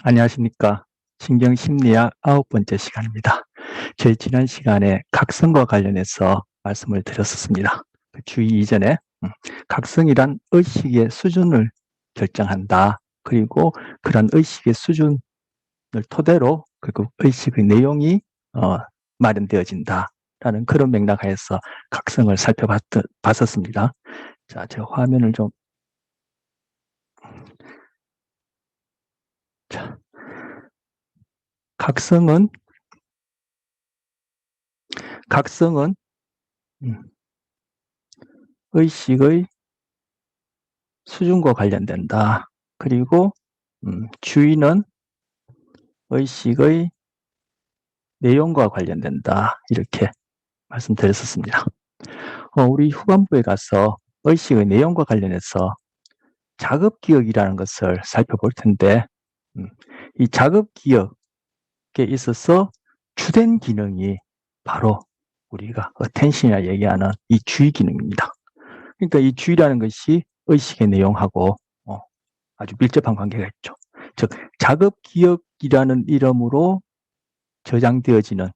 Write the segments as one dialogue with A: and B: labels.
A: 안녕하십니까. 신경심리학 9번째 시간입니다. 저희 지난 시간에 각성과 관련해서 말씀을 드렸었습니다. 그 주의 이전에 각성이란 의식의 수준을 결정한다. 그리고 그런 의식의 수준을 토대로 그리고 의식의 내용이 마련되어진다라는 그런 맥락하에서 각성을 살펴봤었습니다. 자, 제가 화면을 좀 자, 각성은 의식의 수준과 관련된다. 그리고 주의는 의식의 내용과 관련된다. 이렇게 말씀드렸었습니다. 우리 후반부에 가서 의식의 내용과 관련해서 자급기억이라는 것을 살펴볼 텐데 이 자급기억에 있어서 주된 기능이 바로 우리가 어텐션이라 얘기하는 이 주의 기능입니다. 그러니까 이 주의라는 것이 의식의 내용하고 아주 밀접한 관계가 있죠. 즉 자급기억이라는 이름으로 저장되어지는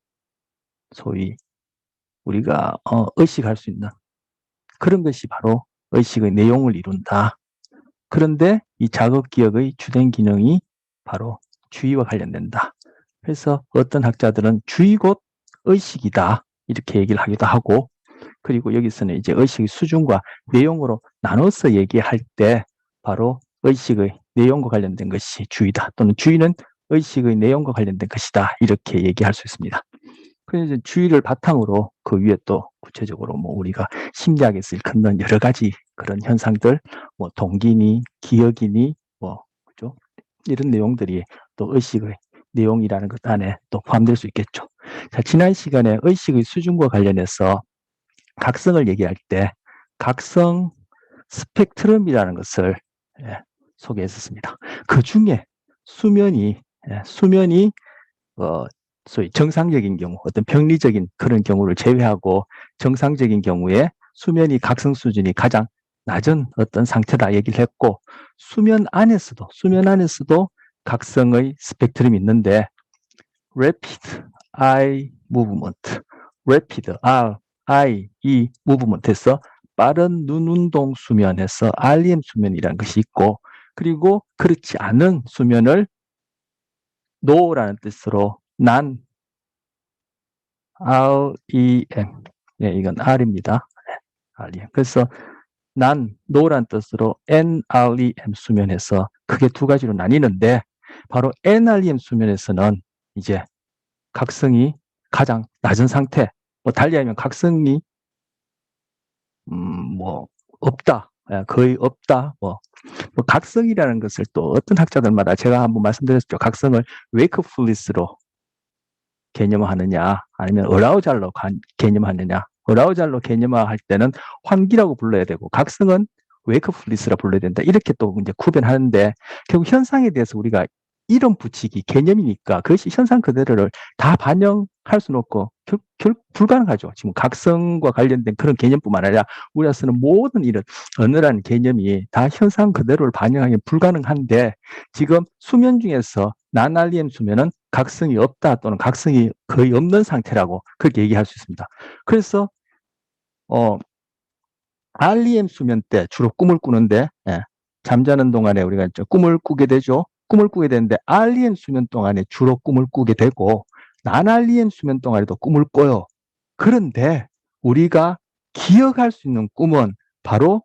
A: 소위 우리가 의식할 수 있는 그런 것이 바로 의식의 내용을 이룬다. 그런데 이 자급기억의 주된 기능이 바로 주의와 관련된다. 그래서 어떤 학자들은 주의 곧 의식이다 이렇게 얘기를 하기도 하고, 그리고 여기서는 이제 의식의 수준과 내용으로 나눠서 얘기할 때 바로 의식의 내용과 관련된 것이 주의다, 또는 주의는 의식의 내용과 관련된 것이다 이렇게 얘기할 수 있습니다. 그래서 주의를 바탕으로 그 위에 또 구체적으로 우리가 심리학에서 일컫는 여러 가지 그런 현상들, 동기니 기억이니 그죠? 이런 내용들이 또 의식의 내용이라는 것 안에 또 포함될 수 있겠죠. 자, 지난 시간에 의식의 수준과 관련해서 각성을 얘기할 때 각성 스펙트럼이라는 것을 소개했었습니다. 그 중에 수면이 소위 정상적인 경우, 어떤 병리적인 그런 경우를 제외하고 정상적인 경우에 수면이 각성 수준이 가장 낮은 어떤 상태다 얘기를 했고, 수면 안에서도 각성의 스펙트럼이 있는데 rapid eye movement, rapid eye movement에서 빠른 눈 운동 수면에서 REM 수면이라는 것이 있고, 그리고 그렇지 않은 수면을 no라는 뜻으로 non REM, 이건 R입니다. REM. 그래서 no란 뜻으로 NREM 수면에서 크게 두 가지로 나뉘는데, 바로 NREM 수면에서는 이제 각성이 가장 낮은 상태, 달리 하면 각성이 없다, 거의 없다. 각성이라는 것을 또 어떤 학자들마다 제가 한번 말씀드렸죠. 각성을 웨이크풀리스로 개념화하느냐, 아니면 어라우잘로 개념하느냐. 어라우잘로 개념화할 때는 환기라고 불러야 되고, 각성은 웨이크풀리스라 불러야 된다. 이렇게 또 이제 구별하는데, 결국 현상에 대해서 우리가 이름 붙이기 개념이니까 그것이 현상 그대로를 다 반영할 수는 없고 불가능하죠. 지금 각성과 관련된 그런 개념뿐만 아니라 우리가 쓰는 모든 이런 언어라는 개념이 다 현상 그대로를 반영하기 불가능한데, 지금 수면 중에서 난알리엠 수면은 각성이 없다 또는 각성이 거의 없는 상태라고 그렇게 얘기할 수 있습니다. 그래서 REM 수면 때 주로 꿈을 꾸는데, 잠자는 동안에 우리가 꿈을 꾸게 되죠. 꿈을 꾸게 되는데 REM 수면 동안에 주로 꿈을 꾸게 되고, 난REM 수면 동안에도 꿈을 꿔요. 그런데 우리가 기억할 수 있는 꿈은 바로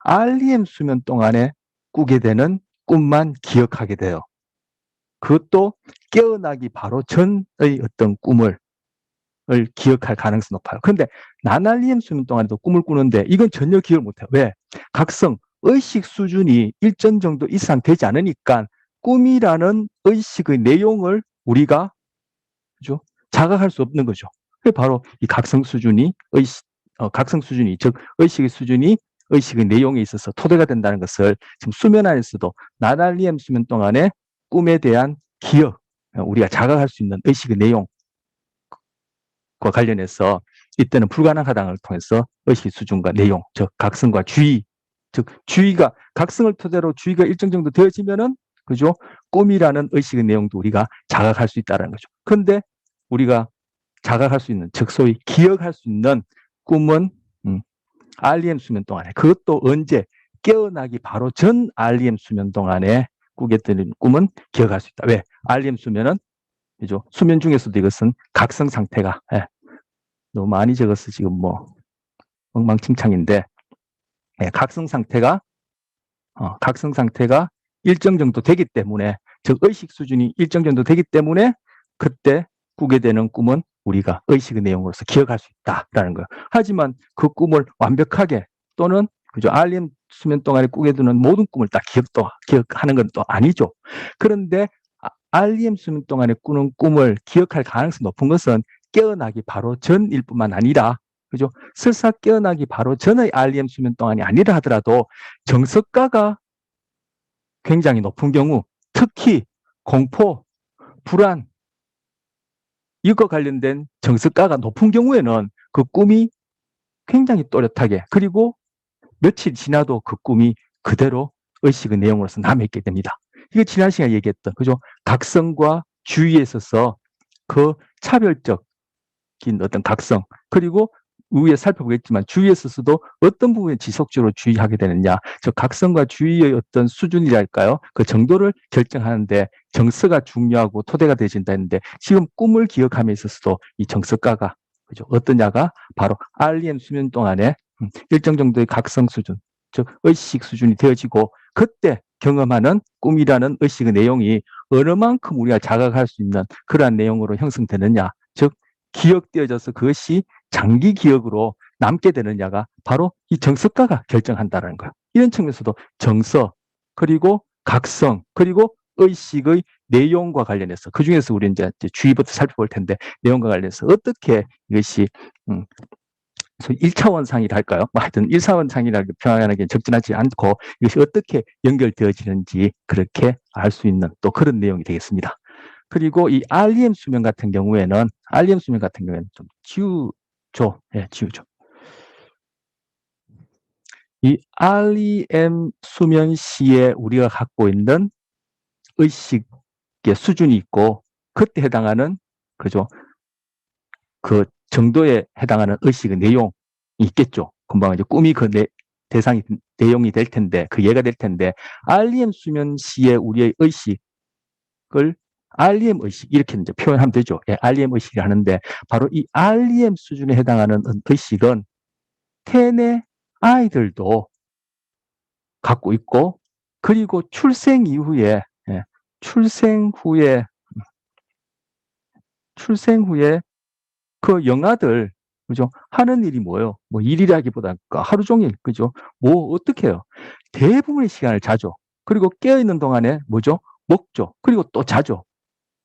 A: REM 수면 동안에 꾸게 되는 꿈만 기억하게 돼요. 그것도 깨어나기 바로 전의 어떤 꿈을 기억할 가능성이 높아요. 그런데 난알리엠 수면 동안에도 꿈을 꾸는데 이건 전혀 기억을 못해요. 왜? 각성, 의식 수준이 일정 정도 이상 되지 않으니까 꿈이라는 의식의 내용을 우리가 그죠? 자각할 수 없는 거죠. 그게 바로 이 각성 수준이 각성 수준이, 즉 의식의 수준이 의식의 내용에 있어서 토대가 된다는 것을 지금 수면 안에서도 난알리엠 수면 동안에 꿈에 대한 기억, 우리가 자각할 수 있는 의식의 내용 과 관련해서 이때는 불가능하다는 걸 통해서 의식 수준과 내용, 즉 각성과 주의, 즉 주의가 각성을 토대로 주의가 일정 정도 되어지면은 그죠? 꿈이라는 의식의 내용도 우리가 자각할 수 있다는 거죠. 근데 우리가 자각할 수 있는, 즉 소위 기억할 수 있는 꿈은 REM 수면 동안에, 그것도 언제? 깨어나기 바로 전 REM 수면 동안에 꾸게 되는 꿈은 기억할 수 있다. 왜? REM 수면은 그죠? 수면 중에서도 이것은 각성 상태가 너무 많이 적었어 지금 뭐 엉망진창인데 각성 상태가 일정 정도 되기 때문에, 즉 의식 수준이 일정 정도 되기 때문에 그때 꾸게 되는 꿈은 우리가 의식의 내용으로서 기억할 수 있다라는 거예요. 하지만 그 꿈을 완벽하게 또는 그죠? REM 수면 동안에 꾸게 되는 모든 꿈을 다 기억하는 건 또 아니죠. 그런데 REM 수면 동안에 꾸는 꿈을 기억할 가능성이 높은 것은 깨어나기 바로 전일 뿐만 아니라, 그죠? 설사 깨어나기 바로 전의 REM 수면 동안이 아니라 하더라도 정석가가 굉장히 높은 경우, 특히 공포, 불안, 이것과 관련된 정석가가 높은 경우에는 그 꿈이 굉장히 또렷하게, 그리고 며칠 지나도 그 꿈이 그대로 의식의 내용으로서 남아있게 됩니다. 이거 지난 시간에 얘기했던, 그죠? 각성과 주의에 있어서 그 차별적인 어떤 각성, 그리고 위에 살펴보겠지만 주의에 있어서도 어떤 부분에 지속적으로 주의하게 되느냐, 저 각성과 주의의 어떤 수준이랄까요? 그 정도를 결정하는데 정서가 중요하고 토대가 되어진다 했는데, 지금 꿈을 기억함에 있어서도 이 정서가가, 그죠? 어떠냐가 바로 REM 수면 동안에 일정 정도의 각성 수준, 즉 의식 수준이 되어지고, 그때 경험하는 꿈이라는 의식의 내용이 어느 만큼 우리가 자각할 수 있는 그러한 내용으로 형성되느냐, 즉 기억되어져서 그것이 장기 기억으로 남게 되느냐가 바로 이 정석가가 결정한다는 거예요. 이런 측면에서도 정서, 그리고 각성, 그리고 의식의 내용과 관련해서, 그 중에서 우리 이제 주의부터 살펴볼 텐데, 내용과 관련해서 어떻게 이것이 1차원 상이라 할까요? 하여튼 1차원 상이라고 표현하기엔 적절하지 않고 이것이 어떻게 연결되어지는지 그렇게 알 수 있는 또 그런 내용이 되겠습니다. 그리고 이 REM 수면 같은 경우에는 좀 지우죠. 예, 지우죠. 이 REM 수면 시에 우리가 갖고 있는 의식의 수준이 있고, 그때 해당하는, 그죠? 그 정도에 해당하는 의식의 내용이 있겠죠. 금방 이제 꿈이 그 대상이, 내용이 될 텐데, 그 예가 될 텐데, REM 수면 시에 우리의 의식을 REM 의식, 이렇게 이제 표현하면 되죠. 예, REM 의식이 하는데, 바로 이 REM 수준에 해당하는 의식은 태내 아이들도 갖고 있고, 그리고 출생 이후에, 예, 출생 후에 그 영아들, 그죠? 하는 일이 뭐예요? 뭐 일이라기보다 하루 종일, 그죠? 뭐 어떻게 해요? 대부분의 시간을 자죠. 그리고 깨어있는 동안에 뭐죠? 먹죠. 그리고 또 자죠.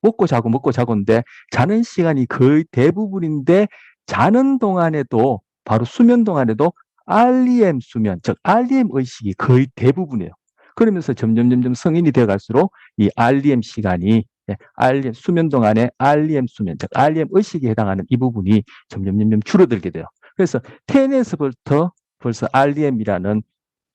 A: 먹고 자고인데, 자는 시간이 거의 대부분인데, 자는 동안에도, 바로 수면 동안에도 REM 수면, 즉 REM 의식이 거의 대부분이에요. 그러면서 점점 성인이 되어 갈수록 이 REM 시간이, REM 수면 동안에 REM 수면, 즉 REM 의식에 해당하는 이 부분이 점점 줄어들게 돼요. 그래서 태에서부터 벌써 REM이라는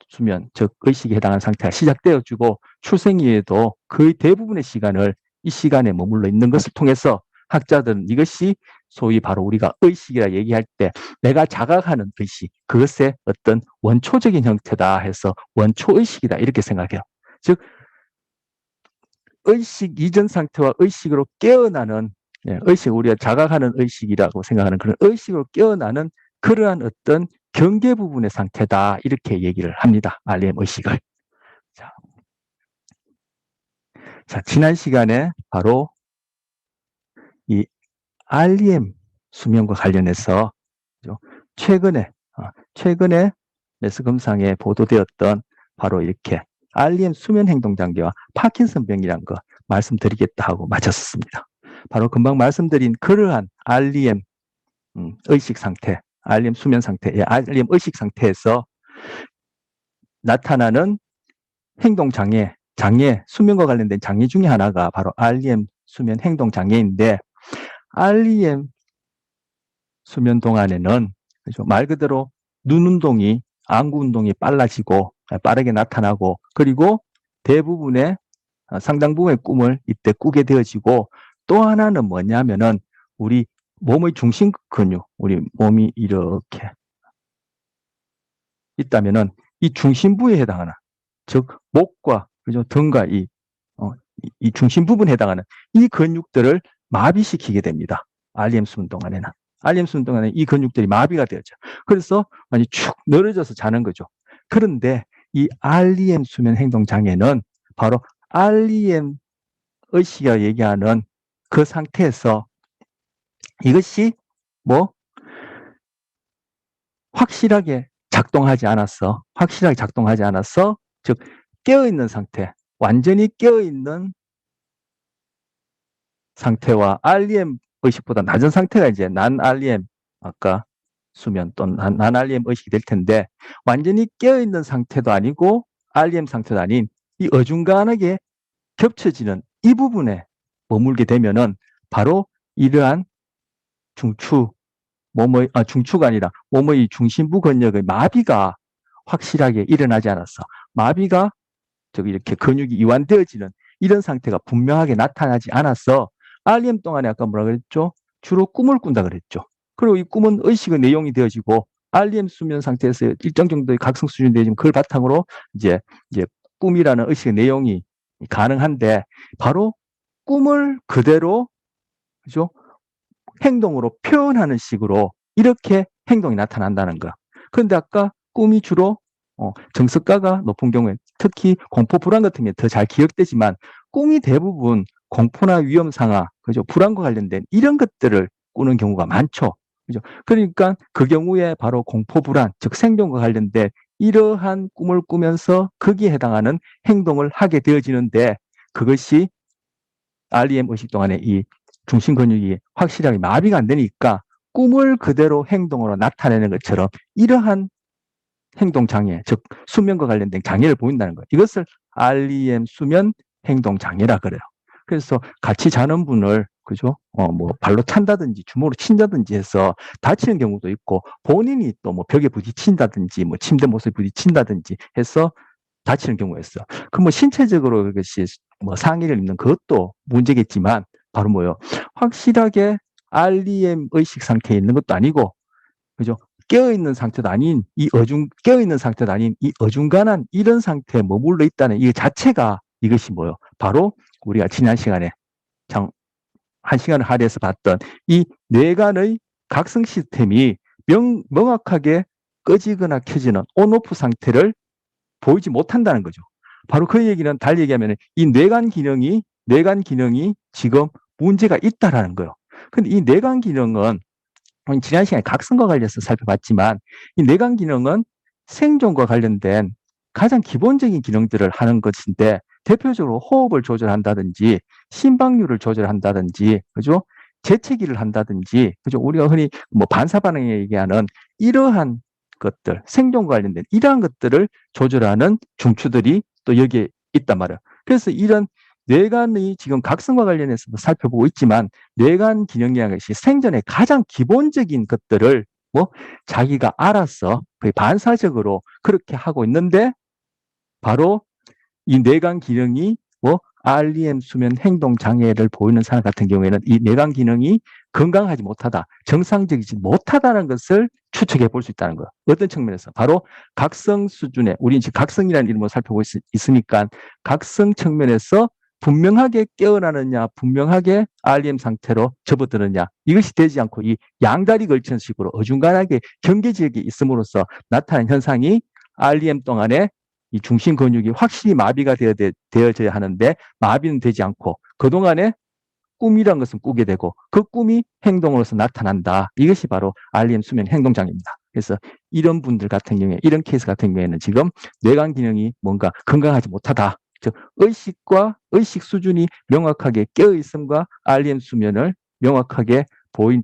A: 수면, 즉 의식에 해당하는 상태가 시작되어지고, 출생 이후에도 거의 대부분의 시간을 이 시간에 머물러 있는 것을 통해서 학자들은 이것이 소위 바로 우리가 의식이라 얘기할 때 내가 자각하는 의식, 그것의 어떤 원초적인 형태다 해서 원초의식이다 이렇게 생각해요. 즉 의식 이전 상태와 의식으로 깨어나는, 의식, 우리가 자각하는 의식이라고 생각하는 그런 의식으로 깨어나는 그러한 어떤 경계 부분의 상태다 이렇게 얘기를 합니다. REM 의식을. 자, 지난 시간에 바로 이 REM 수면과 관련해서 최근에 메스 검상에 보도되었던 바로 이렇게 REM 수면 행동 장애와 파킨슨병이라는 거 말씀드리겠다 하고 마쳤습니다. 바로 금방 말씀드린 그러한 REM 의식 상태, REM 수면 상태, REM 의식 상태에서 나타나는 행동 장애, 수면과 관련된 장애 중에 하나가 바로 REM 수면 행동 장애인데, REM 수면 동안에는 그렇죠? 말 그대로 눈 운동이, 안구 운동이 빨라지고 빠르게 나타나고, 그리고 대부분의 상당 부분의 꿈을 이때 꾸게 되어지고, 또 하나는 뭐냐면은 우리 몸의 중심 근육, 우리 몸이 이렇게 있다면은 이 중심부에 해당하는, 즉 목과 그죠 등과 이 중심 부분에 해당하는 이 근육들을 마비시키게 됩니다. REM 수면 동안에는. REM 수면 동안에 이 근육들이 마비가 되었죠. 그래서 많이 축 늘어져서 자는 거죠. 그런데 이 REM 수면 행동 장애는 바로 REM 의식이 얘기하는 그 상태에서 이것이 뭐 확실하게 작동하지 않았어. 즉 깨어있는 상태, 완전히 깨어있는 상태와 REM 의식보다 낮은 상태가 이제 난 REM, 아까 수면 또는 난 REM 의식이 될 텐데, 완전히 깨어있는 상태도 아니고 REM 상태도 아닌 이 어중간하게 겹쳐지는 이 부분에 머물게 되면은 바로 이러한 중추가 아니라 몸의 중심부 근력의 마비가 확실하게 일어나지 않았어. 마비가 이렇게 근육이 이완되어지는 이런 상태가 분명하게 나타나지 않았어. REM 동안에 아까 뭐라 그랬죠? 주로 꿈을 꾼다 그랬죠. 그리고 이 꿈은 의식의 내용이 되어지고 REM 수면 상태에서 일정 정도의 각성 수준이 되어지면 그걸 바탕으로 이제 꿈이라는 의식의 내용이 가능한데, 바로 꿈을 그대로 그죠? 행동으로 표현하는 식으로 이렇게 행동이 나타난다는 거. 그런데 아까 꿈이 주로 정석가가 높은 경우에 특히 공포 불안 같은 게 더 잘 기억되지만, 꿈이 대부분 공포나 위험 상황, 그죠? 불안과 관련된 이런 것들을 꾸는 경우가 많죠. 그죠? 그러니까 그 경우에 바로 공포 불안, 즉 생존과 관련된 이러한 꿈을 꾸면서 거기에 해당하는 행동을 하게 되어지는데, 그것이 REM 의식 동안에 이 중심 근육이 확실하게 마비가 안 되니까 꿈을 그대로 행동으로 나타내는 것처럼 이러한 행동 장애, 즉 수면과 관련된 장애를 보인다는 거예요. 이것을 REM 수면 행동 장애라 그래요. 그래서 같이 자는 분을 그죠? 뭐 발로 찬다든지 주먹으로 친다든지 해서 다치는 경우도 있고, 본인이 또 뭐 벽에 부딪힌다든지 뭐 침대 못에 부딪힌다든지 해서 다치는 경우가 있어. 그럼 뭐 신체적으로 그것이 뭐 상의를 입는 그것도 문제겠지만, 바로 뭐요? 확실하게 REM 의식 상태에 있는 것도 아니고, 그죠? 깨어있는 상태도 아닌 깨어있는 상태도 아닌 이 어중간한 이런 상태에 머물러 있다는 이 자체가, 이것이 뭐요? 바로 우리가 지난 시간에 한 시간을 할애해서 봤던 이 뇌간의 각성 시스템이 명확하게 꺼지거나 켜지는 온오프 상태를 보이지 못한다는 거죠. 바로 그 얘기는 달리 얘기하면 이 뇌간 기능이 지금 문제가 있다라는 거예요. 근데 이 뇌간 기능은 지난 시간에 각성과 관련해서 살펴봤지만, 이 뇌간 기능은 생존과 관련된 가장 기본적인 기능들을 하는 것인데, 대표적으로 호흡을 조절한다든지 심박률을 조절한다든지 그죠? 재채기를 한다든지 그죠? 우리가 흔히 뭐 반사 반응에 얘기하는 이러한 것들, 생존과 관련된 이러한 것들을 조절하는 중추들이 또 여기에 있단 말이에요. 그래서 이런 뇌간의 지금 각성과 관련해서도 살펴보고 있지만, 뇌간 기능이라는 것이 생전에 가장 기본적인 것들을 뭐 자기가 알아서 거의 반사적으로 그렇게 하고 있는데, 바로 이 뇌간 기능이 뭐 REM 수면 행동 장애를 보이는 사람 같은 경우에는 이 뇌간 기능이 건강하지 못하다, 정상적이지 못하다는 것을 추측해 볼 수 있다는 거예요. 어떤 측면에서? 바로 각성 수준에, 우리 지금 각성이라는 이름을 살펴보고 있으니까 각성 측면에서 분명하게 깨어나느냐, 분명하게 REM 상태로 접어드느냐, 이것이 되지 않고 이 양다리 걸치는 식으로 어중간하게 경계 지역이 있음으로써 나타난 현상이 REM 동안에 이 중심 근육이 확실히 마비가 되어져야 하는데 마비는 되지 않고, 그동안에 꿈이란 것은 꾸게 되고 그 꿈이 행동으로서 나타난다. 이것이 바로 REM 수면 행동 장애입니다. 그래서 이런 분들 같은 경우에, 이런 케이스 같은 경우에는 지금 뇌간 기능이 뭔가 건강하지 못하다. 즉 의식 수준이 명확하게 깨어 있음과 REM 수면을 명확하게 보일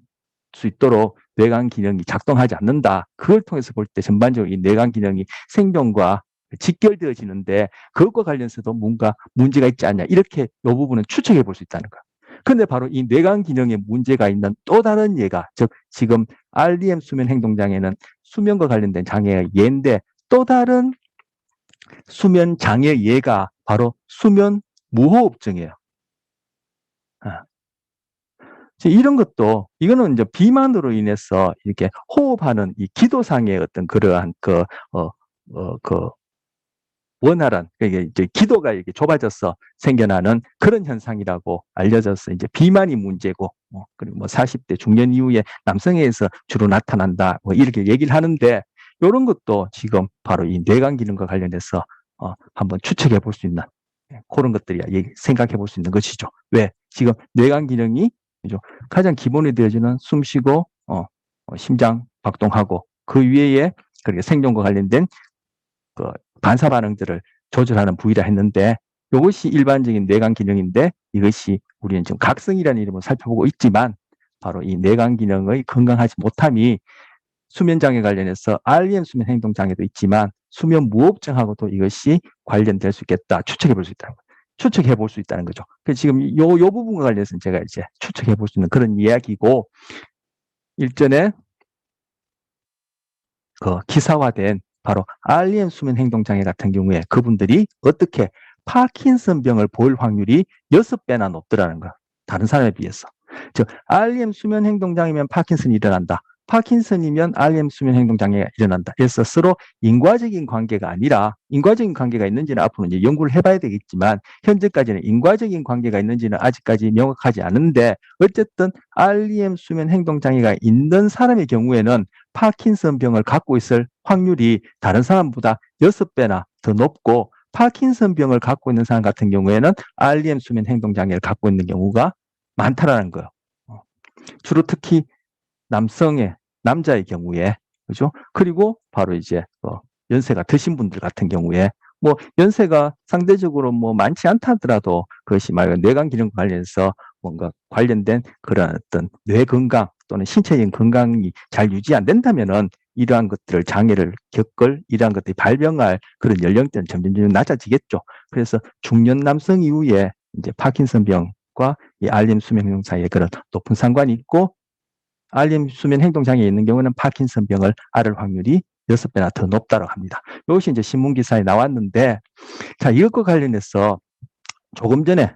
A: 수 있도록 뇌간 기능이 작동하지 않는다. 그걸 통해서 볼 때 전반적으로 이 뇌간 기능이 생존과 직결되어지는데, 그것과 관련해서도 뭔가 문제가 있지 않냐, 이렇게 이 부분은 추측해 볼 수 있다는 거야. 근데 바로 이 뇌간 기능에 문제가 있는 또 다른 예가, 즉 지금 REM 수면 행동 장애는 수면과 관련된 장애의 예인데, 또 다른 수면 장애 예가 바로 수면 무호흡증이에요. 이런 것도 이거는 이제 비만으로 인해서 이렇게 호흡하는 이 기도상의 어떤 그러한 그 원활한 이게 이제 기도가 이렇게 좁아져서 생겨나는 그런 현상이라고 알려져서 이제 비만이 문제고 그리고 뭐 40대 중년 이후에 남성에서 주로 나타난다 뭐 이렇게 얘기를 하는데 이런 것도 지금 바로 이 뇌관 기능과 관련해서 한번 추측해 볼 수 있는 그런 것들이 생각해 볼 수 있는 것이죠. 왜? 지금 뇌관 기능이 가장 기본이 되어지는 숨 쉬고 심장 박동하고 그 위에 그렇게 생존과 관련된 그 반사 반응들을 조절하는 부위라 했는데 이것이 일반적인 뇌관 기능인데 이것이 우리는 지금 각성이라는 이름으로 살펴보고 있지만 바로 이 뇌관 기능의 건강하지 못함이 수면 장애 관련해서 REM 수면 행동 장애도 있지만 수면 무호흡증하고도 이것이 관련될 수 있겠다 추측해 볼 수 있다는 거죠. 추측해 볼 수 있다는 거죠. 그래서 지금 요 부분과 관련해서 제가 이제 추측해 볼 수 있는 그런 이야기고 일전에 그 기사화된 바로 REM 수면 행동 장애 같은 경우에 그분들이 어떻게 파킨슨병을 볼 확률이 6배나 높더라는 거. 다른 사람에 비해서. 즉 REM 수면 행동 장애면 파킨슨이 일어난다. 파킨슨이면 REM 수면 행동 장애가 일어난다. 그래서 서로 인과적인 관계가 아니라 인과적인 관계가 있는지는 앞으로 이제 연구를 해봐야 되겠지만 현재까지는 인과적인 관계가 있는지는 아직까지 명확하지 않은데 어쨌든 REM 수면 행동 장애가 있는 사람의 경우에는 파킨슨병을 갖고 있을 확률이 다른 사람보다 6배나 더 높고 파킨슨병을 갖고 있는 사람 같은 경우에는 REM 수면 행동 장애를 갖고 있는 경우가 많다라는 거예요. 주로 특히 남자의 경우에 그죠? 그리고 바로 이제 연세가 드신 분들 같은 경우에 뭐 연세가 상대적으로 뭐 많지 않다 하더라도 그것이 말 뇌관 기능 관련해서 뭔가 관련된 그런 어떤 뇌 건강 또는 신체적인 건강이 잘 유지 안 된다면은 이러한 것들을 장애를 겪을 이러한 것들이 발병할 그런 연령대는 점점 낮아지겠죠. 그래서 중년 남성 이후에 이제 파킨슨병과 이 REM 수면 행동 사이에 그런 높은 상관이 있고 REM 수면 행동 장애에 있는 경우는 파킨슨병을 앓을 확률이 6배나 더 높다고 합니다. 이것이 이제 신문 기사에 나왔는데, 자, 이것과 관련해서 조금 전에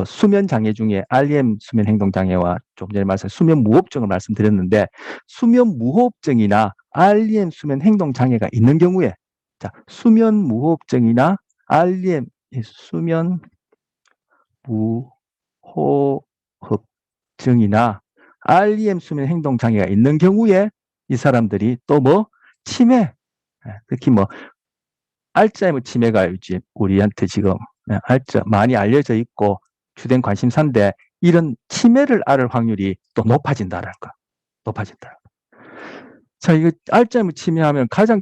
A: 수면 장애 중에 REM 수면 행동 장애와 조금 전에 말씀 수면 무호흡증을 말씀드렸는데, 수면 무호흡증이나 REM 수면 행동 장애가 있는 경우에, 자, 수면 무호흡증이나 REM 수면 무호흡증이나 REM 수면 행동 장애가 있는 경우에 이 사람들이 또 뭐 치매, 특히 뭐 알츠하이머 치매가 요즘 우리한테 지금 많이 알려져 있고 주된 관심사인데 이런 치매를 앓을 확률이 또 높아진다는 거. 높아진다. 자, 이거 알츠하이머 치매하면 가장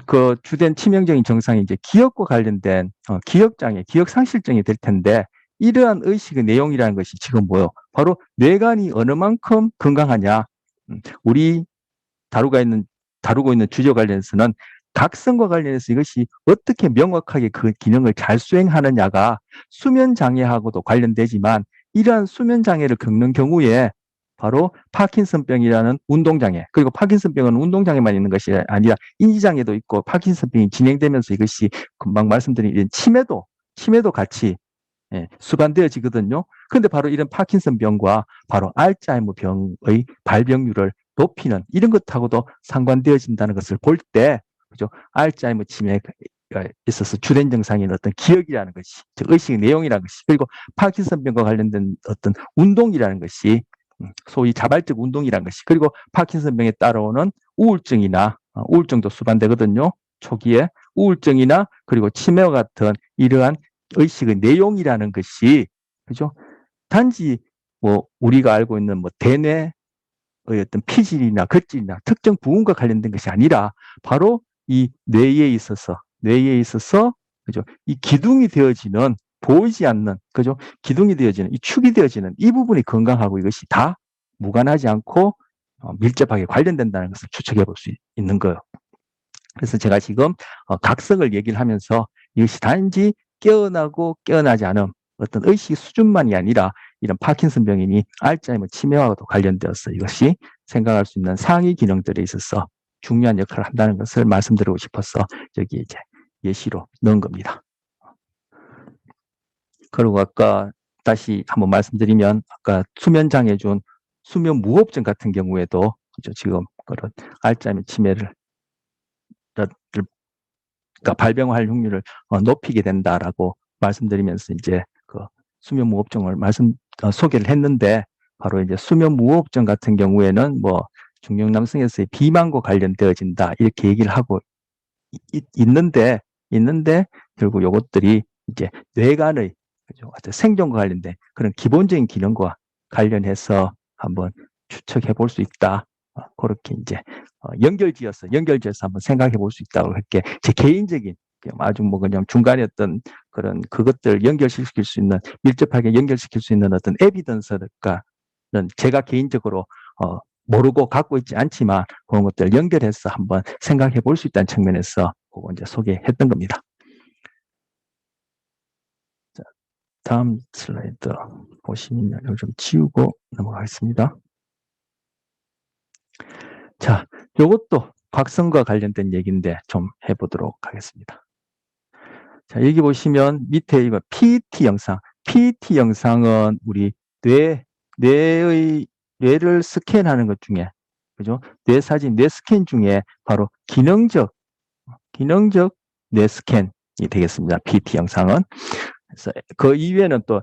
A: 그 주된 치명적인 증상이 이제 기억과 관련된 기억장애, 기억상실증이 될 텐데 이러한 의식의 내용이라는 것이 지금 뭐요? 바로 뇌관이 어느 만큼 건강하냐. 우리 다루고 있는 주제 관련해서는 각성과 관련해서 이것이 어떻게 명확하게 그 기능을 잘 수행하느냐가 수면 장애하고도 관련되지만 이러한 수면 장애를 겪는 경우에 바로 파킨슨병이라는 운동장애, 그리고 파킨슨병은 운동장애만 있는 것이 아니라 인지장애도 있고 파킨슨병이 진행되면서 이것이 금방 말씀드린 이런 치매도 같이 수반되어지거든요. 그런데 바로 이런 파킨슨병과 바로 알츠하이머 병의 발병률을 높이는 이런 것하고도 상관되어진다는 것을 볼 때, 그죠? 알츠하이머 치매에 있어서 주된 증상인 어떤 기억이라는 것이, 즉 의식의 내용이라는 것이, 그리고 파킨슨병과 관련된 어떤 운동이라는 것이, 소위 자발적 운동이라는 것이, 그리고 파킨슨병에 따라오는 우울증이나 우울증도 수반되거든요. 초기에 우울증이나 그리고 치매와 같은 이러한 의식의 내용이라는 것이, 그죠? 단지 뭐 우리가 알고 있는 뭐 대뇌의 어떤 피질이나 겉질이나 특정 부분과 관련된 것이 아니라 바로 이 뇌에 있어서 그죠? 이 기둥이 되어지는 보이지 않는, 그죠? 기둥이 되어지는 이 축이 되어지는 이 부분이 건강하고 이것이 다 무관하지 않고 밀접하게 관련된다는 것을 추측해 볼 수 있는 거예요. 그래서 제가 지금 각성을 얘기를 하면서 이것이 단지 깨어나고 깨어나지 않은 어떤 의식 수준만이 아니라 이런 파킨슨병이니 알츠하이머 치매와도 관련되어서 이것이 생각할 수 있는 상위 기능들에 있어서 중요한 역할을 한다는 것을 말씀드리고 싶어서 여기 이제 예시로 넣은 겁니다. 그리고 아까 다시 한번 말씀드리면 아까 수면 장애 준 수면 무호흡증 같은 경우에도 그죠? 지금 그런 알츠하이머 치매를 그러니까 발병할 확률을 높이게 된다라고 말씀드리면서 이제 그 수면 무호흡증을 소개를 했는데 바로 이제 수면 무호흡증 같은 경우에는 뭐 중년 남성에서의 비만과 관련되어진다 이렇게 얘기를 하고 있는데 결국 이것들이 이제 뇌간의 그죠? 생존과 관련된 그런 기본적인 기능과 관련해서 한번 추측해 볼 수 있다. 그렇게 이제 연결지어서 한번 생각해 볼 수 있다고 할게 제 개인적인 아주 뭐 그냥 중간에 어떤 그런 그것들 연결시킬 수 있는 밀접하게 연결시킬 수 있는 어떤 에비던스가는 제가 개인적으로 모르고 갖고 있지 않지만 그런 것들 연결해서 한번 생각해 볼 수 있다는 측면에서 그거 이제 소개했던 겁니다. 자, 다음 슬라이드 보시면 이걸 좀 지우고 넘어가겠습니다. 자, 이것도 각성과 관련된 얘기인데 좀 해보도록 하겠습니다. 자, 여기 보시면 밑에 이거 PET 영상. PET 영상은 우리 뇌를 스캔하는 것 중에, 그죠? 뇌 사진, 뇌 스캔 중에 바로 기능적 뇌 스캔이 되겠습니다. PET 영상은. 그래서 그 이외에는 또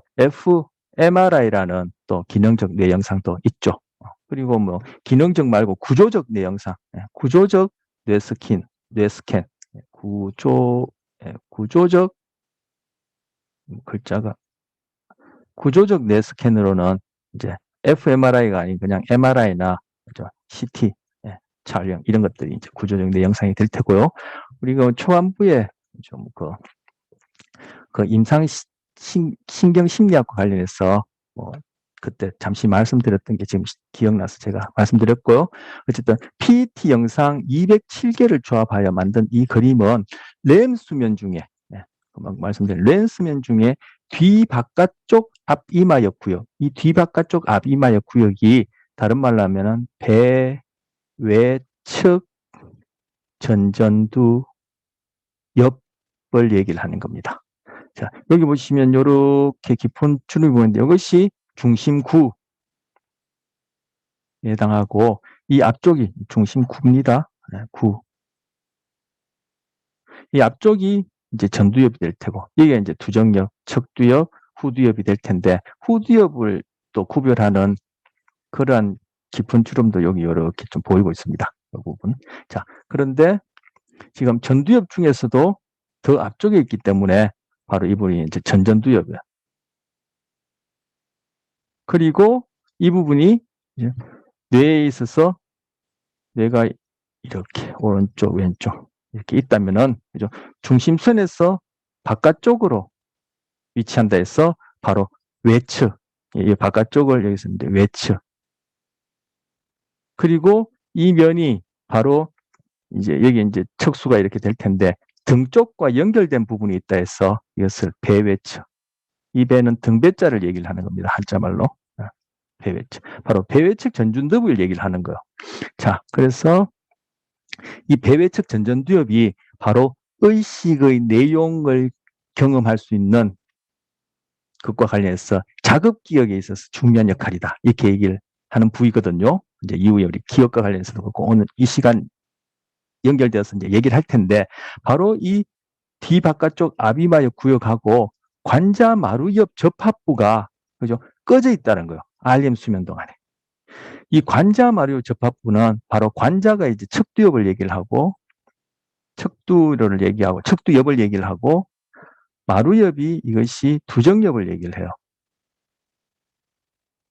A: fMRI라는 또 기능적 뇌 영상도 있죠. 그리고 뭐 기능적 말고 구조적 뇌 영상, 구조적 뇌 스캔, 구조적 글자가 구조적 뇌 스캔으로는 이제 fMRI가 아닌 그냥 MRI나 CT 촬영 이런 것들이 이제 구조적 뇌 영상이 될 테고요. 그리고 초안부에 좀 그 임상 신경 심리학과 관련해서 뭐 그때 잠시 말씀드렸던 게 지금 기억나서 제가 말씀드렸고요. 어쨌든 PET 영상 207개를 조합하여 만든 이 그림은 렘 수면 중에 말씀드린 렘 수면 중에 뒤바깥쪽 앞이마역 구역, 이 뒤바깥쪽 앞이마역 구역이 다른 말로 하면은 배, 외측, 전전두, 옆을 얘기를 하는 겁니다. 자, 여기 보시면 이렇게 깊은 줄을 보는데 이것이 중심구에 해당하고 이 앞쪽이 중심구입니다. 구. 이 앞쪽이 이제 전두엽이 될 테고 이게 이제 두정엽, 척두엽, 후두엽이 될 텐데 후두엽을 또 구별하는 그러한 깊은 주름도 여기 이렇게 좀 보이고 있습니다. 이 부분. 자, 그런데 지금 전두엽 중에서도 더 앞쪽에 있기 때문에 바로 이 부분이 이제 전전두엽이에요. 그리고 이 부분이 이제 뇌에 있어서 뇌가 이렇게 오른쪽, 왼쪽 이렇게 있다면은 그죠? 중심선에서 바깥쪽으로 위치한다 해서 바로 외측, 이 바깥쪽을 여기서 이제 외측. 그리고 이 면이 바로 이제 여기 이제 척수가 이렇게 될 텐데 등 쪽과 연결된 부분이 있다 해서 이것을 배외측. 이 배는 등배자를 얘기를 하는 겁니다. 한자말로. 배외측. 바로 배외측 전준두부를 얘기를 하는 거예요. 자, 그래서 이 배외측 전전두엽이 바로 의식의 내용을 경험할 수 있는 것과 관련해서 자급기억에 있어서 중요한 역할이다. 이렇게 얘기를 하는 부위거든요. 이제 이후에 우리 기억과 관련해서도 그렇고 오늘 이 시간 연결되어서 이제 얘기를 할 텐데 바로 이 뒤바깥쪽 아비마역 구역하고 관자 마루엽 접합부가 그죠? 꺼져 있다는 거예요. REM 수면 동안에. 이 관자 마루엽 접합부는 바로 관자가 이제 척두엽을 얘기를 하고 척두를 얘기하고 척두엽을 얘기를 하고 마루엽이 이것이 두정엽을 얘기를 해요.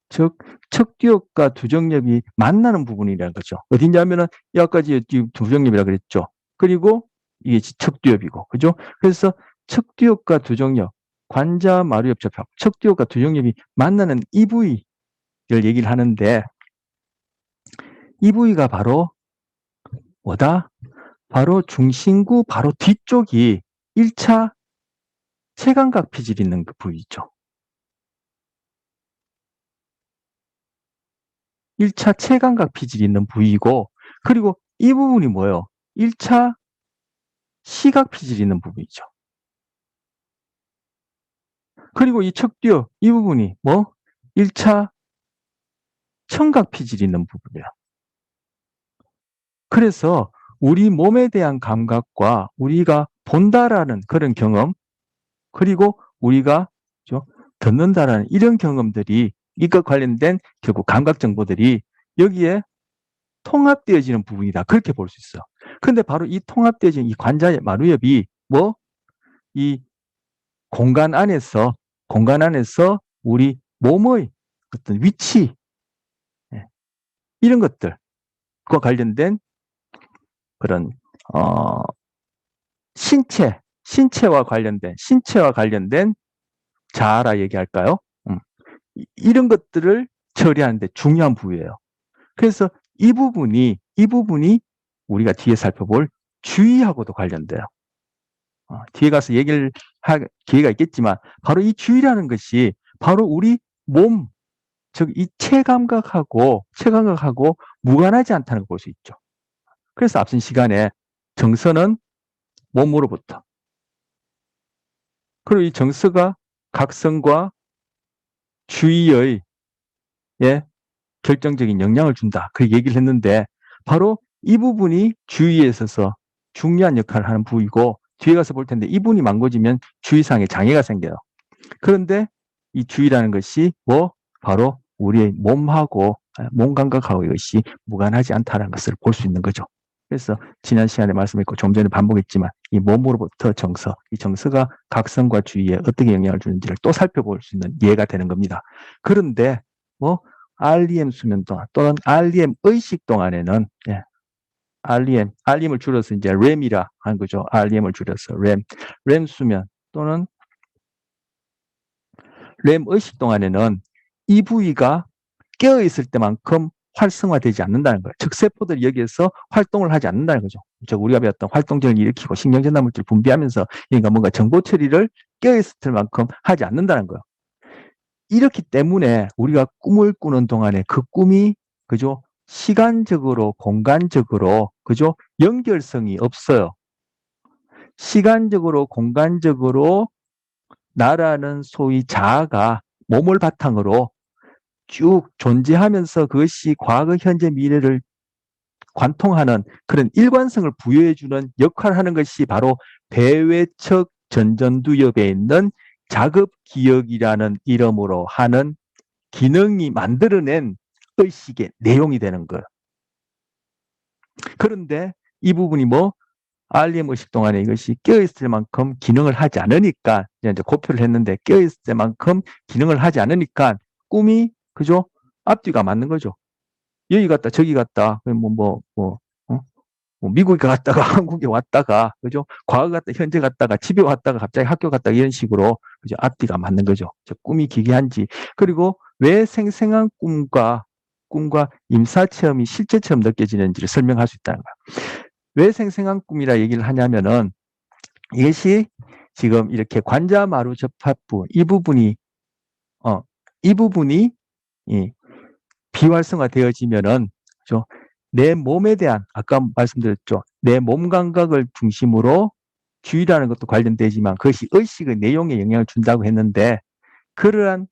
A: 즉 척두엽과 두정엽이 만나는 부분이라는 거죠. 어디냐면은 여기까지 두정엽이라 그랬죠. 그리고 이게 척두엽이고 그죠? 그래서 척두엽과 두정엽, 관자 마루엽 접합, 척두엽과 두정엽이 만나는 이 부위를 얘기를 하는데 이 부위가 바로 뭐다? 바로 중심구 바로 뒤쪽이 1차 체감각 피질이 있는 그 부위죠. 1차 체감각 피질이 있는 부위고 그리고 이 부분이 뭐예요? 1차 시각 피질이 있는 부분이죠. 그리고 이 척뒤어 이 부분이 뭐 1차 청각 피질이 있는 부분이야. 그래서 우리 몸에 대한 감각과 우리가 본다라는 그런 경험, 그리고 우리가 듣는다라는 이런 경험들이 이것 관련된 결국 감각 정보들이 여기에 통합되어지는 부분이다. 그렇게 볼 수 있어. 그런데 바로 이 통합되어진 이 관자의 마루엽이 뭐 이 공간 안에서 우리 몸의 어떤 위치, 이런 것들과 관련된 그런 신체와 관련된 자아라 얘기할까요? 이런 것들을 처리하는데 중요한 부위예요. 그래서 이 부분이 우리가 뒤에 살펴볼 주의하고도 관련돼요. 뒤에 가서 얘기를 할 기회가 있겠지만 바로 이 주의라는 것이 바로 우리 몸, 즉 이 체감각하고 무관하지 않다는 걸 볼 수 있죠. 그래서 앞선 시간에 정서는 몸으로부터, 그리고 이 정서가 각성과 주의의 결정적인 영향을 준다. 그 얘기를 했는데 바로 이 부분이 주의에 있어서 중요한 역할을 하는 부위고, 뒤에 가서 볼 텐데 이 부분이 망가지면 주의상의 장애가 생겨요. 그런데 이 주의라는 것이 뭐 바로 우리의 몸 감각하고 이것이 무관하지 않다는 것을 볼 수 있는 거죠. 그래서 지난 시간에 말씀했고 좀 전에 반복했지만 이 몸으로부터 정서, 이 정서가 각성과 주의에 어떻게 영향을 주는지를 또 살펴볼 수 있는 예가 되는 겁니다. 그런데 뭐 REM 수면 동안 또는 REM 의식 동안에는 REM을 줄여서 이제 REM이라 하는 거죠. REM을 줄여서 REM 수면 또는 REM 의식 동안에는 이 부위가 깨어 있을 때만큼 활성화되지 않는다는 거예요. 즉 세포들이 여기에서 활동을 하지 않는다는 거죠. 즉 우리가 배웠던 활동전을 일으키고 신경전달 물질 분비하면서 그러니까 뭔가 정보 처리를 깨어 있을 때만큼 하지 않는다는 거예요. 이렇기 때문에 우리가 꿈을 꾸는 동안에 그 꿈이 그죠? 시간적으로 공간적으로 그죠? 연결성이 없어요. 시간적으로 공간적으로 나라는 소위 자아가 몸을 바탕으로 쭉 존재하면서 그것이 과거, 현재, 미래를 관통하는 그런 일관성을 부여해주는 역할을 하는 것이 바로 배외척 전전두엽에 있는 자급기억이라는 이름으로 하는 기능이 만들어낸 의식의 내용이 되는 거예요. 그런데 이 부분이 뭐 REM 의식 동안에 이것이 깨어있을 만큼 기능을 하지 않으니까 이제 고표를 했는데 깨어있을 때만큼 기능을 하지 않으니까 꿈이 그죠? 앞뒤가 맞는 거죠. 여기 갔다 저기 갔다 미국에 갔다가 한국에 왔다가 그죠? 과거 갔다 현재 갔다가 집에 왔다가 갑자기 학교 갔다가 이런 식으로 그죠? 앞뒤가 맞는 거죠. 즉 꿈이 기괴한지, 그리고 왜 생생한 꿈과 임사 체험이 실제처럼 느껴지는지를 설명할 수 있다는 거야. 왜 생생한 꿈이라 얘기를 하냐면은 이것이 지금 이렇게 관자마루 접합부 이 부분이 비활성화되어지면은 그죠? 내 몸에 대한 아까 말씀드렸죠. 내 몸 감각을 중심으로 주의라는 것도 관련되지만 그것이 의식의 내용에 영향을 준다고 했는데 그러한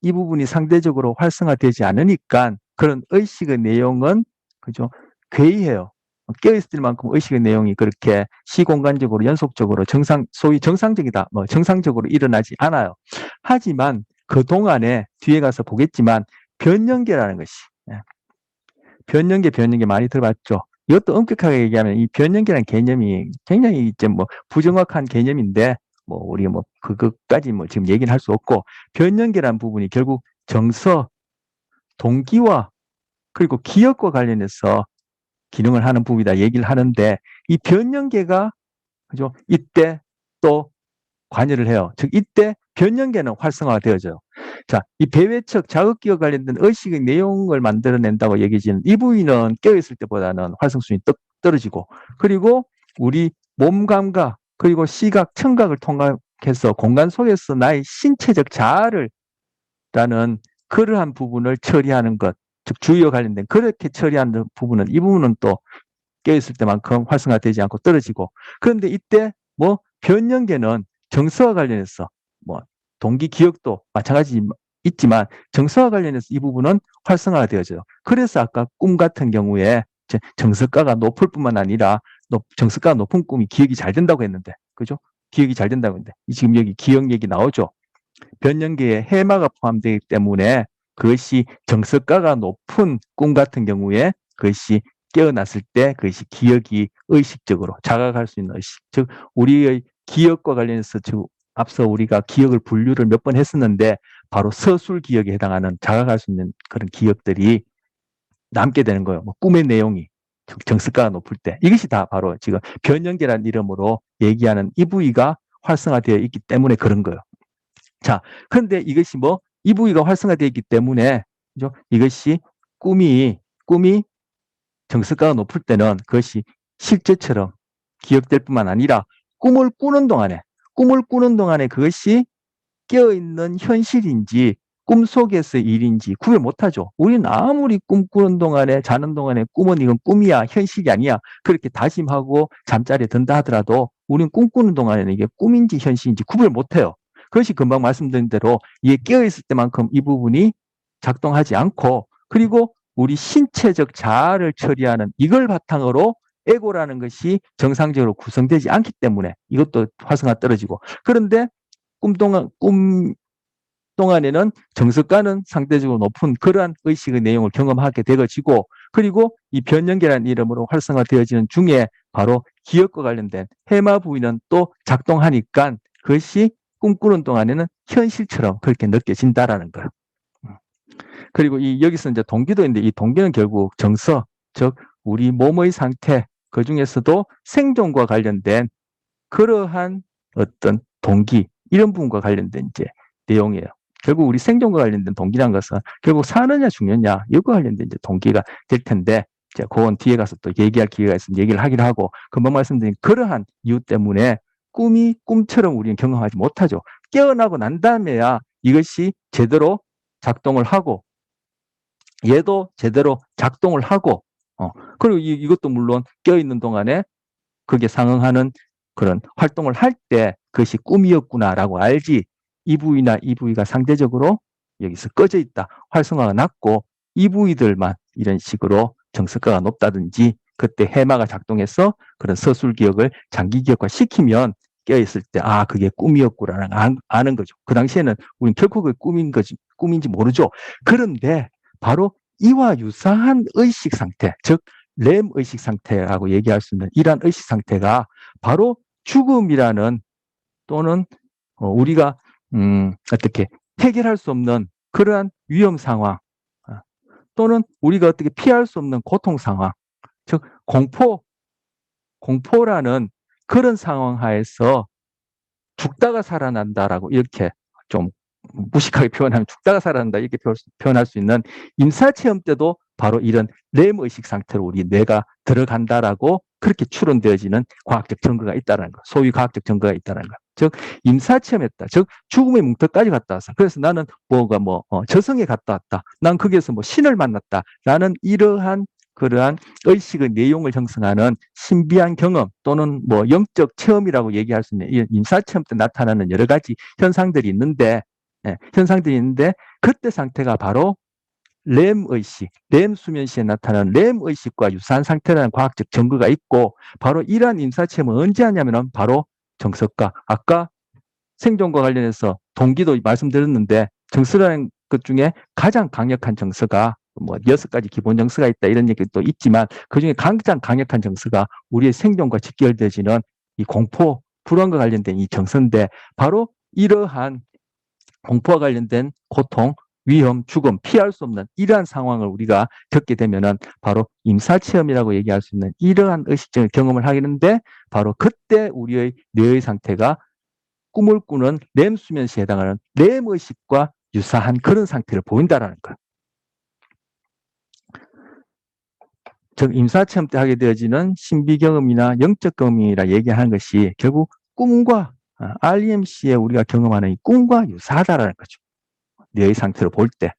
A: 이 부분이 상대적으로 활성화되지 않으니까 그런 의식의 내용은 그죠? 괴이해요. 깨어있을 만큼 의식의 내용이 그렇게 시공간적으로 연속적으로 소위 정상적이다, 정상적으로 일어나지 않아요. 하지만 그 동안에 뒤에 가서 보겠지만 변연계라는 것이, 변연계 많이 들어봤죠. 이것도 엄격하게 얘기하면 이 변연계라는 개념이 굉장히 이제 부정확한 개념인데 우리가 그것까지 지금 얘기는 할 수 없고, 변연계라는 부분이 결국 정서, 동기와 그리고 기억과 관련해서 기능을 하는 부분이다 얘기를 하는데 이 변연계가 그죠? 이때 또 관여를 해요. 즉 이때 변연계는 활성화가 되어져요. 자, 이 배외척 자극기와 관련된 의식의 내용을 만들어낸다고 얘기지는 이 부위는 깨어있을 때보다는 활성순이 떨어지고, 그리고 우리 몸 감각 그리고 시각, 청각을 통해서 공간 속에서 나의 신체적 자아를 라는 그러한 부분을 처리하는 것, 즉 주의와 관련된 그렇게 처리하는 부분은 이 부분은 또 깨어있을 때만큼 활성화되지 않고 떨어지고, 그런데 이때 변연계는 정서와 관련해서 동기 기억도 마찬가지 있지만 정서와 관련해서 이 부분은 활성화가 되어져요. 그래서 아까 꿈 같은 경우에 정서가가 높을 뿐만 아니라 정서가가 높은 꿈이 기억이 잘 된다고 했는데, 그죠? 기억이 잘 된다고 했는데 지금 여기 기억 얘기 나오죠. 변연계에 해마가 포함되기 때문에 그것이 정서가가 높은 꿈 같은 경우에 그것이 깨어났을 때 그것이 기억이 의식적으로 자각할 수 있는 의식, 즉 우리의 기억과 관련해서 앞서 우리가 기억을 분류를 몇 번 했었는데 바로 서술 기억에 해당하는 자각할 수 있는 그런 기억들이 남게 되는 거예요. 뭐 꿈의 내용이 정서가가 높을 때 이것이 다 바로 지금 변연계라는 이름으로 얘기하는 이 부위가 활성화되어 있기 때문에 그런 거예요. 자, 그런데 이것이 이 부위가 활성화되어 있기 때문에 그죠? 이것이 꿈이 정서가가 높을 때는 그것이 실제처럼 기억될 뿐만 아니라 꿈을 꾸는 동안에 그것이 깨어있는 현실인지 꿈속에서의 일인지 구별 못하죠. 우리는 아무리 꿈꾸는 동안에 자는 동안에 꿈은 이건 꿈이야 현실이 아니야 그렇게 다짐하고 잠자리에 든다 하더라도 우리는 꿈꾸는 동안에는 이게 꿈인지 현실인지 구별 못해요. 그것이 금방 말씀드린 대로 이게 깨어있을 때만큼 이 부분이 작동하지 않고 그리고 우리 신체적 자아를 처리하는 이걸 바탕으로 에고라는 것이 정상적으로 구성되지 않기 때문에 이것도 활성화 떨어지고 그런데 꿈 동안에는 정서가는 상대적으로 높은 그러한 의식의 내용을 경험하게 되어지고 그리고 이 변연계라는 이름으로 활성화되어지는 중에 바로 기억과 관련된 해마 부위는 또 작동하니까 그것이 꿈꾸는 동안에는 현실처럼 그렇게 느껴진다라는 거예요. 그리고 여기서 이제 동기도 있는데 이 동기는 결국 정서, 즉 우리 몸의 상태 그 중에서도 생존과 관련된 그러한 어떤 동기 이런 부분과 관련된 이제 내용이에요. 결국 우리 생존과 관련된 동기라는 것은 결국 사느냐 죽느냐 이것과 관련된 이제 동기가 될 텐데 제가 그건 뒤에 가서 또 얘기할 기회가 있으면 얘기를 하기로 하고 금방 말씀드린 그러한 이유 때문에 꿈이 꿈처럼 우리는 경험하지 못하죠. 깨어나고 난 다음에야 이것이 제대로 작동을 하고 얘도 제대로 작동을 하고 그리고 이것도 물론 깨어있는 동안에 그게 상응하는 그런 활동을 할 때 그것이 꿈이었구나라고 알지 이 부위나 이 부위가 상대적으로 여기서 꺼져 있다. 활성화가 낮고 이 부위들만 이런 식으로 정서가가 높다든지 그때 해마가 작동해서 그런 서술 기억을 장기 기억화 시키면 깨어있을 때 그게 꿈이었구나라는 아는 거죠. 그 당시에는 우리는 결코 그게 꿈인지 모르죠. 그런데 바로 이와 유사한 의식 상태, 즉 렘 의식 상태라고 얘기할 수 있는 이러한 의식 상태가 바로 죽음이라는 또는 우리가 어떻게 해결할 수 없는 그러한 위험 상황 또는 우리가 어떻게 피할 수 없는 고통 상황, 즉 공포라는 그런 상황 하에서 죽다가 살아난다라고 이렇게 좀 무식하게 표현하면 죽다가 살아난다 이렇게 표현할 수 있는 임사체험 때도 바로 이런 렘 의식 상태로 우리 뇌가 들어간다라고 그렇게 추론되어지는 과학적 증거가 있다는 거, 소위 과학적 증거가 있다는 거. 즉 임사체험했다. 즉 죽음의 뭉터까지 갔다 왔어. 그래서 나는 저승에 갔다 왔다. 난 거기에서 신을 만났다라는 이러한 그러한 의식의 내용을 형성하는 신비한 경험 또는 영적 체험이라고 얘기할 수 있는 임사체험 때 나타나는 여러 가지 현상들이 있는데 그때 상태가 바로 렘 의식, 렘 수면 시에 나타나는 렘 의식과 유사한 상태라는 과학적 증거가 있고 바로 이러한 임사체험은 언제 하냐면은 바로 정석가 아까 생존과 관련해서 동기도 말씀드렸는데 정서라는 것 중에 가장 강력한 정서가 6가지 기본 정서가 있다 이런 얘기도 있지만 그중에 가장 강력한 정서가 우리의 생존과 직결되어지는 이 공포, 불안과 관련된 이 정서인데 바로 이러한 공포와 관련된 고통, 위험, 죽음, 피할 수 없는 이러한 상황을 우리가 겪게 되면은 바로 임사체험이라고 얘기할 수 있는 이러한 의식적인 경험을 하겠는데 바로 그때 우리의 뇌의 상태가 꿈을 꾸는 렘 수면 시에 해당하는 렘 의식과 유사한 그런 상태를 보인다라는 거예요. 즉 임사체험 때 하게 되어지는 신비 경험이나 영적 경험이라 얘기하는 것이 결국 꿈과 REMC에 우리가 경험하는 이 꿈과 유사하다라는 거죠. 뇌의 상태로 볼 때.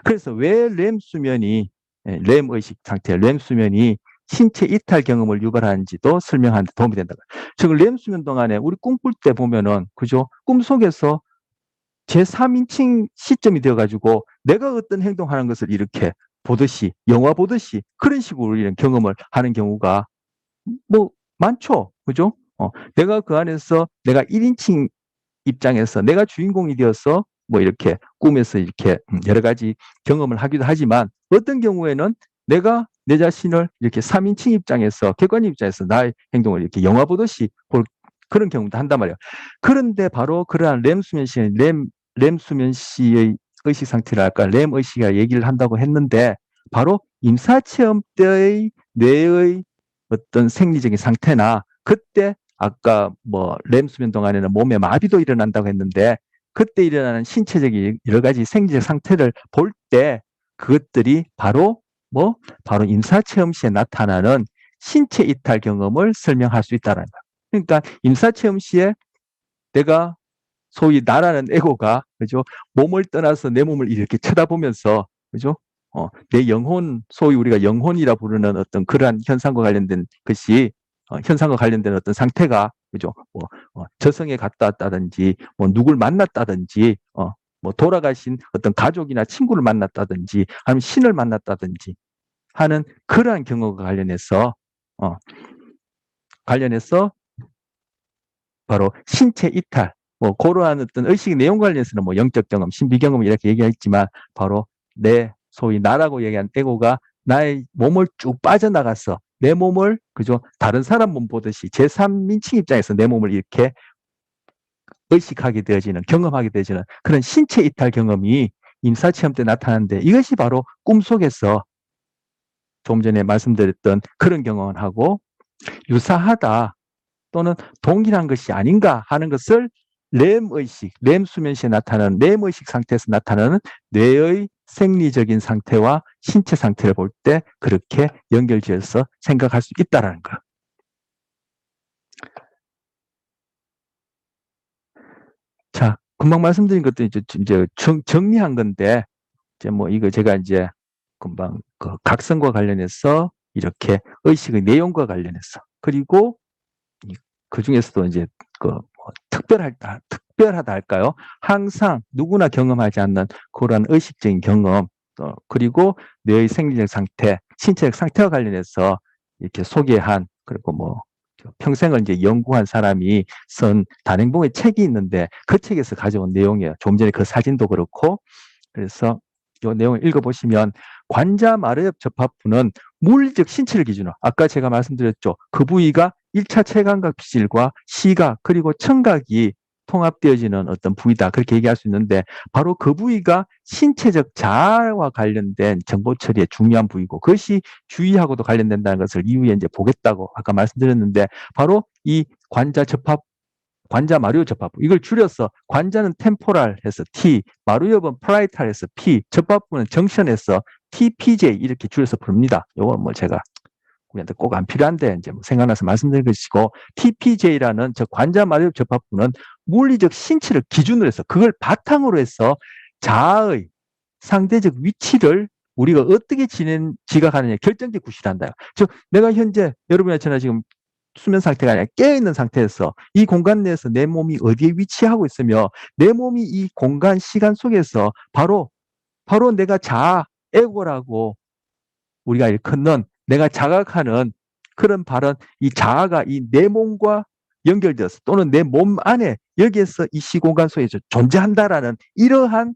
A: 그래서 왜 렘 수면이 렘 의식 상태, 렘 수면이 신체 이탈 경험을 유발하는지도 설명하는 데 도움이 된다. 즉 렘 수면 동안에 우리 꿈꿀 때 보면은 그죠? 꿈속에서 제3인칭 시점이 되어가지고 내가 어떤 행동하는 것을 이렇게 보듯이, 영화 보듯이 그런 식으로 이런 경험을 하는 경우가 뭐 많죠. 그죠? 내가 그 안에서 내가 1인칭 입장에서 내가 주인공이 되어서 뭐 이렇게 꿈에서 이렇게 여러 가지 경험을 하기도 하지만 어떤 경우에는 내가 내 자신을 이렇게 3인칭 입장에서 객관적 입장에서 나의 행동을 이렇게 영화 보듯이 볼 그런 경우도 한단 말이에요. 그런데 바로 그러한 렘 수면 시의 의식 상태랄까 렘 의식이 얘기를 한다고 했는데 바로 임사체험 때의 뇌의 어떤 생리적인 상태나 그때 아까 뭐 렘 수면 동안에는 몸에 마비도 일어난다고 했는데 그때 일어나는 신체적인 여러 가지 생리적 상태를 볼 때 그것들이 바로 뭐 바로 임사체험 시에 나타나는 신체 이탈 경험을 설명할 수 있다는 거예요. 그러니까 임사체험 시에 내가 소위 나라는 에고가 그죠 몸을 떠나서 내 몸을 이렇게 쳐다보면서 그죠 내 영혼 소위 우리가 영혼이라 부르는 어떤 그러한 현상과 관련된 것이 현상과 관련된 어떤 상태가 그죠 저승에 갔다 왔다든지 뭐 누굴 만났다든지 뭐 돌아가신 어떤 가족이나 친구를 만났다든지 아니면 신을 만났다든지 하는 그러한 경험과 어, 관련해서 바로 신체 이탈, 뭐 그러한 어떤 의식 내용 관련해서는 뭐 영적 경험, 신비 경험 이렇게 얘기했지만 바로 내 소위 나라고 얘기한 에고가 나의 몸을 쭉 빠져나가서 내 몸을 그죠 다른 사람 몸 보듯이 제3인칭 입장에서 내 몸을 이렇게 의식하게 되어지는 경험하게 되어지는 그런 신체 이탈 경험이 임사체험 때 나타나는데 이것이 바로 꿈속에서 좀 전에 말씀드렸던 그런 경험을 하고 유사하다 또는 동일한 것이 아닌가 하는 것을 렘의식, 렘수면시에 나타나는 렘의식 상태에서 나타나는 뇌의 생리적인 상태와 신체 상태를 볼 때 그렇게 연결지어서 생각할 수 있다는 거. 자, 금방 말씀드린 것도 이제 정리한 건데, 이제 뭐 이거 제가 이제 금방 그 각성과 관련해서 이렇게 의식의 내용과 관련해서 그리고 그 중에서도 이제 그뭐 특별하다 할까요? 항상 누구나 경험하지 않는 그런 의식적인 경험, 그리고 뇌의 생리적 상태, 신체적 상태와 관련해서 이렇게 소개한, 그리고 뭐 평생을 이제 연구한 사람이 쓴 단행본의 책이 있는데 그 책에서 가져온 내용이에요. 좀 전에 그 사진도 그렇고, 그래서 이 내용을 읽어보시면 관자 마르엽 접합부는 물리적 신체를 기준으로 아까 제가 말씀드렸죠. 그 부위가 1차 체감각 피질과 시각 그리고 청각이 통합되어지는 어떤 부위다. 그렇게 얘기할 수 있는데 바로 그 부위가 신체적 자아와 관련된 정보 처리에 중요한 부위고 그것이 주의하고도 관련된다는 것을 이후에 이제 보겠다고 아까 말씀드렸는데 바로 이 관자 마루오 접합부 이걸 줄여서 관자는 템포랄 해서 T, 마루엽은 프라이탈 해서 P, 접합부는 정션해서 TPJ 이렇게 줄여서 부릅니다. 이건 뭐 제가 우리한테 꼭 안 필요한데 이제 뭐 생각나서 말씀드린 것이고 TPJ라는 저 관자 마루엽 접합부는 물리적 신체를 기준으로 해서 그걸 바탕으로 해서 자아의 상대적 위치를 우리가 어떻게 지각하느냐 결정적 구실을 한다. 즉 내가 현재 여러분이 저나 지금 수면 상태가 아니라 깨어있는 상태에서 이 공간 내에서 내 몸이 어디에 위치하고 있으며 내 몸이 이 공간 시간 속에서 바로 내가 자아 에고라고 우리가 일컫는 내가 자각하는 그런 발언 이 자아가 이 내 몸과 연결되어서 또는 내 몸 안에 여기에서 이 시공간 속에서 존재한다라는 이러한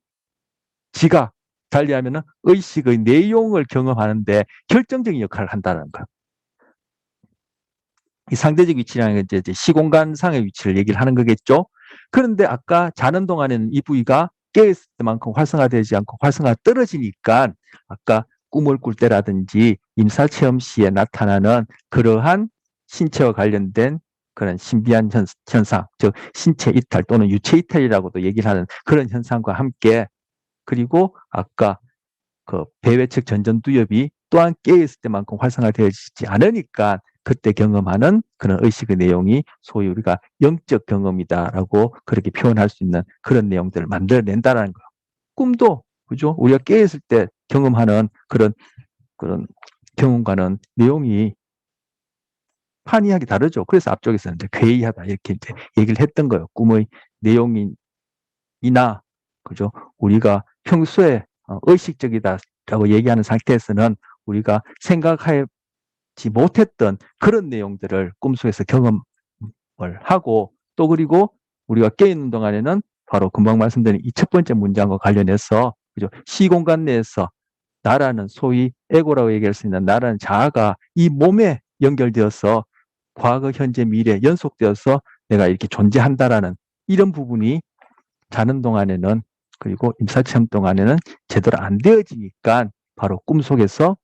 A: 지각 달리하면 의식의 내용을 경험하는데 결정적인 역할을 한다는 것. 이 상대적 위치라는 게 이제 시공간상의 위치를 얘기를 하는 거겠죠. 그런데 아까 자는 동안에는 이 부위가 깨있을 때만큼 활성화되지 않고 활성화가 떨어지니까 아까 꿈을 꿀 때라든지 임사체험 시에 나타나는 그러한 신체와 관련된 그런 신비한 현상, 즉 신체 이탈 또는 유체 이탈이라고도 얘기를 하는 그런 현상과 함께 그리고 아까 그 배외측 전전두엽이 또한 깨있을 때만큼 활성화되어지지 않으니까 그때 경험하는 그런 의식의 내용이 소위 우리가 영적 경험이다라고 그렇게 표현할 수 있는 그런 내용들을 만들어낸다는 거예요. 꿈도 그죠? 우리가 깨있을 때 경험하는 그런 경험과는 내용이 판이하게 다르죠. 그래서 앞쪽에서는 이제 괴이하다 이렇게 이제 얘기를 했던 거예요. 꿈의 내용이나 그죠? 우리가 평소에 의식적이다라고 얘기하는 상태에서는 우리가 생각하지 못했던 그런 내용들을 꿈속에서 경험을 하고, 또 그리고 우리가 깨있는 동안에는 바로 금방 말씀드린 이 첫 번째 문장과 관련해서, 그죠? 시공간 내에서 나라는, 소위 에고라고 얘기할 수 있는 나라는 자아가 이 몸에 연결되어서 과거, 현재, 미래 연속되어서 내가 이렇게 존재한다라는 이런 부분이 자는 동안에는, 그리고 임사체험 동안에는 제대로 안 되어지니까 바로 꿈속에서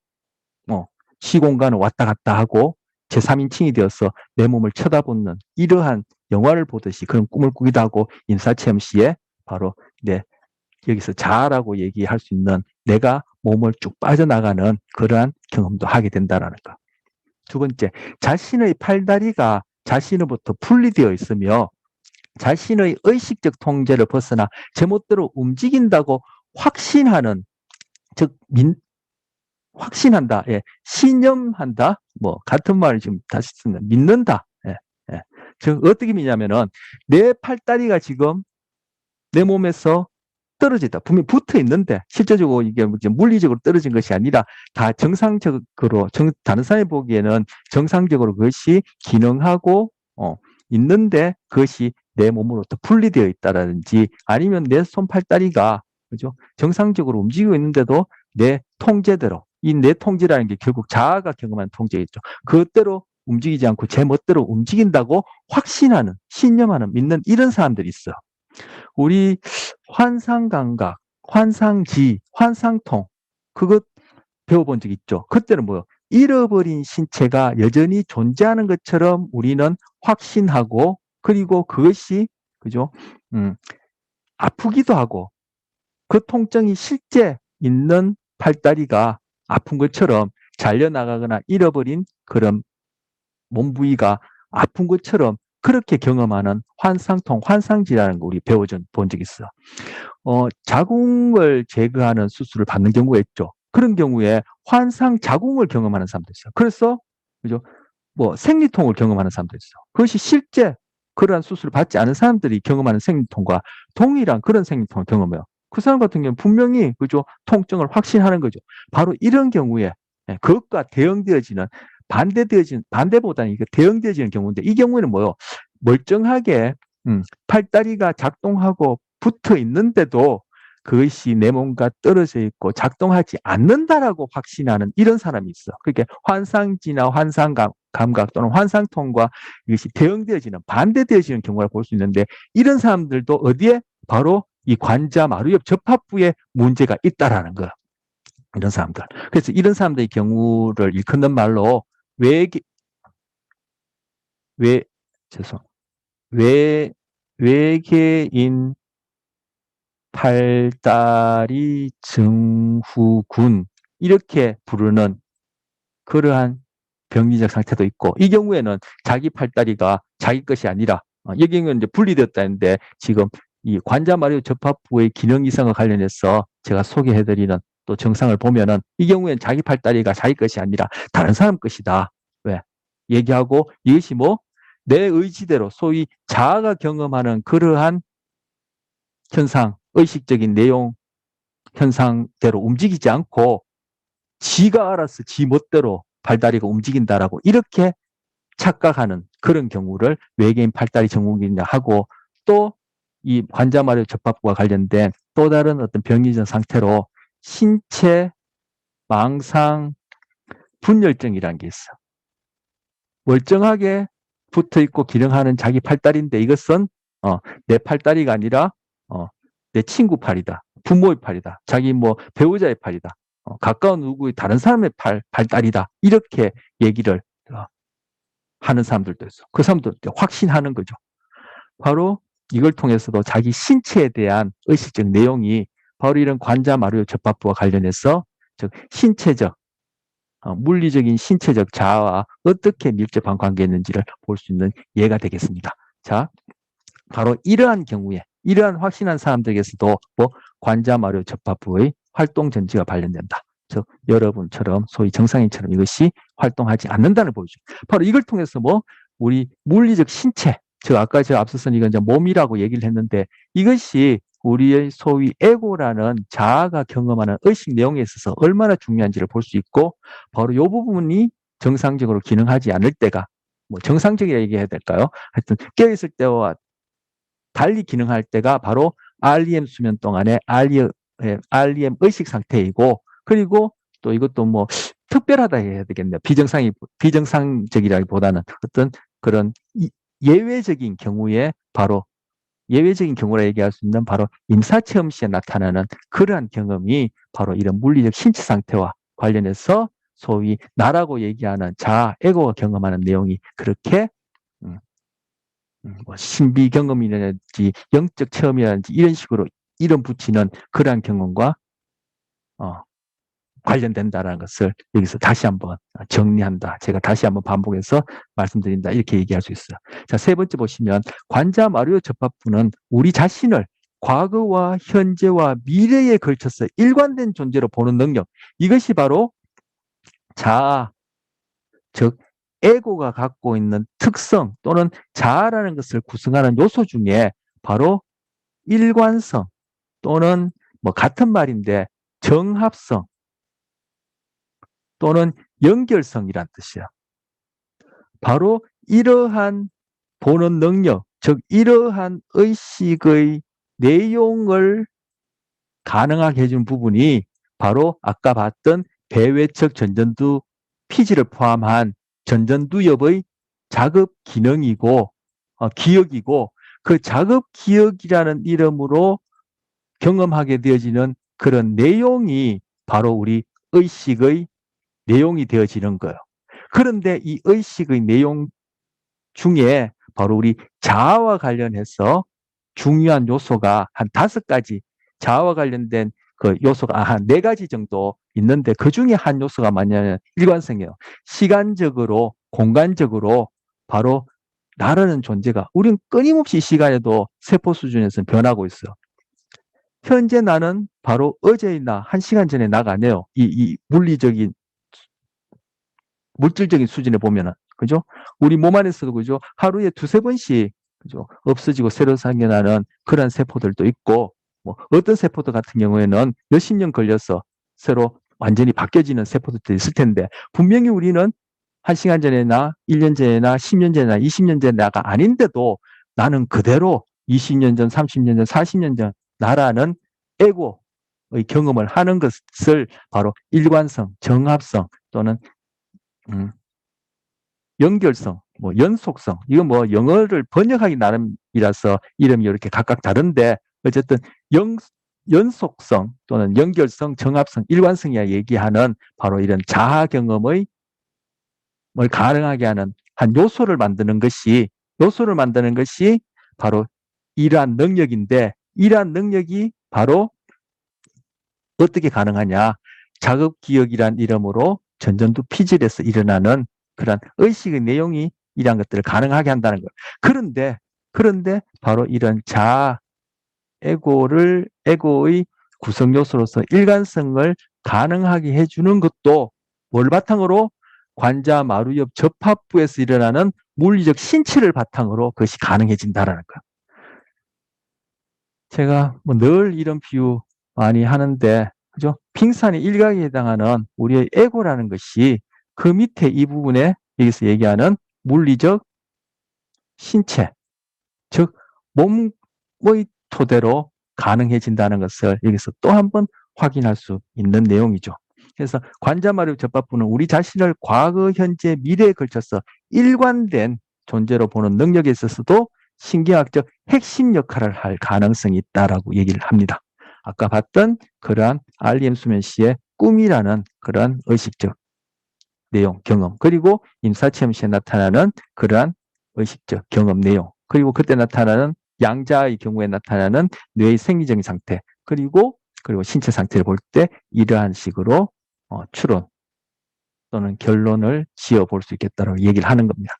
A: 시공간을 왔다 갔다 하고 제3인칭이 되어서 내 몸을 쳐다보는 이러한 영화를 보듯이 그런 꿈을 꾸기도 하고, 임사체험 시에 바로 여기서 자아라고 얘기할 수 있는 내가 몸을 쭉 빠져나가는 그러한 경험도 하게 된다는 거. 두 번째, 자신의 팔다리가 자신으로부터 분리되어 있으며 자신의 의식적 통제를 벗어나 제멋대로 움직인다고 확신하는, 즉 확신한다, 신념한다, 같은 말을 지금 다시 쓰는, 믿는다. 즉 어떻게 믿냐면은 내 팔다리가 지금 내 몸에서 떨어지다, 분명히 붙어 있는데 실제적으로 이게 물리적으로 떨어진 것이 아니라 다 정상적으로, 다른 사람이 보기에는 정상적으로 그것이 기능하고 있는데 그것이 내 몸으로부터 분리되어 있다라든지, 아니면 내 손 팔다리가, 그죠? 정상적으로 움직이고 있는데도 내 통제대로, 이 내 통제라는 게 결국 자아가 경험하는 통제겠죠. 그것대로 움직이지 않고 제 멋대로 움직인다고 확신하는, 신념하는, 믿는 이런 사람들이 있어. 우리 환상감각, 환상지, 환상통, 그것 배워본 적 있죠? 그때는 뭐요? 잃어버린 신체가 여전히 존재하는 것처럼 우리는 확신하고, 그리고 그것이, 그죠? 아프기도 하고, 그 통증이 실제 있는 팔다리가 아픈 것처럼, 잘려나가거나 잃어버린 그런 몸 부위가 아픈 것처럼 그렇게 경험하는 환상통, 환상지라는 거 우리 배워본 적 있어. 자궁을 제거하는 수술을 받는 경우가 있죠. 그런 경우에 환상 자궁을 경험하는 사람도 있어요. 그래서, 그죠? 생리통을 경험하는 사람도 있어. 그것이 실제 그러한 수술을 받지 않은 사람들이 경험하는 생리통과 동일한 그런 생리통을 경험해요. 그 사람 같은 경우는 분명히, 그죠? 통증을 확신하는 거죠. 바로 이런 경우에 그것과 대응되어지는, 반대보다는 이거 대응되어지는 경우인데, 이 경우에는 뭐요? 멀쩡하게 팔다리가 작동하고 붙어 있는데도 그것이 내 몸과 떨어져 있고 작동하지 않는다라고 확신하는 이런 사람이 있어. 그러니까 환상지나 환상감각 또는 환상통과 이것이 대응되어지는, 반대되어지는 경우를 볼 수 있는데, 이런 사람들도 어디에? 바로 이 관자 마루옆 접합부에 문제가 있다라는 거야. 이런 사람들. 그래서 이런 사람들의 경우를 일컫는 말로 외계인 팔다리 증후군, 이렇게 부르는 그러한 병리적 상태도 있고, 이 경우에는 자기 팔다리가 자기 것이 아니라, 이 경우는 이제 분리되었다는데, 지금 이 관자 마루 접합부의 기능 이상과 관련해서 제가 소개해드리는 또 정상을 보면은, 이 경우에는 자기 팔다리가 자기 것이 아니라 다른 사람 것이다. 왜? 얘기하고, 이것이 내 의지대로 소위 자아가 경험하는 그러한 현상, 의식적인 내용 현상대로 움직이지 않고 지가 알아서 지 멋대로 팔다리가 움직인다라고 이렇게 착각하는 그런 경우를 외계인 팔다리 증후군이라 하고, 또 이 관자마루 접합부와 관련된 또 다른 어떤 병리적 상태로 신체 망상 분열증이라는 게 있어. 멀쩡하게 붙어있고 기능하는 자기 팔다리인데 이것은 내 팔다리가 아니라 내 친구 팔이다, 부모의 팔이다, 자기 배우자의 팔이다, 가까운 누구의 다른 사람의 팔다리다, 이렇게 얘기를 하는 사람들도 있어. 그 사람도 확신하는 거죠. 바로 이걸 통해서도 자기 신체에 대한 의식적 내용이 바로 이런 관자 마루 접합부와 관련해서, 즉 신체적, 물리적인 신체적 자아와 어떻게 밀접한 관계였는지를 볼 수 있는 예가 되겠습니다. 자, 바로 이러한 경우에, 이러한 확신한 사람들에게서도 관자 마루 접합부의 활동 전지가 발견된다. 즉 여러분처럼 소위 정상인처럼 이것이 활동하지 않는다는 보여주죠. 바로 이걸 통해서 우리 물리적 신체, 즉 아까 제가 앞서서 이건 이제 몸이라고 얘기를 했는데, 이것이 우리의 소위 에고라는 자아가 경험하는 의식 내용에 있어서 얼마나 중요한지를 볼 수 있고, 바로 이 부분이 정상적으로 기능하지 않을 때가, 뭐 정상적이라 얘기해야 될까요? 하여튼 깨어있을 때와 달리 기능할 때가 바로 REM 수면 동안의 REM 의식 상태이고, 그리고 또 이것도 뭐 특별하다 해야 되겠네요. 비정상적이라기보다는 어떤 그런 예외적인 경우에 바로 예외적인 경우라 얘기할 수 있는 바로 임사체험 시에 나타나는 그러한 경험이 바로 이런 물리적 신체 상태와 관련해서 소위 나라고 얘기하는 자아, 에고가 경험하는 내용이 그렇게 뭐 신비 경험이라든지 영적 체험이라든지 이런 식으로 이름 붙이는 그러한 경험과 관련된다는 것을 여기서 다시 한번 정리한다. 제가 다시 한번 반복해서 말씀드린다. 이렇게 얘기할 수 있어요. 자, 세 번째 보시면 관자 마루오 접합부는 우리 자신을 과거와 현재와 미래에 걸쳐서 일관된 존재로 보는 능력. 이것이 바로 자아, 즉 에고가 갖고 있는 특성 또는 자아라는 것을 구성하는 요소 중에 바로 일관성 또는 뭐 같은 말인데 정합성 또는 연결성이란 뜻이야. 바로 이러한 보는 능력, 즉 이러한 의식의 내용을 가능하게 해주는 부분이 바로 아까 봤던 배외측 전전두 피지를 포함한 전전두엽의 자급 기능이고 기억이고, 그 자급 기억이라는 이름으로 경험하게 되어지는 그런 내용이 바로 우리 의식의 내용이 되어지는 거예요. 그런데 이 의식의 내용 중에 바로 우리 자아와 관련해서 중요한 요소가 한 5가지, 자아와 관련된 그 요소가 한 4가지 정도 있는데, 그 중에 한 요소가 뭐냐면 일관성이에요. 시간적으로, 공간적으로 바로 나라는 존재가, 우리는 끊임없이 이 시간에도 세포 수준에서 변하고 있어요. 현재 나는 바로 어제의 나, 1시간 전에 나가 아니에요. 이 물리적인, 물질적인 수준에 보면은. 그죠? 우리 몸 안에서도 그죠? 하루에 2-3번씩 그죠? 없어지고 새로 생겨나는 그런 세포들도 있고, 뭐 어떤 세포들 같은 경우에는 몇십 년 걸려서 새로 완전히 바뀌어지는 세포들도 있을 텐데, 분명히 우리는 1시간 전에 나, 1년 전에 나, 10년 전에 나, 20년 전에 나가 아닌데도 나는 그대로 20년 전, 30년 전, 40년 전 나라는 에고의 경험을 하는 것을 바로 일관성, 정합성 또는 연결성, 뭐 연속성, 이건 뭐 영어를 번역하기 나름이라서 이름이 이렇게 각각 다른데, 어쨌든 연속성 또는 연결성, 정합성, 일관성이야 얘기하는 바로 이런 자아 경험의 뭘 가능하게 하는 한 요소를 만드는 것이 바로 이러한 능력인데, 이러한 능력이 바로 어떻게 가능하냐? 자급기억이란 이름으로 전전두 피질에서 일어나는 그런 의식의 내용이 이러한 것들을 가능하게 한다는 거예요. 그런데 바로 이런 자아, 에고의 구성 요소로서 일관성을 가능하게 해주는 것도 뭘 바탕으로? 관자 마루엽 접합부에서 일어나는 물리적 신체를 바탕으로 그것이 가능해진다는 거예요. 제가 뭐 늘 이런 비유 많이 하는데, 그죠? 빙산의 일각에 해당하는 우리의 에고라는 것이 그 밑에 이 부분에 여기서 얘기하는 물리적 신체, 즉 몸의 토대로 가능해진다는 것을 여기서 또 한 번 확인할 수 있는 내용이죠. 그래서 관자마루 접합부는 우리 자신을 과거, 현재, 미래에 걸쳐서 일관된 존재로 보는 능력에 있어서도 신경학적 핵심 역할을 할 가능성이 있다라고 얘기를 합니다. 아까 봤던 그러한 REM 수면 시의 꿈이라는 그러한 의식적 내용, 경험, 그리고 임사체험 시에 나타나는 그러한 의식적 경험 내용, 그리고 그때 나타나는 양자의 경우에 나타나는 뇌의 생리적인 상태, 그리고 신체 상태를 볼 때 이러한 식으로 추론 또는 결론을 지어 볼 수 있겠다고 얘기를 하는 겁니다.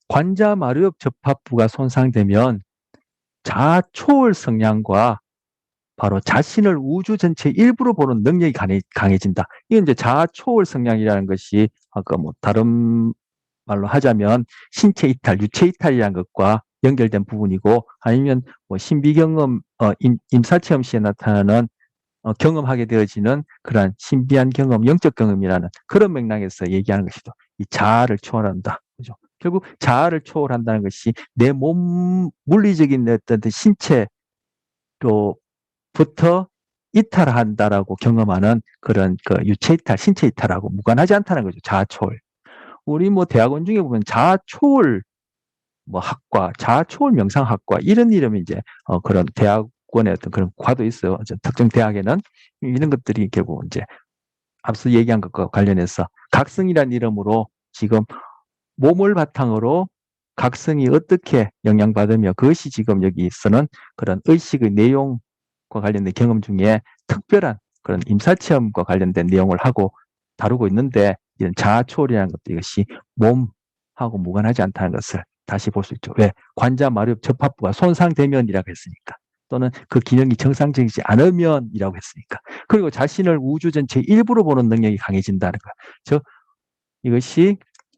A: 관자 마루엽 접합부가 손상되면 자아 초월 성향과 바로 자신을 우주 전체 일부로 보는 능력이 강해진다. 이건 이제 자아 초월 성향이라는 것이 아까 뭐 다른 말로 하자면 신체 이탈, 유체 이탈이라는 것과 연결된 부분이고, 아니면 뭐 신비경험, 임사체험 시에 나타나는 경험하게 되어지는 그러한 신비한 경험, 영적 경험이라는 그런 맥락에서 얘기하는 것이죠. 이 자아를 초월한다. 그죠? 결국 자아를 초월한다는 것이 내 몸, 물리적인 어떤 신체로부터 이탈한다라고 경험하는 그런 그 유체 이탈, 신체 이탈하고 무관하지 않다는 거죠. 자아 초월. 우리 뭐 대학원 중에 보면 자아 초월 뭐 학과, 자아 초월 명상학과 이런 이름이 이제 그런 대학원의 어떤 그런 과도 있어요. 특정 대학에는 이런 것들이 결국 이제 앞서 얘기한 것과 관련해서 각성이라는 이름으로 지금 몸을 바탕으로 각성이 어떻게 영향받으며 그것이 지금 여기서는 그런 의식의 내용과 관련된 경험 중에 특별한 그런 임사체험과 관련된 내용을 하고 다루고 있는데, 이런 자아초월이라는 것도 이것이 몸하고 무관하지 않다는 것을 다시 볼 수 있죠. 왜? 관자 마렵 접합부가 손상되면이라고 했으니까. 또는 그 기능이 정상적이지 않으면이라고 했으니까. 그리고 자신을 우주 전체 일부로 보는 능력이 강해진다는 거. 즉 이것이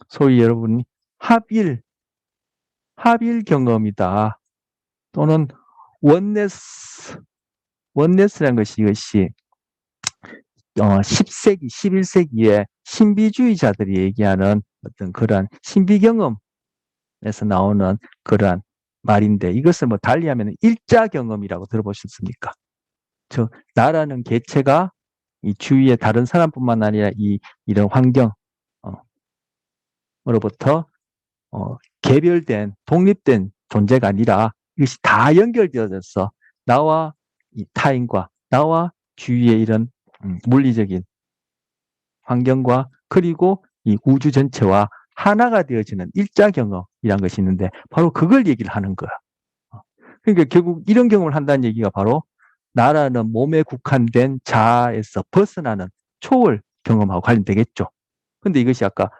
A: 소위 여러분이 합일 경험이다. 또는 원네스라는 것이 이것이 10세기, 11세기에 신비주의자들이 얘기하는 어떤 그러한 신비 경험에서 나오는 그러한 말인데, 이것을 뭐 달리하면 일자 경험이라고 들어보셨습니까? 즉 나라는 개체가 이 주위의 다른 사람뿐만 아니라 이런 환경으로부터 개별된 독립된 존재가 아니라 이것이 다 연결되어져서 나와 이 타인과 나와 주위의 이런 물리적인 환경과 그리고 이 우주 전체와 하나가 되어지는 일자 경험이란 것이 있는데, 바로 그걸 얘기를 하는 거야. 그러니까 결국 이런 경험을 한다는 얘기가 바로 나라는 몸에 국한된 자아에서 벗어나는 초월 경험하고 관련되겠죠. 근데 이것이 아까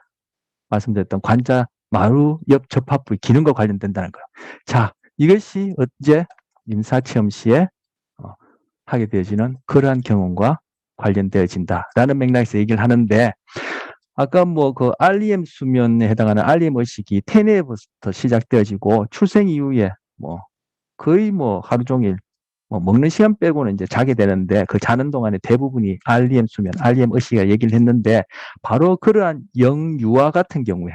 A: 말씀드렸던 관자 마루 옆 접합부의 기능과 관련된다는 거예요. 자, 이것이 어제 임사체험 시에 하게 되어지는 그러한 경험과 관련되어진다라는 맥락에서 얘기를 하는데, 아까 뭐 그 REM 수면에 해당하는 REM 의식이 태뇌부터 시작되어지고 출생 이후에 뭐 거의 뭐 하루 종일 뭐 먹는 시간 빼고는 이제 자게 되는데, 그 자는 동안에 대부분이 REM 수면, REM 의식이라 얘기를 했는데, 바로 그러한 영유아 같은 경우에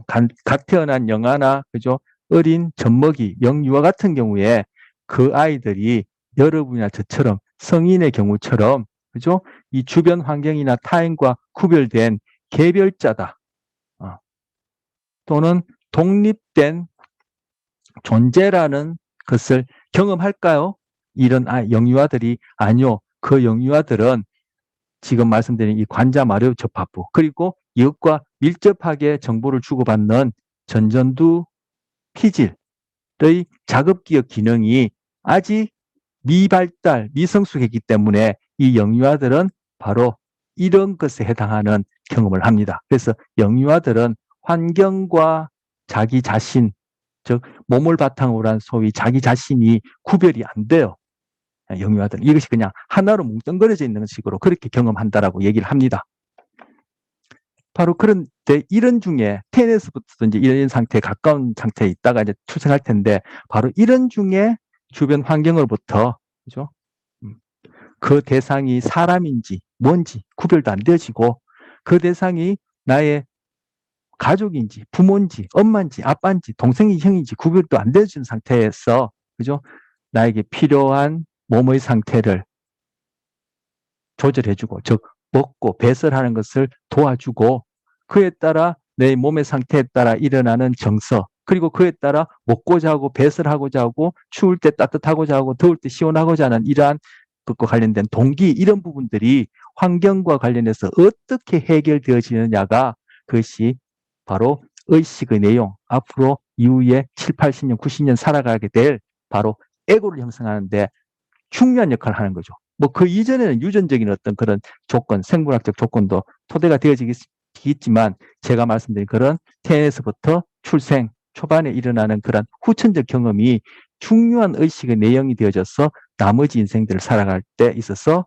A: 갓 태어난 영아나 그죠, 어린 젖먹이 영유아 같은 경우에 그 아이들이 여러분이나 저처럼 성인의 경우처럼 그죠, 이 주변 환경이나 타인과 구별된 개별자다, 또는 독립된 존재라는 것을 경험할까요? 이런 영유아들이 아니요. 그 영유아들은 지금 말씀드린 이 관자 마력 접합부, 그리고 이것과 밀접하게 정보를 주고받는 전전두 피질의 자급기억 기능이 아직 미발달, 미성숙했기 때문에 이 영유아들은 바로 이런 것에 해당하는 경험을 합니다. 그래서 영유아들은 환경과 자기 자신, 즉 몸을 바탕으로 한 소위 자기 자신이 구별이 안 돼요. 영유아들은 이것이 그냥 하나로 뭉뚱그려져 있는 식으로 그렇게 경험한다라고 얘기를 합니다. 바로 그런데 이런 중에 태네스부터 이제 이런 상태에 가까운 상태에 있다가 이제 출생할 텐데, 바로 이런 중에 주변 환경으로부터 그죠? 그 대상이 사람인지 뭔지 구별도 안 되어지고, 그 대상이 나의 가족인지 부모인지 엄마인지 아빠인지 동생이 형인지 구별도 안 되어지는 상태에서 그죠? 나에게 필요한 몸의 상태를 조절해주고, 즉 먹고 배설하는 것을 도와주고, 그에 따라 내 몸의 상태에 따라 일어나는 정서, 그리고 그에 따라 먹고자 하고 배설하고자 하고 추울 때 따뜻하고자 하고 더울 때 시원하고자 하는 이러한 것과 관련된 동기, 이런 부분들이 환경과 관련해서 어떻게 해결되어지느냐가, 그것이 바로 의식의 내용, 앞으로 이후에 7, 80년, 90년 살아가게 될 바로 에고를 형성하는데 중요한 역할을 하는 거죠. 뭐 그 이전에는 유전적인 어떤 그런 조건, 생물학적 조건도 토대가 되어지겠지만, 제가 말씀드린 그런 태에서부터 출생 초반에 일어나는 그런 후천적 경험이 중요한 의식의 내용이 되어져서 나머지 인생들을 살아갈 때 있어서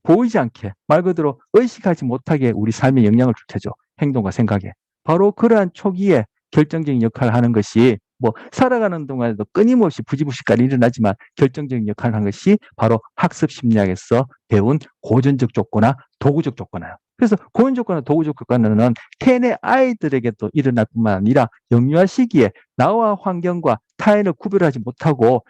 A: 보이지 않게, 말 그대로 의식하지 못하게 우리 삶에 영향을 줄 테죠. 행동과 생각에. 바로 그러한 초기에 결정적인 역할을 하는 것이 뭐 살아가는 동안에도 끊임없이 부지부식간에 일어나지만 결정적인 역할을 한 것이 바로 학습 심리학에서 배운 고전적 조건화, 도구적 조건화예요. 그래서 고전 조건화, 도구적 조건화는 태내 아이들에게도 일어날 뿐만 아니라 영유아 시기에 나와 환경과 타인을 구별하지 못하고,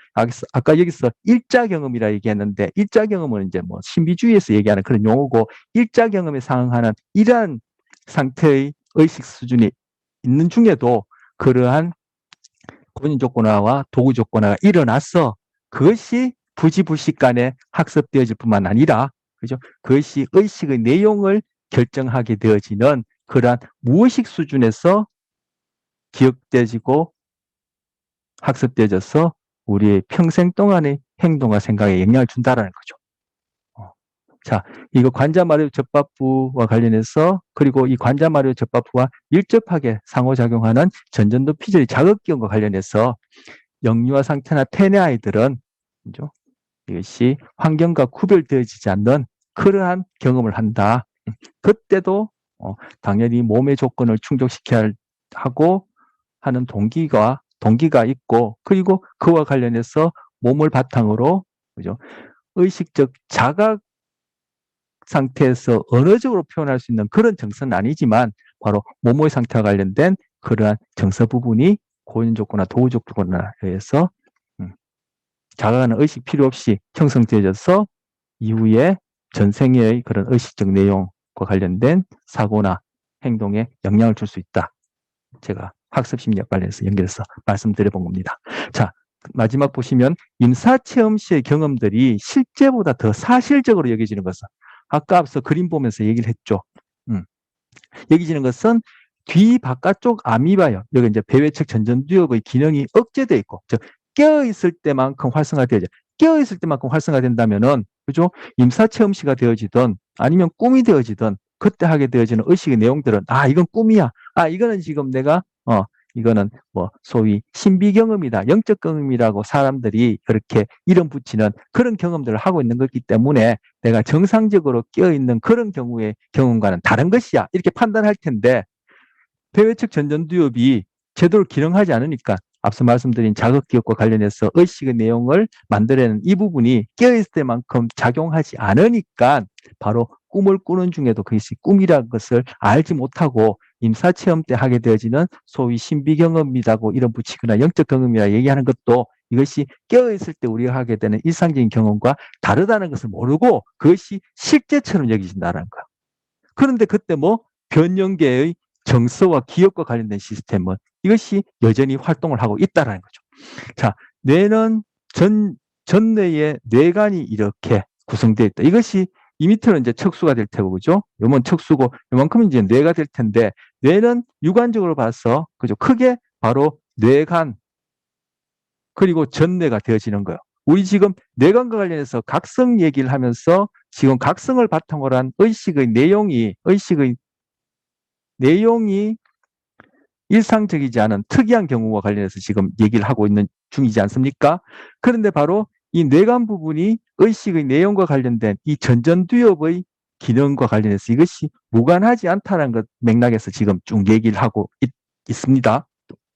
A: 아까 여기서 일자 경험이라 얘기했는데, 일자 경험은 이제 뭐 신비주의에서 얘기하는 그런 용어고, 일자 경험에 상응하는 이러한 상태의 의식 수준이 있는 중에도 그러한 고전 조건화와 도구 조건화가 일어나서 그것이 부지불식간에 학습되어질 뿐만 아니라, 그죠? 그것이 의식의 내용을 결정하게 되어지는 그러한 무의식 수준에서 기억되어지고 학습되어져서 우리의 평생 동안의 행동과 생각에 영향을 준다라는 거죠. 자, 이거 관자마류 접합부와 관련해서, 그리고 이 관자마류 접합부와 밀접하게 상호작용하는 전전도 피질의 자극기원과 관련해서 영유아 상태나 태내 아이들은, 그죠? 이것이 환경과 구별되어지지 않는 그러한 경험을 한다. 그때도 당연히 몸의 조건을 충족시켜야 하고 하는 동기가 있고, 그리고 그와 관련해서 몸을 바탕으로, 그죠? 의식적 자각 상태에서 언어적으로 표현할 수 있는 그런 정서는 아니지만 바로 몸의 상태와 관련된 그러한 정서 부분이 고전 조건이나 도구적 조건에 의해서 자각하는 의식 필요 없이 형성되어져서 이후에 전생의 그런 의식적 내용과 관련된 사고나 행동에 영향을 줄 수 있다. 제가 학습심리학 관련해서 연결해서 말씀드려본 겁니다. 자, 마지막 보시면 임사체험 시의 경험들이 실제보다 더 사실적으로 여겨지는 것은, 아까 앞서 그림 보면서 얘기를 했죠. 여겨지는 것은 뒤 바깥쪽 아미바요. 여기 이제 배회측 전전두엽의 기능이 억제되어 있고, 즉 깨어있을 때만큼 활성화되어져. 깨어있을 때만큼 활성화된다면은, 그죠? 임사체험시가 되어지든 아니면 꿈이 되어지든 그때 하게 되어지는 의식의 내용들은, 아, 이건 꿈이야. 아, 이거는 지금 내가 이거는 뭐 소위 신비 경험이다, 영적 경험이라고 사람들이 그렇게 이름 붙이는 그런 경험들을 하고 있는 거기 때문에 내가 정상적으로 깨어있는 그런 경우의 경험과는 다른 것이야, 이렇게 판단할 텐데, 배회측 전전두엽이 제대로 기능하지 않으니까 앞서 말씀드린 자극기억과 관련해서 의식의 내용을 만들어내는 이 부분이 깨어있을 때만큼 작용하지 않으니까 바로 꿈을 꾸는 중에도 그것이 꿈이라는 것을 알지 못하고 임사체험 때 하게 되어지는 소위 신비경험이라고 이름 붙이거나 영적 경험이라 얘기하는 것도 이것이 깨어있을 때 우리가 하게 되는 일상적인 경험과 다르다는 것을 모르고 그것이 실제처럼 여기진다는 거야. 그런데 그때 뭐 변형계의 정서와 기억과 관련된 시스템은 이것이 여전히 활동을 하고 있다는 거죠. 자, 뇌는 전뇌의 뇌관이 이렇게 구성되어 있다. 이것이 이 밑으로 이제 척수가 될 테고, 그죠? 요건 척수고, 요만큼은 이제 뇌가 될 텐데, 뇌는 육안적으로 봐서, 그죠? 크게 바로 뇌관, 그리고 전뇌가 되어지는 거예요. 우리 지금 뇌관과 관련해서 각성 얘기를 하면서 지금 각성을 바탕으로 한 의식의 내용이 일상적이지 않은 특이한 경우와 관련해서 지금 얘기를 하고 있는 중이지 않습니까? 그런데 바로 이 뇌관 부분이 의식의 내용과 관련된 이 전전두엽의 기능과 관련해서 이것이 무관하지 않다는 것 맥락에서 지금 쭉 얘기를 하고 있습니다.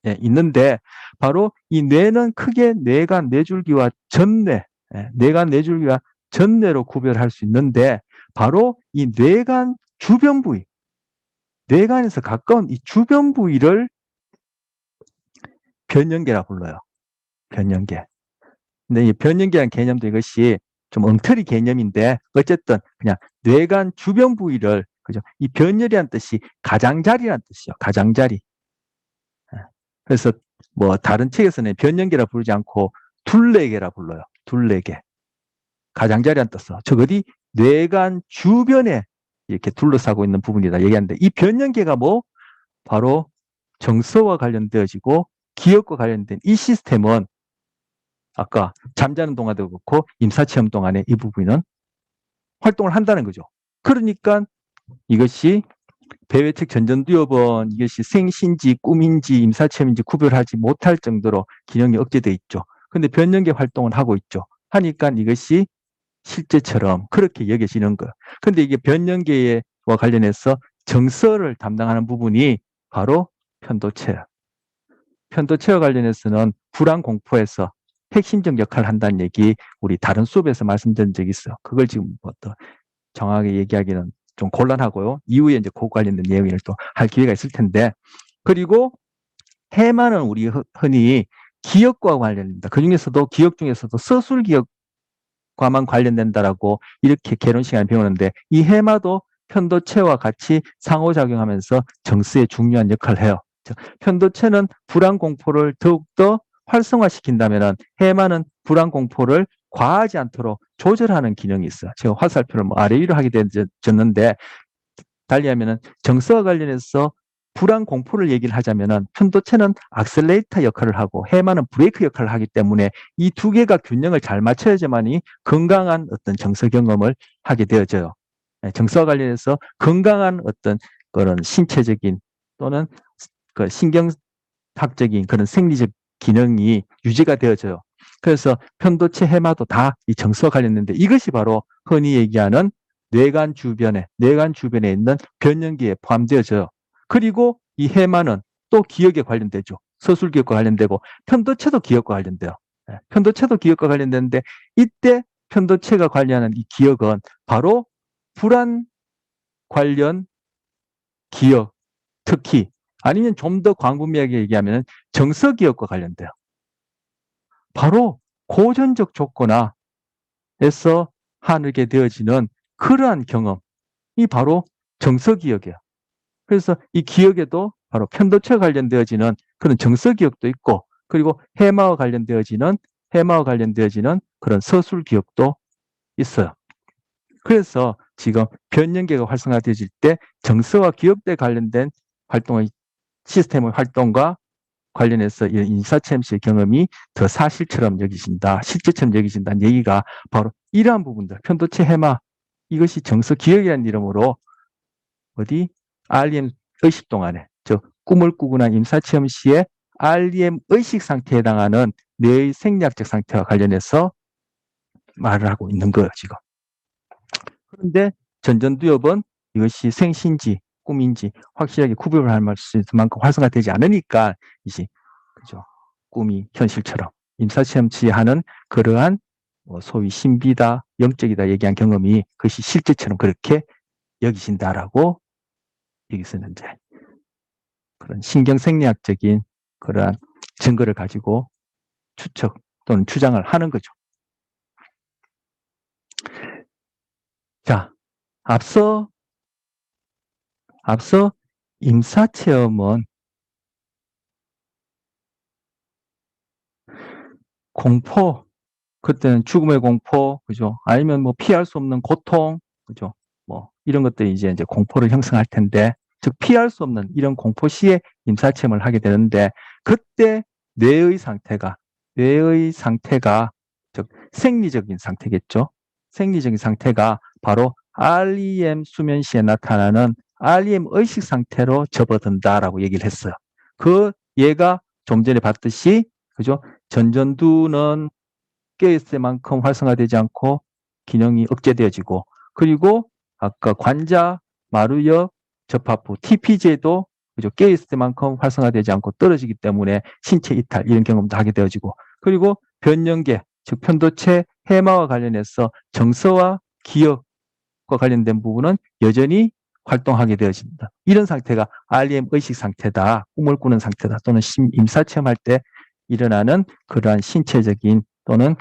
A: 예, 있는데 바로 이 뇌는 크게 뇌관, 뇌줄기와 전뇌, 뇌관, 뇌줄기와 전뇌로 구별할 수 있는데 바로 이 뇌관 주변 부위, 뇌관에서 가까운 이 주변 부위를 변형계라 불러요. 변형계. 근데 이 변형계라는 개념도 이것이 좀 엉터리 개념인데 어쨌든 그냥 뇌관 주변 부위를, 그죠? 이 변열이란 뜻이 가장자리란 뜻이요. 가장자리. 그래서 뭐 다른 책에서는 변형계라 부르지 않고 둘레계라 불러요. 둘레계. 가장자리란 뜻은 즉 어디 뇌관 주변에 이렇게 둘러싸고 있는 부분이다 얘기하는데, 이 변형계가 뭐 바로 정서와 관련되어지고 기억과 관련된 이 시스템은 아까 잠자는 동안도 그렇고 임사체험 동안에 이 부분은 활동을 한다는 거죠. 그러니까 이것이 배회측 전전두엽은 이것이 생신지 꿈인지 임사체험인지 구별하지 못할 정도로 기능이 억제되어 있죠. 근데 변형계 활동을 하고 있죠. 하니까 이것이 실제처럼 그렇게 여겨지는 거예요. 근데 이게 변형계와 관련해서 정서를 담당하는 부분이 바로 편도체예요. 편도체와 관련해서는 불안 공포에서 핵심적 역할을 한다는 얘기 우리 다른 수업에서 말씀드린 적이 있어요. 그걸 지금 또 정확하게 얘기하기는 좀 곤란하고요. 이후에 이제 그 관련된 내용을 또 할 기회가 있을 텐데, 그리고 해마는 우리 흔히 기억과 관련된다. 그 중에서도 기억 중에서도 서술 기억과만 관련된다라고 이렇게 개론 시간에 배우는데, 이 해마도 편도체와 같이 상호작용하면서 정서에 중요한 역할을 해요. 편도체는 불안 공포를 더욱더 활성화시킨다면 해마는 불안 공포를 과하지 않도록 조절하는 기능이 있어요. 제가 화살표를 뭐 아래 위로 하게 되었는데, 달리하면은 정서와 관련해서 불안 공포를 얘기를 하자면은 편도체는 악셀레이터 역할을 하고 해마는 브레이크 역할을 하기 때문에 이 두 개가 균형을 잘 맞춰야지만이 건강한 어떤 정서 경험을 하게 되어져요. 정서와 관련해서 건강한 어떤 그런 신체적인 또는 그 신경학적인 그런 생리적 기능이 유지가 되어져요. 그래서 편도체 해마도 다 이 정서와 관련된데, 이것이 바로 흔히 얘기하는 뇌관 주변에 있는 변연기에 포함되어져요. 그리고 이 해마는 또 기억에 관련되죠. 서술 기억과 관련되고 편도체도 기억과 관련돼요. 편도체도 기억과 관련되는데, 이때 편도체가 관리하는 이 기억은 바로 불안 관련 기억, 특히 아니면 좀 더 광범위하게 얘기하면 정서 기억과 관련돼요. 바로 고전적 조건하에서 하게 되어지는 그러한 경험이 바로 정서 기억이에요. 그래서 이 기억에도 바로 편도체와 관련되어지는 그런 정서 기억도 있고, 그리고 해마와 관련되어지는 그런 서술 기억도 있어요. 그래서 지금 변연계가 활성화되어질 때 정서와 기억에 관련된 활동의 시스템의 활동과 관련해서 인사체험실 경험이 더 사실처럼 여기신다, 실제처럼 여기신다는 얘기가 바로 이러한 부분들, 편도체 해마, 이것이 정서 기억이라는 이름으로 어디 REM 의식 동안에, 꿈을 꾸고 난 임사체험 시에 REM 의식 상태에 해당하는 뇌의 생리학적 상태와 관련해서 말을 하고 있는 거예요, 지금. 그런데 전전두엽은 이것이 생신지 꿈인지 확실하게 구별을 할 수 있을 만큼 활성화되지 않으니까 이제 그죠, 꿈이 현실처럼 임사체험치 하는 그러한 소위 신비다, 영적이다 얘기한 경험이 그것이 실제처럼 그렇게 여기신다라고 여기서는 이제 그런 신경생리학적인 그러한 증거를 가지고 추측 또는 추정을 하는 거죠. 자, 앞서 임사체험은 공포, 그때는 죽음의 공포, 그죠? 아니면 뭐 피할 수 없는 고통, 그죠? 뭐 이런 것들이 이제 공포를 형성할 텐데, 즉 피할 수 없는 이런 공포 시에 임사체험을 하게 되는데, 그때 뇌의 상태가 즉 생리적인 상태겠죠? 생리적인 상태가 바로 REM 수면 시에 나타나는 REM 의식 상태로 접어든다라고 얘기를 했어요. 그 얘가 좀 전에 봤듯이 그죠? 전전두는 깨있을 때만큼 활성화되지 않고 기능이 억제되어지고, 그리고 아까 관자, 마루역, 접합부, TP제도 그죠? 깨있을 때만큼 활성화되지 않고 떨어지기 때문에 신체 이탈 이런 경험도 하게 되어지고, 그리고 변연계, 즉 편도체 해마와 관련해서 정서와 기억과 관련된 부분은 여전히 활동하게 되어집니다. 이런 상태가 REM 의식 상태다, 꿈을 꾸는 상태다, 또는 임사체험할 때 일어나는 그러한 신체적인 또는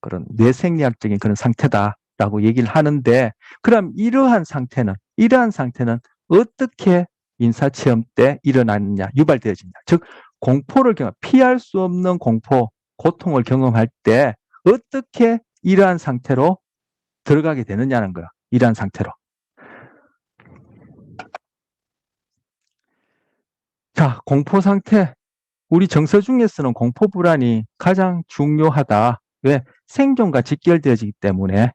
A: 그런 뇌생리학적인 그런 상태다라고 얘기를 하는데, 그럼 이러한 상태는 어떻게 인사체험 때 일어나느냐, 유발되어지냐, 즉 공포를 피할 수 없는 공포, 고통을 경험할 때 어떻게 이러한 상태로 들어가게 되느냐는 거야. 이러한 상태로. 자, 공포 상태. 우리 정서 중에서는 공포 불안이 가장 중요하다. 왜? 생존과 직결되어지기 때문에.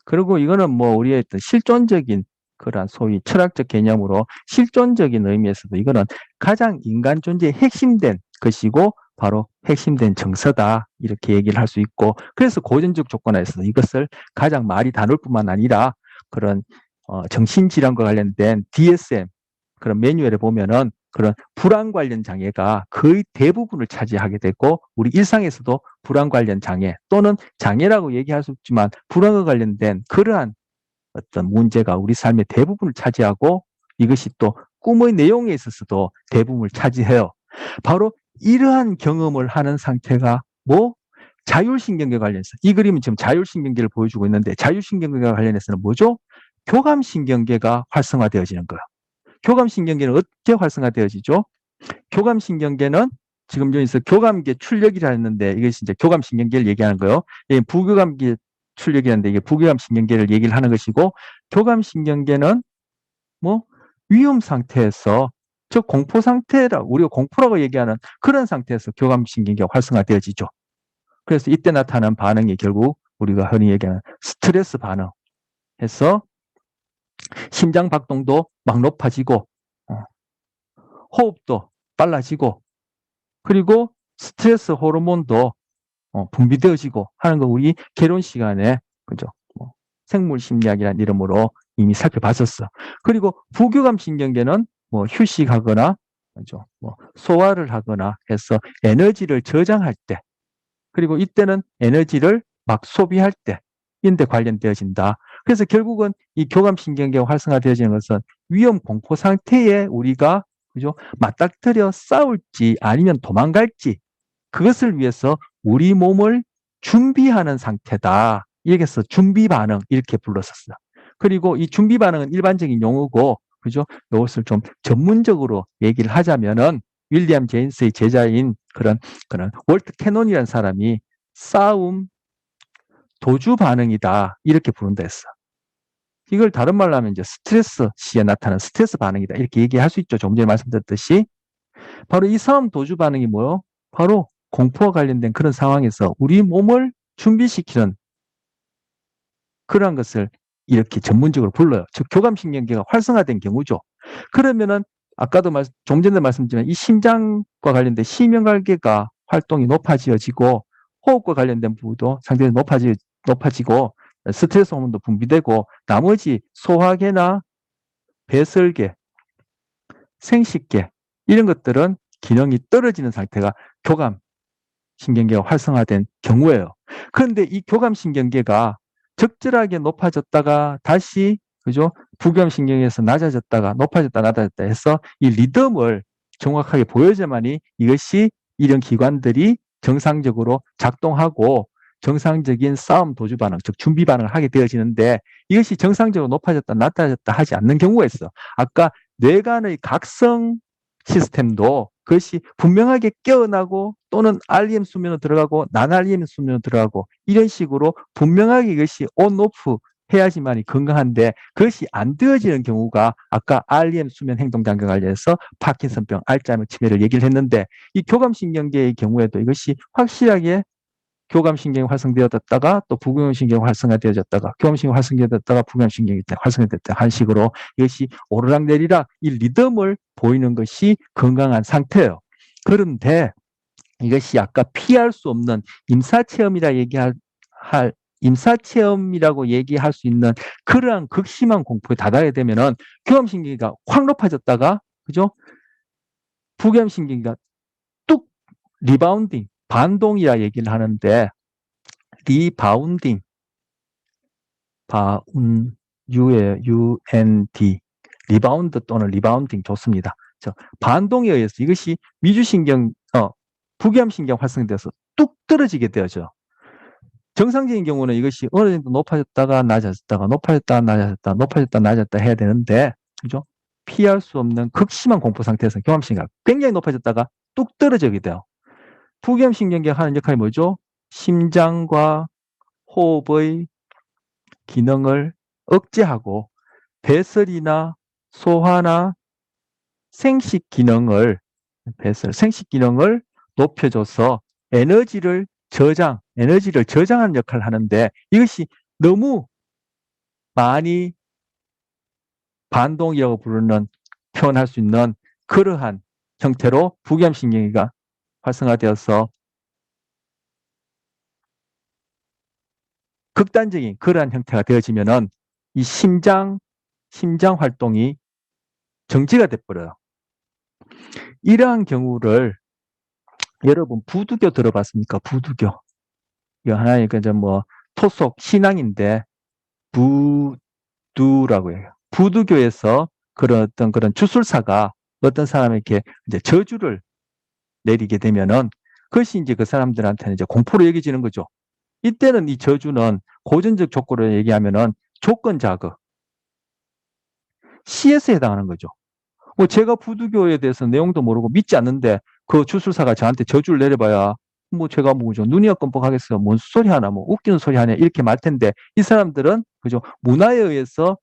A: 그리고 이거는 뭐 우리의 어떤 실존적인 그런 소위 철학적 개념으로 실존적인 의미에서도 이거는 가장 인간 존재의 핵심된 것이고 바로 핵심된 정서다, 이렇게 얘기를 할 수 있고, 그래서 고전적 조건에서 이것을 가장 말이 다룰 뿐만 아니라 그런 정신질환과 관련된 DSM 그런 매뉴얼에 보면은 그런 불안 관련 장애가 거의 대부분을 차지하게 되고 우리 일상에서도 불안 관련 장애 또는 장애라고 얘기할 수 없지만 불안과 관련된 그러한 어떤 문제가 우리 삶의 대부분을 차지하고 이것이 또 꿈의 내용에 있어서도 대부분을 차지해요. 바로 이러한 경험을 하는 상태가 뭐? 자율신경계 관련해서 이 그림은 지금 자율신경계를 보여주고 있는데 자율신경계와 관련해서는 뭐죠? 교감신경계가 활성화되어지는 거예요. 교감신경계는 어떻게 활성화되어지죠? 교감신경계는 지금 여기서 교감계 출력이라 했는데 이것이 이제 교감신경계를 얘기하는 거예요. 부교감계 출력이라는데 이게 부교감신경계를 얘기를 하는 것이고 교감신경계는 뭐 위험 상태에서 즉 공포 상태라 우리가 공포라고 얘기하는 그런 상태에서 교감신경계가 활성화되어지죠. 그래서 이때 나타나는 반응이 결국 우리가 흔히 얘기하는 스트레스 반응해서 심장 박동도 막 높아지고 호흡도 빨라지고 그리고 스트레스 호르몬도 분비되어지고 하는 거 우리 개론 시간에 그죠? 생물 심리학이라는 이름으로 이미 살펴봤었어. 그리고 부교감 신경계는 뭐 휴식하거나 그죠? 소화를 하거나 해서 에너지를 저장할 때 그리고 이때는 에너지를 막 소비할 때 인데 관련되어진다. 그래서 결국은 이 교감신경계가 활성화되어지는 것은 위험 공포 상태에 우리가 그죠? 맞닥뜨려 싸울지 아니면 도망갈지 그것을 위해서 우리 몸을 준비하는 상태다. 여기서 준비 반응 이렇게 불렀었어요. 그리고 이 준비 반응은 일반적인 용어고 그죠? 이것을 좀 전문적으로 얘기를 하자면은 윌리엄 제임스의 제자인 그런 월트 캐논이라는 사람이 싸움 도주 반응이다 이렇게 부른다 했어. 이걸 다른 말로 하면 이제 스트레스 시에 나타나는 스트레스 반응이다 이렇게 얘기할 수 있죠. 조금 전에 말씀드렸듯이 바로 이 싸움 도주 반응이 뭐요? 바로 공포와 관련된 그런 상황에서 우리 몸을 준비시키는 그러한 것을 이렇게 전문적으로 불러요. 즉 교감신경계가 활성화된 경우죠. 그러면은 아까도 좀 전에 말씀드린 이 심장과 관련된 심혈관계가 활동이 높아지어지고 호흡과 관련된 부분도 상당히 높아지고 스트레스 호르몬도 분비되고 나머지 소화계나 배설계, 생식계 이런 것들은 기능이 떨어지는 상태가 교감신경계가 활성화된 경우예요. 그런데 이 교감신경계가 적절하게 높아졌다가 다시 그죠? 부교감신경에서 낮아졌다가 높아졌다 해서 이 리듬을 정확하게 보여줘야만이 이것이 이런 기관들이 정상적으로 작동하고 정상적인 싸움 도주 반응, 즉 준비 반응을 하게 되어지는데 이것이 정상적으로 높아졌다 낮아졌다 하지 않는 경우가 있어. 아까 뇌간의 각성 시스템도 그것이 분명하게 깨어나고 또는 REM 수면으로 들어가고 non-REM 수면으로 들어가고 이런 식으로 분명하게 이것이 on-off 해야지만이 건강한데 그것이 안 되어지는 경우가 아까 REM 수면 행동장애 관련해서 파킨슨병, 알츠하이머 치매를 얘기를 했는데 이 교감신경계의 경우에도 이것이 확실하게 교감신경이 활성되어졌다가 또 부교감신경이 활성화되어졌다가 교감신경이 활성되어졌다가 부교감신경이 활성화됐다 한 식으로 이것이 오르락내리락 이 리듬을 보이는 것이 건강한 상태예요. 그런데 이것이 아까 피할 수 없는 임사체험이라고 얘기할 수 있는 그러한 극심한 공포에 다다르게 되면은 교감신경이가 확 높아졌다가 그죠? 부교감신경이가 뚝 리바운딩 반동이라 얘기를 하는데 리바운딩 UND 리바운드 또는 리바운딩 좋습니다. 반동에 의해서 이것이 미주신경 부교감신경 활성돼서 뚝 떨어지게 되어져. 정상적인 경우는 이것이 어느 정도 높아졌다가 낮아졌다가 높아졌다가 낮아졌다 높아졌다 낮아졌다 해야 되는데 그죠? 피할 수 없는 극심한 공포 상태에서 교감신경 굉장히 높아졌다가 뚝 떨어지게 돼요. 부교감신경계가 하는 역할이 뭐죠? 심장과 호흡의 기능을 억제하고 배설이나 소화나 생식 기능을 높여줘서 에너지를 저장하는 역할을 하는데 이것이 너무 많이 반동이라고 표현할 수 있는 그러한 형태로 부교감신경계가 활성화되어서 극단적인 그러한 형태가 되어지면은 이 심장 활동이 정지가 돼버려요. 이러한 경우를 여러분 부두교 들어봤습니까? 부두교. 이거 하나의 뭐 토속 신앙인데 부두라고 해요. 부두교에서 그런 주술사가 어떤 사람에게 이제 저주를 내리게 되면은 그것이 이제 그 사람들한테는 이제 공포로 여겨지는 거죠. 이때는 이 저주는 고전적 조건으로 얘기하면은 조건 자극, 시에서 해당하는 거죠. 뭐 제가 부두교에 대해서 내용도 모르고 믿지 않는데 그 주술사가 저한테 저주를 내려봐야 뭐 제가 뭐죠 눈이 끔뻑하겠어요. 뭔 소리 하나 뭐 웃기는 소리 하냐 이렇게 말 텐데 이 사람들은 그죠 문화에 의해서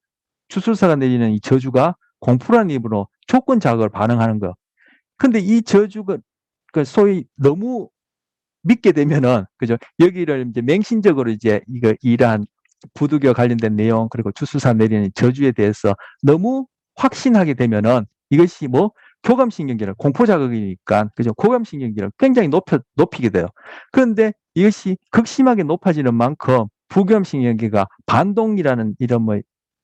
A: 주술사가 내리는 이 저주가 공포라는 입으로 조건 자극을 반응하는 거. 근데 이 저주가 그 소위 너무 믿게 되면은 그죠 여기를 이제 맹신적으로 이제 이러한 부두교 관련된 내용 그리고 주술사 내리는 저주에 대해서 너무 확신하게 되면은 이것이 뭐 교감신경계를 공포자극이니까 그죠 교감신경계를 굉장히 높이게 돼요. 그런데 이것이 극심하게 높아지는 만큼 부교감신경계가 반동이라는 이런 뭘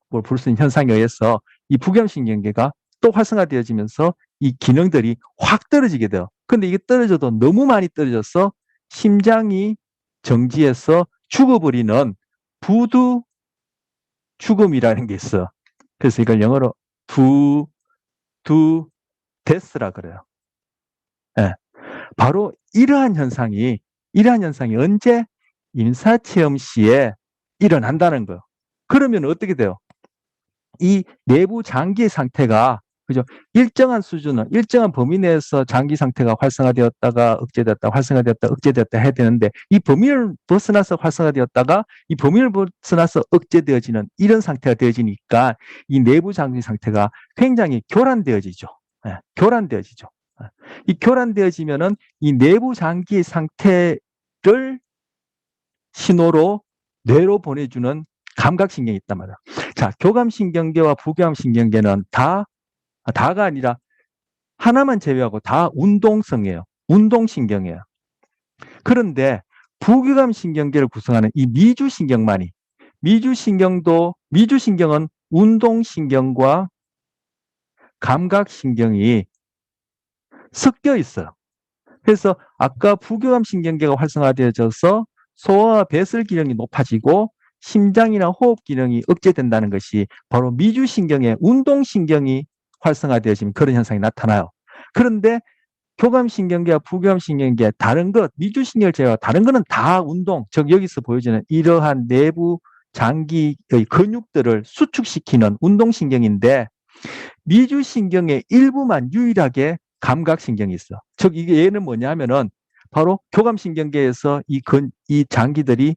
A: 볼 수 있는 현상에 의해서 이 부교감신경계가 또 활성화되어지면서 이 기능들이 확 떨어지게 돼요. 근데 이게 떨어져도 너무 많이 떨어져서 심장이 정지해서 죽어버리는 부두 죽음이라는 게 있어. 그래서 이걸 영어로 두 데스라 그래요. 예. 바로 이러한 현상이 언제 임사체험 시에 일어난다는 거예요. 그러면 어떻게 돼요? 이 내부 장기의 상태가 그죠? 일정한 수준은 일정한 범위 내에서 장기 상태가 활성화되었다가 억제되었다, 활성화되었다, 억제되었다 해야 되는데 이 범위를 벗어나서 활성화되었다가 이 범위를 벗어나서 억제되어지는 이런 상태가 되어지니까 이 내부 장기 상태가 굉장히 교란되어지죠. 네, 교란되어지죠. 네. 이 교란되어지면은 이 내부 장기 상태를 신호로 뇌로 보내주는 감각신경이 있단 말이야. 자, 교감신경계와 부교감신경계는 다가 아니라 하나만 제외하고 다 운동성이에요. 운동신경이에요. 그런데 부교감신경계를 구성하는 이 미주신경은 운동신경과 감각신경이 섞여 있어요. 그래서 아까 부교감신경계가 활성화되어져서 소화와 배설 기능이 높아지고 심장이나 호흡 기능이 억제된다는 것이 바로 미주신경의 운동신경이 활성화되어지면 그런 현상이 나타나요. 그런데 교감신경계와 부교감신경계 다른 것, 미주신경을 제외하고 다른 것은 다 운동, 즉 여기서 보여지는 이러한 내부 장기의 근육들을 수축시키는 운동신경인데 미주신경의 일부만 유일하게 감각신경이 있어. 즉 이게 얘는 뭐냐면은 바로 교감신경계에서 이 장기들이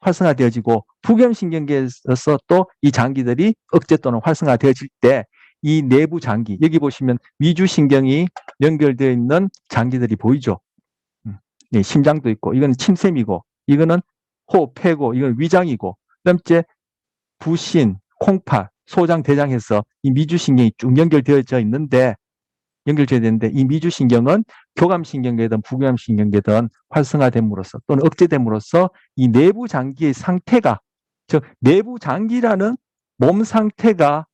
A: 활성화되어지고 부교감신경계에서 또 이 장기들이 억제 또는 활성화되어질 때 이 내부 장기 여기 보시면 미주신경이 연결되어 있는 장기들이 보이죠. 예, 심장도 있고 이건 침샘이고 이거는 호흡, 폐고 이건 위장이고 그다음에 부신, 콩팥, 소장, 대장 해서 이 미주신경이 쭉 연결되어져 있는데 이 미주신경은 교감신경계든 부교감신경계든 활성화됨으로써 또는 억제됨으로써 이 내부 장기의 상태가 즉 내부 장기라는 몸 상태가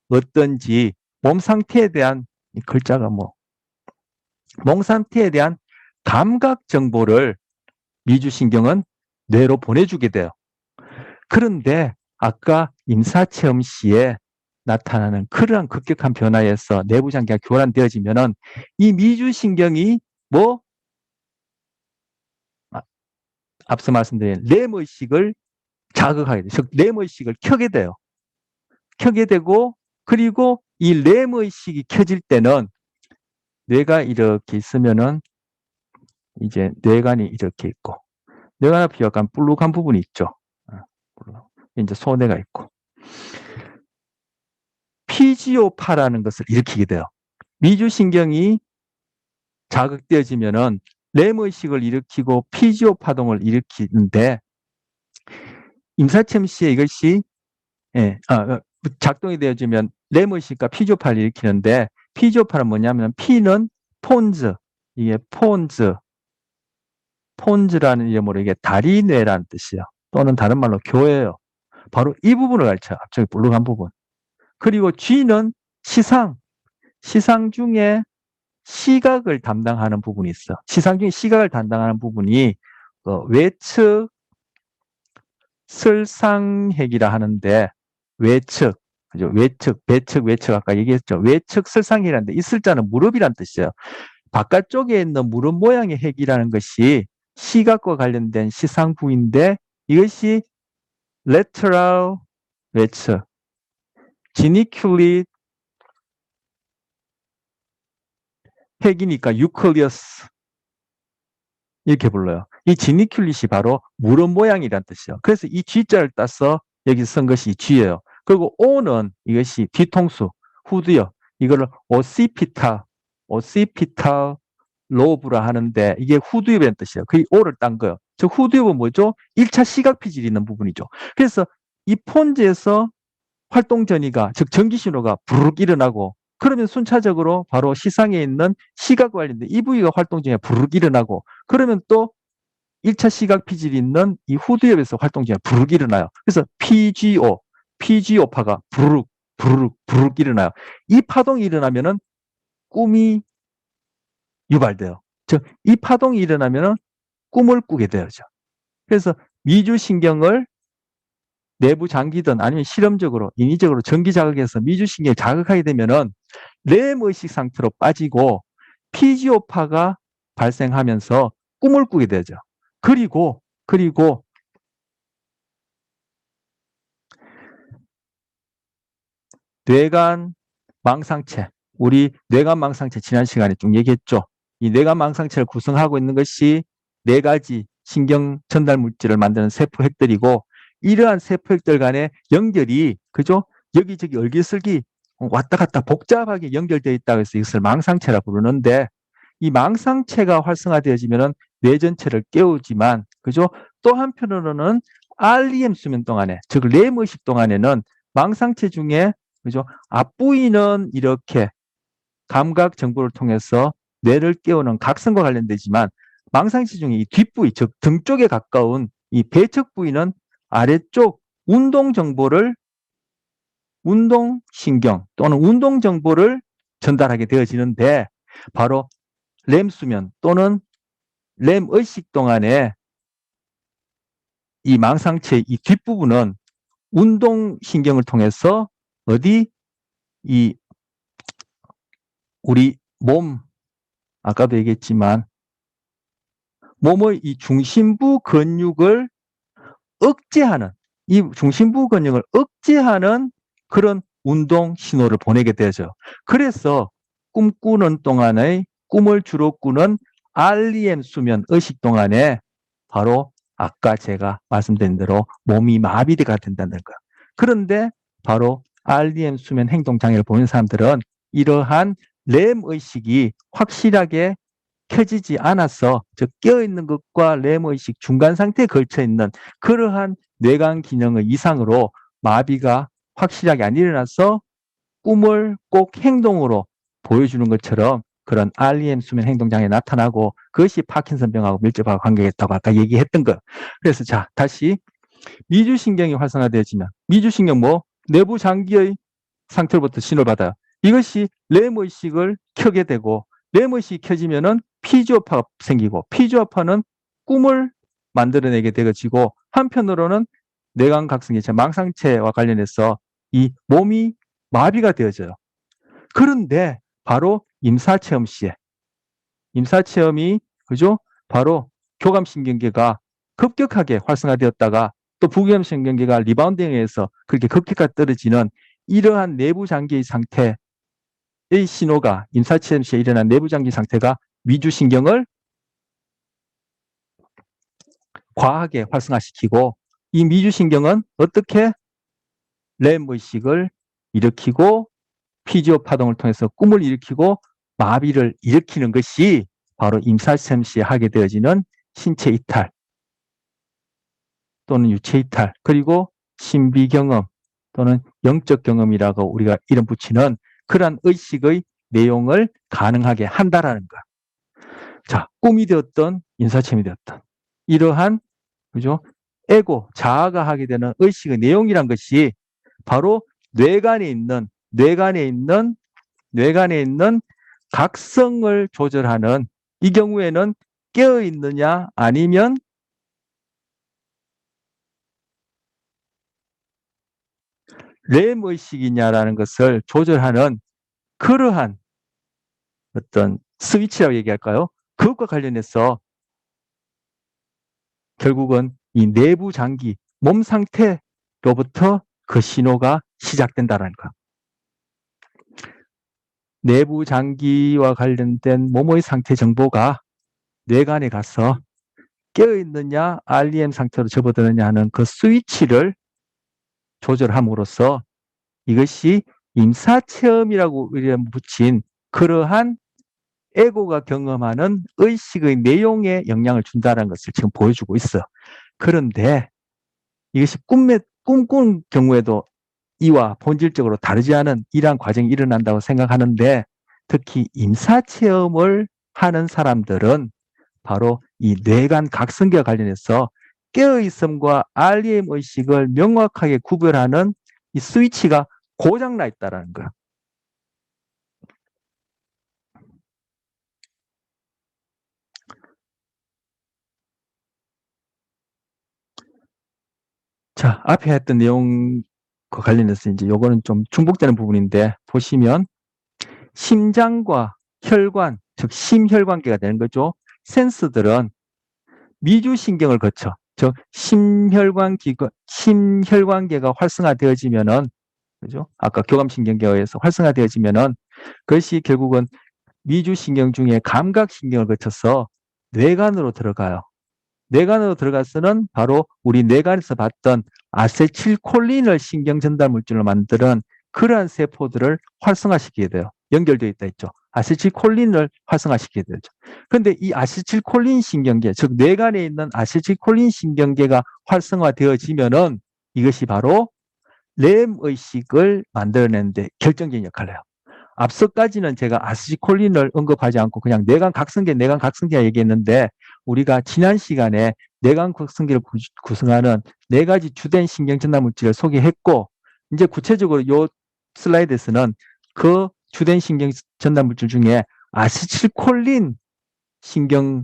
A: 어떤지 몸 상태에 대한 이 글자가 몸 상태에 대한 감각 정보를 미주신경은 뇌로 보내주게 돼요. 그런데 아까 임사체험 시에 나타나는 그러한 급격한 변화에서 내부 장기가 교란되어지면은 이 미주신경이 앞서 말씀드린 렘의식을 자극하게 돼요. 즉 렘의식을 켜게 돼요. 켜게 되고 그리고 이 렘의식이 켜질 때는 뇌가 이렇게 있으면은 이제 뇌관이 이렇게 있고 뇌관 앞에 약간 볼록한 부분이 있죠. 이제 소뇌가 있고 피지오파라는 것을 일으키게 돼요. 미주신경이 자극되어지면은 렘의식을 일으키고 피지오 파동을 일으키는데 임사체험 시에 이것이 작동이 되어지면 렘의식과 피지오파를 일으키는데 피지오파는 뭐냐면 P는 폰즈 이게 폰즈라는 이름으로 이게 다리뇌라는 뜻이에요. 또는 다른 말로 교예요. 바로 이 부분을 가르쳐요. 앞쪽에 볼록한 부분. 그리고 G는 시상 중에 시각을 담당하는 부분이 있어. 시상 중에 시각을 담당하는 부분이 외측 설상핵이라 하는데 외측, 그죠? 외측, 배측, 외측 아까 얘기했죠. 외측 설상핵이라는데 이 설자는 무릎이란 뜻이에요. 바깥쪽에 있는 무릎 모양의 핵이라는 것이 시각과 관련된 시상 부위인데 이것이 lateral 외측, geniculate 핵이니까 유클리어스 이렇게 불러요. 이 지니큘릿이 바로 무릎 모양이란 뜻이에요. 그래서 이 G자를 따서 여기 쓴 것이 G예요. 그리고 O는 이것이 뒤통수, 후두엽. 이거를 오시피탈 로브라 하는데 이게 후두엽이라는 뜻이에요. 그 O를 딴 거예요. 즉 후두엽은 뭐죠? 1차 시각 피질이 있는 부분이죠. 그래서 이 폰즈에서 활동 전이가 즉 전기 신호가 부르륵 일어나고 그러면 순차적으로 바로 시상에 있는 시각 관련된 이 부위가 활동 중에 부르륵 일어나고 그러면 또 1차 시각 피질이 있는 이 후두엽에서 활동 중에 부르륵 일어나요. 그래서 PGO파가 부르륵 부르륵 일어나요. 이 파동이 일어나면은 꿈이 유발돼요. 즉 이 파동이 일어나면은 꿈을 꾸게 되죠. 그래서 미주신경을 내부 장기든 아니면 실험적으로 인위적으로 전기 자극해서 미주신경을 자극하게 되면은 렘 의식 상태로 빠지고 피지오파가 발생하면서 꿈을 꾸게 되죠. 그리고 뇌간 망상체, 우리 뇌간 망상체 지난 시간에 좀 얘기했죠. 이 뇌간 망상체를 구성하고 있는 것이 네 가지 신경 전달 물질을 만드는 세포핵들이고 이러한 세포핵들 간의 연결이 그죠? 여기저기 얼기설기 왔다 갔다 복잡하게 연결되어 있다고 해서 이것을 망상체라 부르는데 이 망상체가 활성화되어지면 뇌 전체를 깨우지만 그죠? 또 한편으로는 REM 수면 동안에 즉 렘 의식 동안에는 망상체 중에 그죠? 앞부위는 이렇게 감각 정보를 통해서 뇌를 깨우는 각성과 관련되지만 망상체 중에 이 뒷부위 즉 등 쪽에 가까운 이 배척 부위는 아래쪽 운동 정보를 운동신경 또는 운동 정보를 전달하게 되어지는데 바로 렘 수면 또는 렘 의식 동안에 이 망상체 이 뒷부분은 운동신경을 통해서 어디 이 우리 몸 아까도 얘기했지만 몸의 이 중심부 근육을 억제하는 이 중심부 근육을 억제하는 그런 운동 신호를 보내게 되죠. 그래서 꿈꾸는 동안의 꿈을 주로 꾸는 REM 수면 의식 동안에 바로 아까 제가 말씀드린 대로 몸이 마비가 된다는 거예요. 그런데 바로 REM 수면 행동 장애를 보는 사람들은 이러한 렘 의식이 확실하게 켜지지 않아서 즉 깨어있는 것과 렘 의식 중간 상태에 걸쳐 있는 그러한 뇌관 기능의 이상으로 마비가 확실하게 안 일어나서 꿈을 꼭 행동으로 보여주는 것처럼 그런 REM 수면 행동 장애 나타나고 그것이 파킨슨병하고 밀접하게 관계가 있다고 아까 얘기했던 거. 그래서 자 다시 미주신경이 활성화되어지면 미주신경 뭐 내부 장기의 상태로부터 신호를 받아요. 이것이 렘 의식을 켜게 되고 렘 의식이 켜지면은 피지오파가 생기고 피지오파는 꿈을 만들어내게 되어지고 한편으로는 뇌관각성계 망상체와 관련해서 이 몸이 마비가 되어져요. 그런데 바로 임사체험 시에 임사체험이 그죠? 바로 교감신경계가 급격하게 활성화되었다가 또 부교감신경계가 리바운딩에 의해서 그렇게 급격하게 떨어지는 이러한 내부 장기의 상태의 신호가 임사체험 시에 일어난 내부 장기 상태가 미주신경을 과하게 활성화시키고 이 미주신경은 어떻게 렘 의식을 일으키고 피지오 파동을 통해서 꿈을 일으키고 마비를 일으키는 것이 바로 임사체험 시에 하게 되어지는 신체 이탈 또는 유체 이탈 그리고 신비 경험 또는 영적 경험이라고 우리가 이름 붙이는 그러한 의식의 내용을 가능하게 한다라는 것. 자, 꿈이 되었던 임사체험이 되었던 이러한 그죠? 에고, 자아가 하게 되는 의식의 내용이란 것이 바로 뇌관에 있는 각성을 조절하는, 이 경우에는 깨어 있느냐 아니면 렘 의식이냐라는 것을 조절하는 그러한 어떤 스위치라고 얘기할까요? 그것과 관련해서 결국은 이 내부 장기, 몸 상태로부터 그 신호가 시작된다는 거. 내부 장기와 관련된 몸의 상태 정보가 뇌간에 가서 깨어있느냐 REM 상태로 접어드느냐 하는 그 스위치를 조절함으로써 이것이 임사체험이라고 붙인 그러한 에고가 경험하는 의식의 내용에 영향을 준다는 것을 지금 보여주고 있어요. 그런데 이것이 꿈꾼 경우에도 이와 본질적으로 다르지 않은 이러한 과정이 일어난다고 생각하는데, 특히 임사체험을 하는 사람들은 바로 이 뇌간 각성기와 관련해서 깨어있음과 REM 의식을 명확하게 구별하는 이 스위치가 고장나 있다는 거예요. 자, 앞에 했던 내용과 관련해서 이제 요거는 좀 중복되는 부분인데, 보시면 심장과 혈관, 즉 심혈관계가 되는 거죠. 센스들은 미주신경을 거쳐, 즉 심혈관계가 활성화되어지면은, 그죠? 아까 교감신경계에 의해서 활성화되어지면은 그것이 결국은 미주신경 중에 감각신경을 거쳐서 뇌간으로 들어가요. 뇌간으로 들어가서는 바로 우리 뇌간에서 봤던 아세틸콜린을 신경 전달 물질로 만드는 그러한 세포들을 활성화시키게 돼요. 연결되어 있다 했죠. 아세틸콜린을 활성화시키게 되죠. 그런데 이 아세틸콜린 신경계, 즉 뇌간에 있는 아세틸콜린 신경계가 활성화되어지면은 이것이 바로 렘 의식을 만들어내는데 결정적인 역할을 해요. 앞서까지는 제가 아세틸콜린을 언급하지 않고 그냥 뇌간 각성계 얘기했는데, 우리가 지난 시간에 뇌간 각성계를 구성하는 네 가지 주된 신경 전달 물질을 소개했고, 이제 구체적으로 이 슬라이드에서는 그 주된 신경 전달 물질 중에 아세틸콜린 신경핵이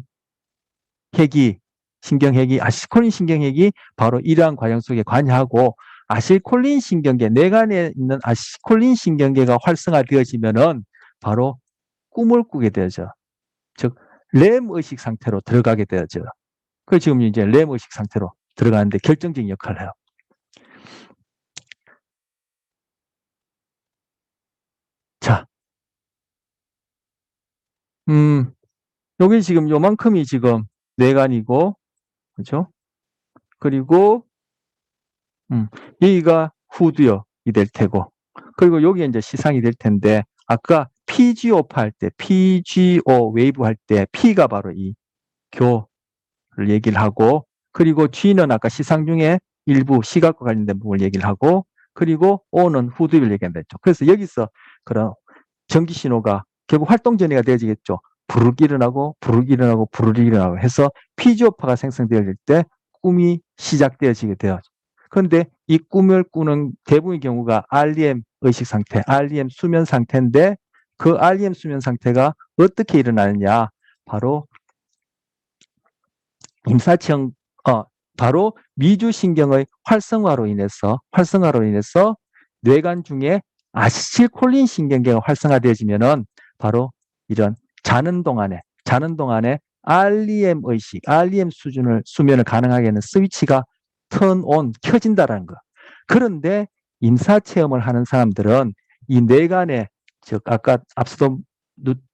A: 아세틸콜린 신경핵이 바로 이러한 과정 속에 관여하고, 아세틸콜린 신경계, 뇌간에 있는 아세틸콜린 신경계가 활성화되어지면은 바로 꿈을 꾸게 되죠. 즉 렘 의식 상태로 들어가게 되죠. 그 지금 이제 렘 의식 상태로 들어가는데 결정적인 역할을 해요. 자, 여기 지금 요만큼이 지금 뇌간이고, 그렇죠? 그리고 여기가 후두역이 될 테고, 그리고 여기 이제 시상이 될 텐데, 아까 PGO파 할 때, PGO 웨이브 할 때 P가 바로 이 교를 얘기를 하고, 그리고 G는 아까 시상 중에 일부 시각과 관련된 부분을 얘기를 하고, 그리고 O는 후두역을 얘기한다 했죠. 그래서 여기서 그런 전기 신호가 결국 활동 전이가 되어지겠죠. 부르륵 일어나고 부르륵 일어나고 부르륵 일어나고 해서 PGO파가 생성되어질 때 꿈이 시작되어지게 돼요. 그런데 이 꿈을 꾸는 대부분의 경우가 REM 의식 상태, REM 수면 상태인데, 그 REM 수면 상태가 어떻게 일어나느냐, 바로 임사체험, 바로 미주신경의 활성화로 인해서 뇌간 중에 아세틸콜린 신경계가 활성화되어지면은 바로 이런 자는 동안에 REM 의식, REM 수면을 가능하게 하는 스위치가 턴온, 켜진다라는 거. 그런데 임사체험을 하는 사람들은 이 뇌간에, 즉 아까 앞서도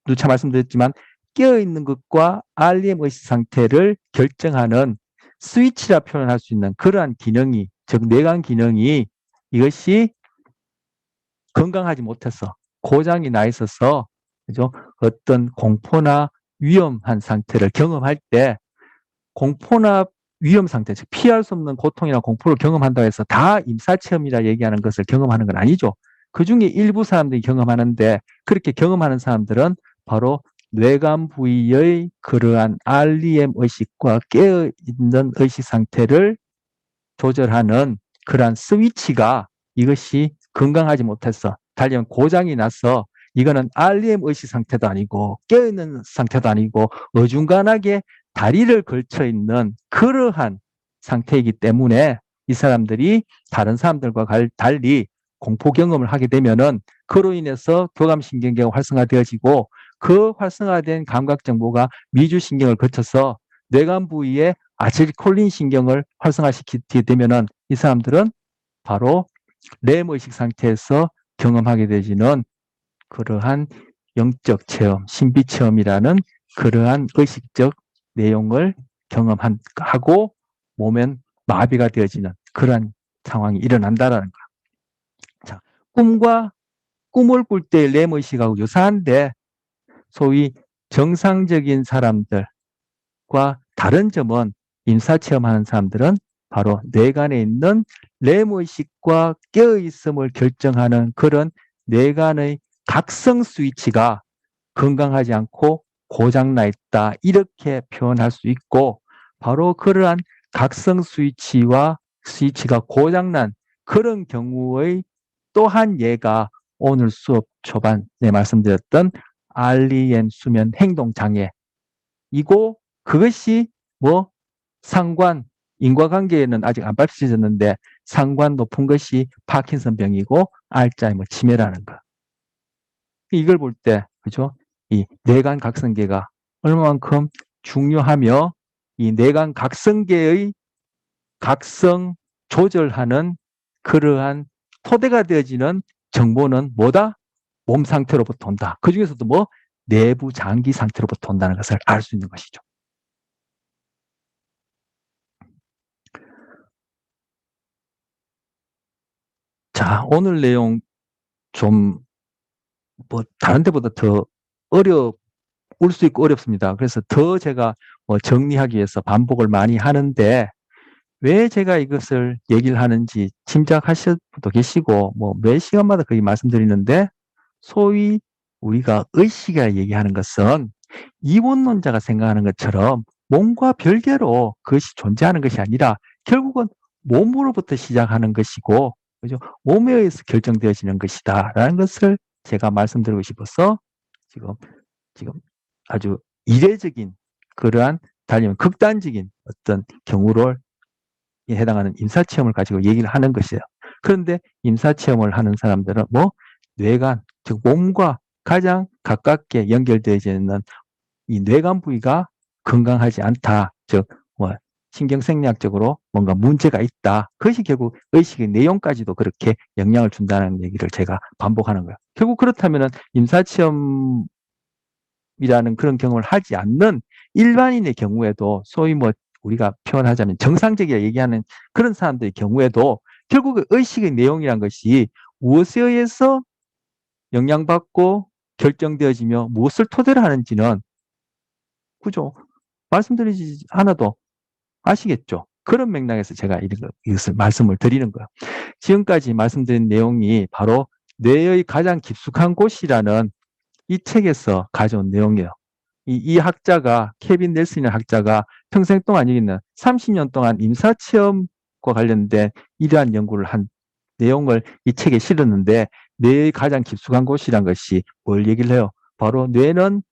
A: 누차 말씀드렸지만 깨어있는 것과 REM 의식 상태를 결정하는 스위치라 표현할 수 있는 그러한 기능이, 즉 뇌간 기능이, 이것이 건강하지 못해서 고장이 나 있어서, 그죠? 어떤 공포나 위험한 상태를 경험할 때, 공포나 위험 상태, 즉 피할 수 없는 고통이나 공포를 경험한다고 해서 다 임사체험이라 얘기하는 것을 경험하는 건 아니죠. 그 중에 일부 사람들이 경험하는데, 그렇게 경험하는 사람들은 바로 뇌간 부위의 그러한 REM 의식과 깨어있는 의식 상태를 조절하는 그러한 스위치가, 이것이 건강하지 못해서, 달리 고장이 나서 이거는 REM 의식 상태도 아니고 깨어있는 상태도 아니고 어중간하게 다리를 걸쳐 있는 그러한 상태이기 때문에 이 사람들이 다른 사람들과 달리 공포 경험을 하게 되면은 그로 인해서 교감신경계가 활성화되어지고 그 활성화된 감각 정보가 미주신경을 거쳐서 뇌관 부위에 아세틸콜린 신경을 활성화시키게 되면은 이 사람들은 바로 렘 의식 상태에서 경험하게 되지는 그러한 영적 체험, 신비 체험이라는 그러한 의식적 내용을 경험하고 몸엔 마비가 되어지는 그러한 상황이 일어난다라는 거. 자, 꿈을 꿀 때 렘 의식하고 유사한데 소위 정상적인 사람들과 다른 점은 임사체험하는 사람들은 바로 뇌관에 있는 렘 의식과 깨어있음을 결정하는 그런 뇌관의 각성 스위치가 건강하지 않고 고장나 있다 이렇게 표현할 수 있고 바로 그러한 각성 스위치가 고장난 그런 경우의 또 한 예가 오늘 수업 초반에 말씀드렸던 REM 수면 행동 장애이고 그것이 뭐 상관 인과관계에는 아직 안 밝혀졌는데 상관 높은 것이 파킨슨 병이고 알츠하이머 치매라는 거. 이걸 볼 때 그죠? 이 뇌관 각성계가 얼마만큼 중요하며 이 뇌관 각성계의 각성 조절하는 그러한 토대가 되어지는 정보는 뭐다? 몸 상태로부터 온다. 그 중에서도 뭐 내부 장기 상태로부터 온다는 것을 알 수 있는 것이죠. 자, 오늘 내용 좀 뭐 다른 데보다 더 어려울 수 있고 어렵습니다. 그래서 더 제가 정리하기 위해서 반복을 많이 하는데 왜 제가 이것을 얘기를 하는지 짐작하실 분도 계시고 뭐 매 시간마다 거의 말씀드리는데 소위 우리가 의식이라 얘기하는 것은 이원론자가 생각하는 것처럼 몸과 별개로 그것이 존재하는 것이 아니라 결국은 몸으로부터 시작하는 것이고 그죠? 몸에 의해서 결정되어지는 것이다라는 것을 제가 말씀드리고 싶어서 지금 아주 이례적인 그러한 달리면 극단적인 어떤 경우를 해당하는 임사체험을 가지고 얘기를 하는 것이에요. 그런데 임사체험을 하는 사람들은 뭐 뇌관, 즉 몸과 가장 가깝게 연결되어져 있는 이 뇌관 부위가 건강하지 않다. 즉 뭐 신경생리학적으로 뭔가 문제가 있다. 그것이 결국 의식의 내용까지도 그렇게 영향을 준다는 얘기를 제가 반복하는 거예요. 결국 그렇다면 임사체험이라는 그런 경험을 하지 않는 일반인의 경우에도 소위 뭐 우리가 표현하자면 정상적이라 얘기하는 그런 사람들의 경우에도 결국 의식의 내용이란 것이 무엇에 의해서 영향받고 결정되어지며 무엇을 토대로 하는지는 그죠? 말씀드리지 않아도 아시겠죠? 그런 맥락에서 제가 이것을 말씀을 드리는 거예요. 지금까지 말씀드린 내용이 바로 뇌의 가장 깊숙한 곳이라는 이 책에서 가져온 내용이에요. 이 학자가 케빈 넬슨이라는 학자가 평생 동안 여기는 30년 동안 임사체험과 관련된 이러한 연구를 한 내용을 이 책에 실었는데 뇌의 가장 깊숙한 곳이란 것이 뭘 얘기를 해요? 바로 뇌는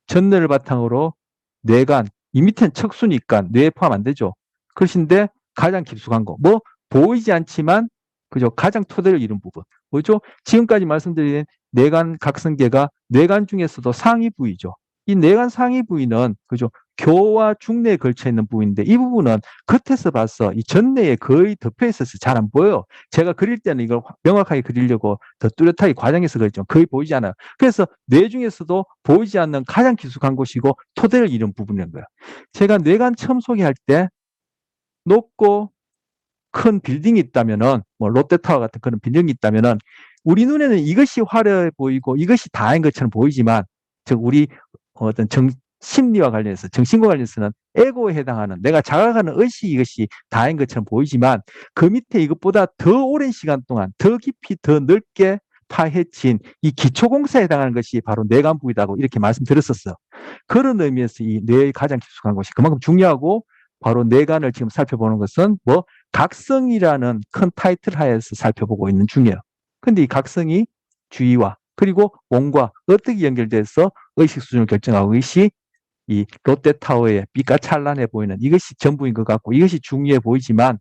A: 전뇌를 바탕으로 뇌관, 이 밑에는 척수니까 뇌에 포함 안 되죠. 그것인데 가장 깊숙한 거, 뭐 보이지 않지만 그죠? 가장 토대를 이룬 부분. 뭐죠? 지금까지 말씀드린 뇌관 각성계가 뇌관 중에서도 상위 부위죠. 이 뇌관 상위 부위는 그죠? 교와 중뇌에 걸쳐 있는 부위인데 이 부분은 겉에서 봐서 이 전뇌에 거의 덮여 있어서 잘 안 보여요. 제가 그릴 때는 이걸 명확하게 그리려고 더 뚜렷하게 과장해서 그렸지만 거의 보이지 않아요. 그래서 뇌 중에서도 보이지 않는 가장 깊숙한 곳이고 토대를 이룬 부분인 거예요. 제가 뇌관 처음 소개할 때 높고 큰 빌딩이 있다면은 뭐 롯데타워 같은 그런 빌딩이 있다면은 우리 눈에는 이것이 화려해 보이고 이것이 다인 것처럼 보이지만 즉 우리 어떤 심리와 관련해서 정신과 관련해서는 에고에 해당하는 내가 자각하는 의식 이것이 다인 것처럼 보이지만 그 밑에 이것보다 더 오랜 시간 동안 더 깊이 더 넓게 파헤친 이 기초공사에 해당하는 것이 바로 뇌관 부위다고 이렇게 말씀드렸었어요. 그런 의미에서 이 뇌의 가장 깊숙한 곳이 그만큼 중요하고 바로 뇌관을 지금 살펴보는 것은 뭐 각성이라는 큰 타이틀 하에서 살펴보고 있는 중이에요. 근데 이 각성이 주의와 그리고 몸과 어떻게 연결돼서 의식 수준을 결정하고 이것이 이 롯데타워의 빛과 찬란해 보이는 이것이 전부인 것 같고 이것이 중요해 보이지만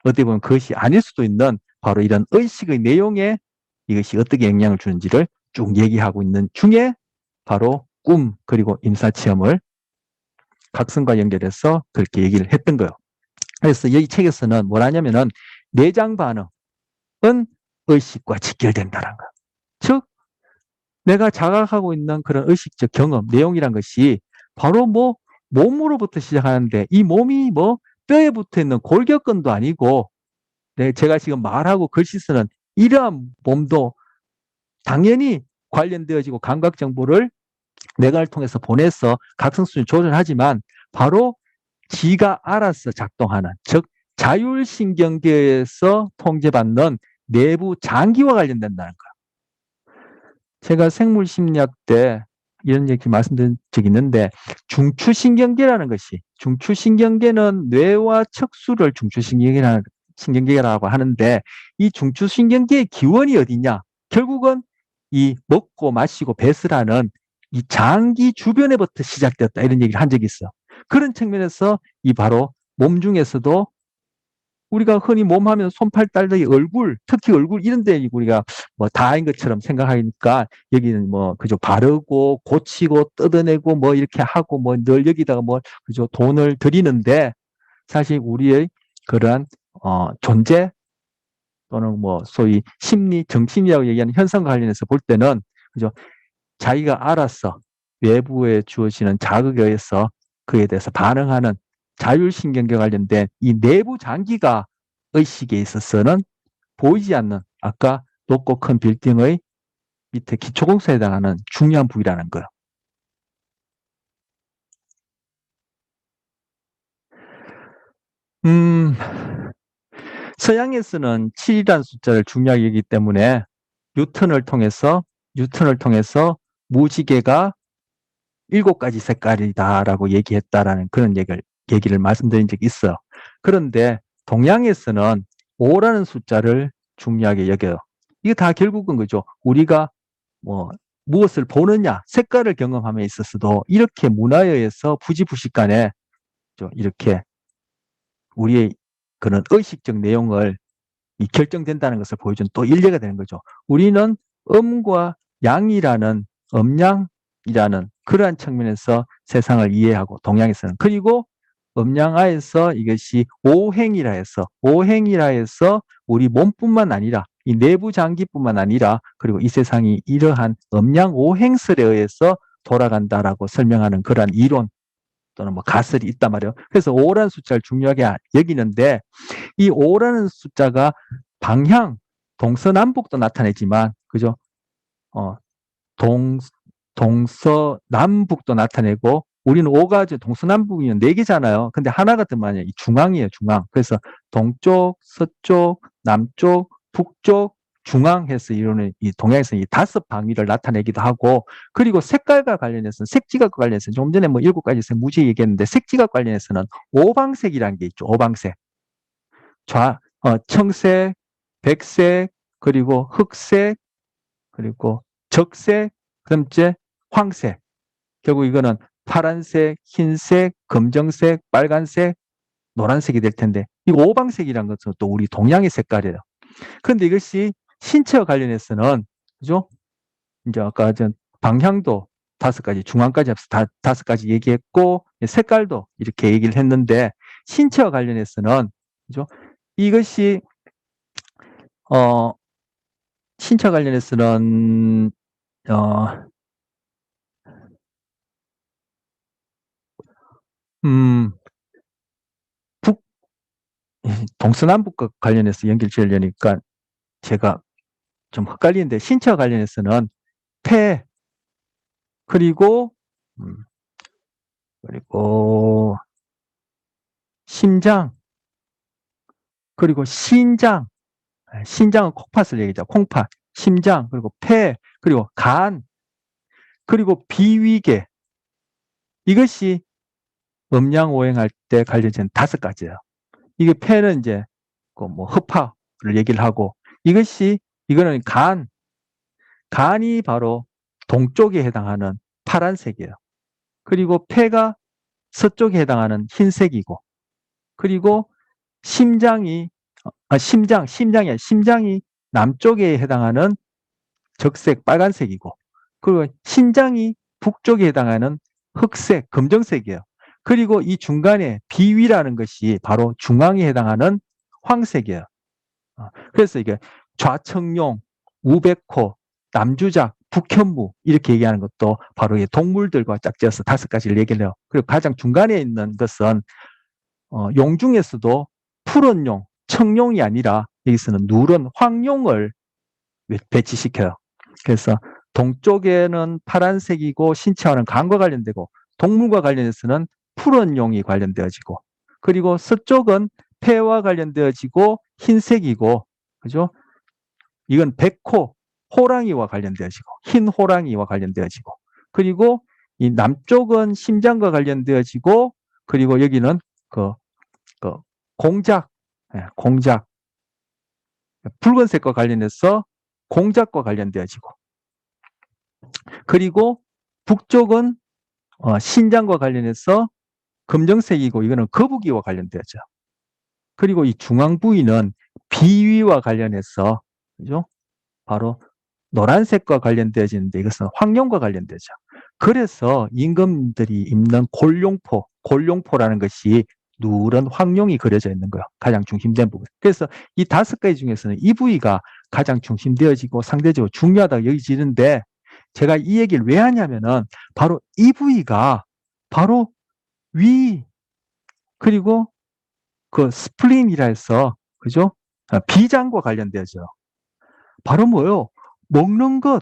A: 어떻게 보면 그것이 아닐 수도 있는 바로 이런 의식의 내용에 이것이 어떻게 영향을 주는지를 쭉 얘기하고 있는 중에 바로 꿈 그리고 임사체험을 각성과 연결해서 그렇게 얘기를 했던 거예요. 그래서 이 책에서는 뭘 하냐면은 내장 반응은 의식과 직결된다는 거예요. 즉 내가 자각하고 있는 그런 의식적 경험, 내용이란 것이 바로 뭐 몸으로부터 시작하는데 이 몸이 뭐 뼈에 붙어 있는 골격근도 아니고 제가 지금 말하고 글씨 쓰는 이러한 몸도 당연히 관련되어지고 감각 정보를 뇌관을 통해서 보내서 각성 수준을 조절하지만 바로 지가 알아서 작동하는 즉 자율신경계에서 통제받는 내부 장기와 관련된다는 거예요. 제가 생물심리학 때 이런 얘기 말씀드린 적이 있는데 중추신경계라는 것이 중추신경계는 뇌와 척수를 중추신경계라고 하는데 이 중추신경계의 기원이 어디냐? 결국은 이 먹고 마시고 배설하는 이 장기 주변에부터 시작되었다 이런 얘기를 한 적이 있어요. 그런 측면에서 이 바로 몸 중에서도 우리가 흔히 몸 하면 손팔 딸의 얼굴, 특히 얼굴 이런 데 우리가 뭐 다인 것처럼 생각하니까 여기는 뭐 그저 바르고 고치고 뜯어내고 뭐 이렇게 하고 뭐 늘 여기다가 뭐 그저 돈을 들이는데 사실 우리의 그러한 존재 또는 뭐 소위 심리, 정신이라고 얘기하는 현상과 관련해서 볼 때는 그죠 자기가 알아서 외부에 주어지는 자극에 의해서 그에 대해서 반응하는 자율신경계 관련된 이 내부 장기가 의식에 있어서는 보이지 않는 아까 높고 큰 빌딩의 밑에 기초공사에 해당하는 중요한 부위라는 거예요. 서양에서는 7이라는 숫자를 중요하게 여기기 때문에 뉴턴을 통해서 무지개가 7가지 색깔이다라고 얘기했다라는 그런 얘기를 말씀드린 적이 있어요. 그런데 동양에서는 5라는 숫자를 중요하게 여겨요. 이게 다 결국은 그죠. 우리가 뭐 무엇을 보느냐, 색깔을 경험함에 있어서도 이렇게 문화에 의해서 부지부식간에 이렇게 우리의 그런 의식적 내용을 결정된다는 것을 보여준 또 일례가 되는 거죠. 우리는 음과 양이라는 음양이라는 그러한 측면에서 세상을 이해하고 동양에서는 그리고 음양아에서 이것이 오행이라 해서 우리 몸뿐만 아니라 이 내부 장기뿐만 아니라 그리고 이 세상이 이러한 음양 오행설에 의해서 돌아간다라고 설명하는 그러한 이론 또는 뭐 가설이 있단 말이에요. 그래서 5라는 숫자를 중요하게 여기는데 이 5라는 숫자가 방향, 동서남북도 나타내지만 그죠? 동서남북도 나타내고 우리는 5가 동서남북이면 4개잖아요. 근데 하나 같은 말이에요. 이 중앙이에요, 중앙. 그래서 동쪽, 서쪽, 남쪽, 북쪽, 중앙 해서 이루는 이 동양에서 이 5방위를 나타내기도 하고 그리고 색깔과 관련해서는 색지각과 관련해서 좀 전에 뭐 7가지 색 무지 얘기했는데 색지각 관련해서는 오방색이라는 게 있죠. 오방색. 청색, 백색, 그리고 흑색, 그리고 적색, 그다음 이제 황색. 결국 이거는 파란색, 흰색, 검정색, 빨간색, 노란색이 될 텐데 이 오방색이라는 것은 또 우리 동양의 색깔이에요. 그런데 이것이 신체와 관련해서는 그죠? 이제 아까 전 방향도 5가지, 중앙까지 합해서 5가지 얘기했고 색깔도 이렇게 얘기를 했는데 신체와 관련해서는 그죠? 이것이 신체 관련해서는 어, 북 동서남북과 관련해서 연결 지으려니까 제가 좀 헷갈리는데 신체와 관련해서는 폐 그리고 그리고 심장 그리고 신장 신장은 콩팥을 얘기하죠. 콩팥, 심장 그리고 폐 그리고 간 그리고 비위계 이것이 음양오행할 때 관련된 5가지예요. 이게 폐는 이제 그 뭐 허파를 얘기를 하고 이거는 간 간이 바로 동쪽에 해당하는 파란색이에요. 그리고 폐가 서쪽에 해당하는 흰색이고, 그리고 심장이 심장이 남쪽에 해당하는 적색 빨간색이고, 그리고 신장이 북쪽에 해당하는 흑색 검정색이에요. 그리고 이 중간에 비위라는 것이 바로 중앙에 해당하는 황색이에요. 그래서 이게 좌청룡, 우백호, 남주작, 북현무 이렇게 얘기하는 것도 바로 이 동물들과 짝지어서 5가지를 얘기를 해요. 그리고 가장 중간에 있는 것은 용 중에서도 푸른용, 청룡이 아니라 여기서는 누런 황룡을 배치시켜요. 그래서 동쪽에는 파란색이고 신체와는 간과 관련되고, 동물과 관련해서는 푸른 용이 관련되어지고, 그리고 서쪽은 폐와 관련되어지고 흰색이고, 그죠? 이건 백호, 호랑이와 관련되어지고, 흰 호랑이와 관련되어지고, 그리고 이 남쪽은 심장과 관련되어지고, 그리고 여기는 그 공작, 공작, 붉은색과 관련해서 공작과 관련되어지고, 그리고 북쪽은 신장과 관련해서 검정색이고, 이거는 거북이와 관련되어져. 그리고 이 중앙 부위는 비위와 관련해서, 그죠? 바로 노란색과 관련되어지는데, 이것은 황룡과 관련되죠. 그래서 임금들이 입는 골룡포라는 것이 누런 황룡이 그려져 있는 거예요. 가장 중심된 부분. 그래서 이 5가지 중에서는 이 부위가 가장 중심되어지고 상대적으로 중요하다고 여기지는데, 제가 이 얘기를 왜 하냐면은 바로 이 부위가 바로 위, 그리고 그 스플린이라 해서, 그죠? 비장과 관련되어져. 바로 뭐요? 먹는 것,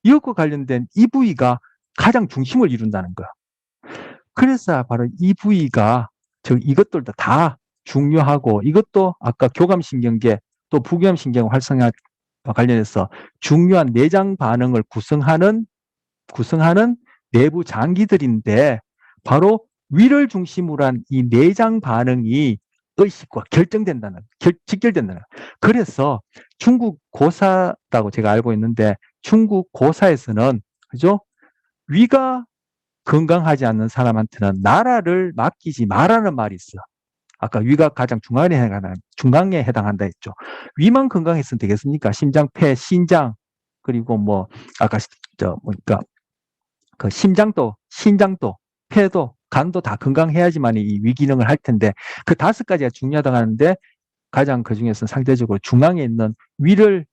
A: 이것과 관련된 이 부위가 가장 중심을 이룬다는 거야. 그래서 바로 이 부위가 이것들도 다 중요하고, 이것도 아까 교감신경계 또 부교감신경 활성화 관련해서 중요한 내장 반응을 구성하는 내부 장기들인데, 바로 위를 중심으로 한 이 내장 반응이 의식과 직결된다는. 그래서 중국 고사라고 제가 알고 있는데, 중국 고사에서는, 그죠? 위가 건강하지 않는 사람한테는 나라를 맡기지 말라는 말이 있어. 아까 위가 가장 중앙에 해당한다 했죠. 위만 건강했으면 되겠습니까? 심장, 폐, 신장, 그리고 뭐 아까 그러니까 그 심장도, 신장도, 폐도, 간도 다 건강해야지만 이 위 기능을 할 텐데, 그 5가지가 중요하다고 하는데, 가장 그 중에서 상대적으로 중앙에 있는 위를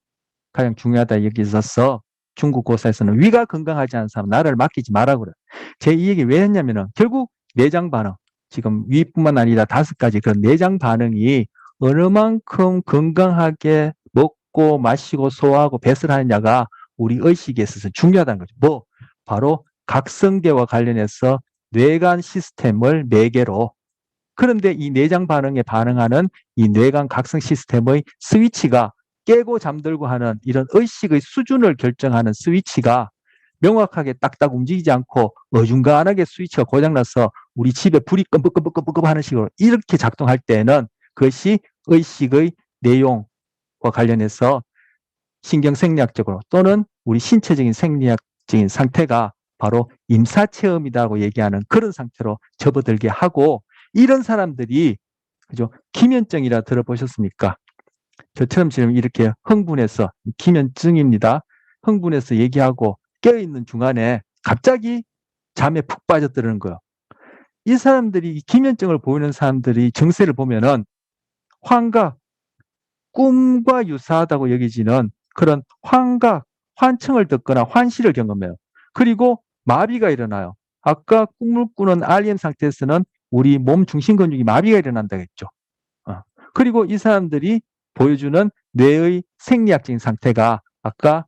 A: 가장 중요하다 여기서 중국 고사에서는 위가 건강하지 않은 사람 나라를 맡기지 마라 그래요. 제 이 얘기 왜 했냐면은 결국 내장 반응, 지금 위뿐만 아니라 5가지 그런 내장 반응이 어느 만큼 건강하게 먹고 마시고 소화하고 배설을 하느냐가 우리 의식에 있어서 중요하다는 거죠. 뭐 바로 각성계와 관련해서 뇌간 시스템을 매개로, 그런데 이 내장 반응에 반응하는 이 뇌간 각성 시스템의 스위치가 깨고 잠들고 하는 이런 의식의 수준을 결정하는 스위치가 명확하게 딱딱 움직이지 않고 어중간하게 스위치가 고장나서 우리 집에 불이 끔뻑끔뻑끔뻑 하는 식으로 이렇게 작동할 때는 그것이 의식의 내용과 관련해서 신경생리학적으로 또는 우리 신체적인 생리학적인 상태가 바로 임사체험이라고 얘기하는 그런 상태로 접어들게 하고, 이런 사람들이, 그죠? 기면증이라 들어보셨습니까? 저처럼 지금 이렇게 흥분해서, 기면증입니다. 흥분해서 얘기하고 깨어있는 중간에 갑자기 잠에 푹 빠져드는 거예요. 이 사람들이, 기면증을 보이는 사람들이 증세를 보면은 환각, 꿈과 유사하다고 여기지는 그런 환각, 환청을 듣거나 환시를 경험해요. 그리고 마비가 일어나요. 아까 꿈을 꾸는 REM 상태에서는 우리 몸 중심 근육이 마비가 일어난다고 했죠. 그리고 이 사람들이 보여주는 뇌의 생리학적인 상태가 아까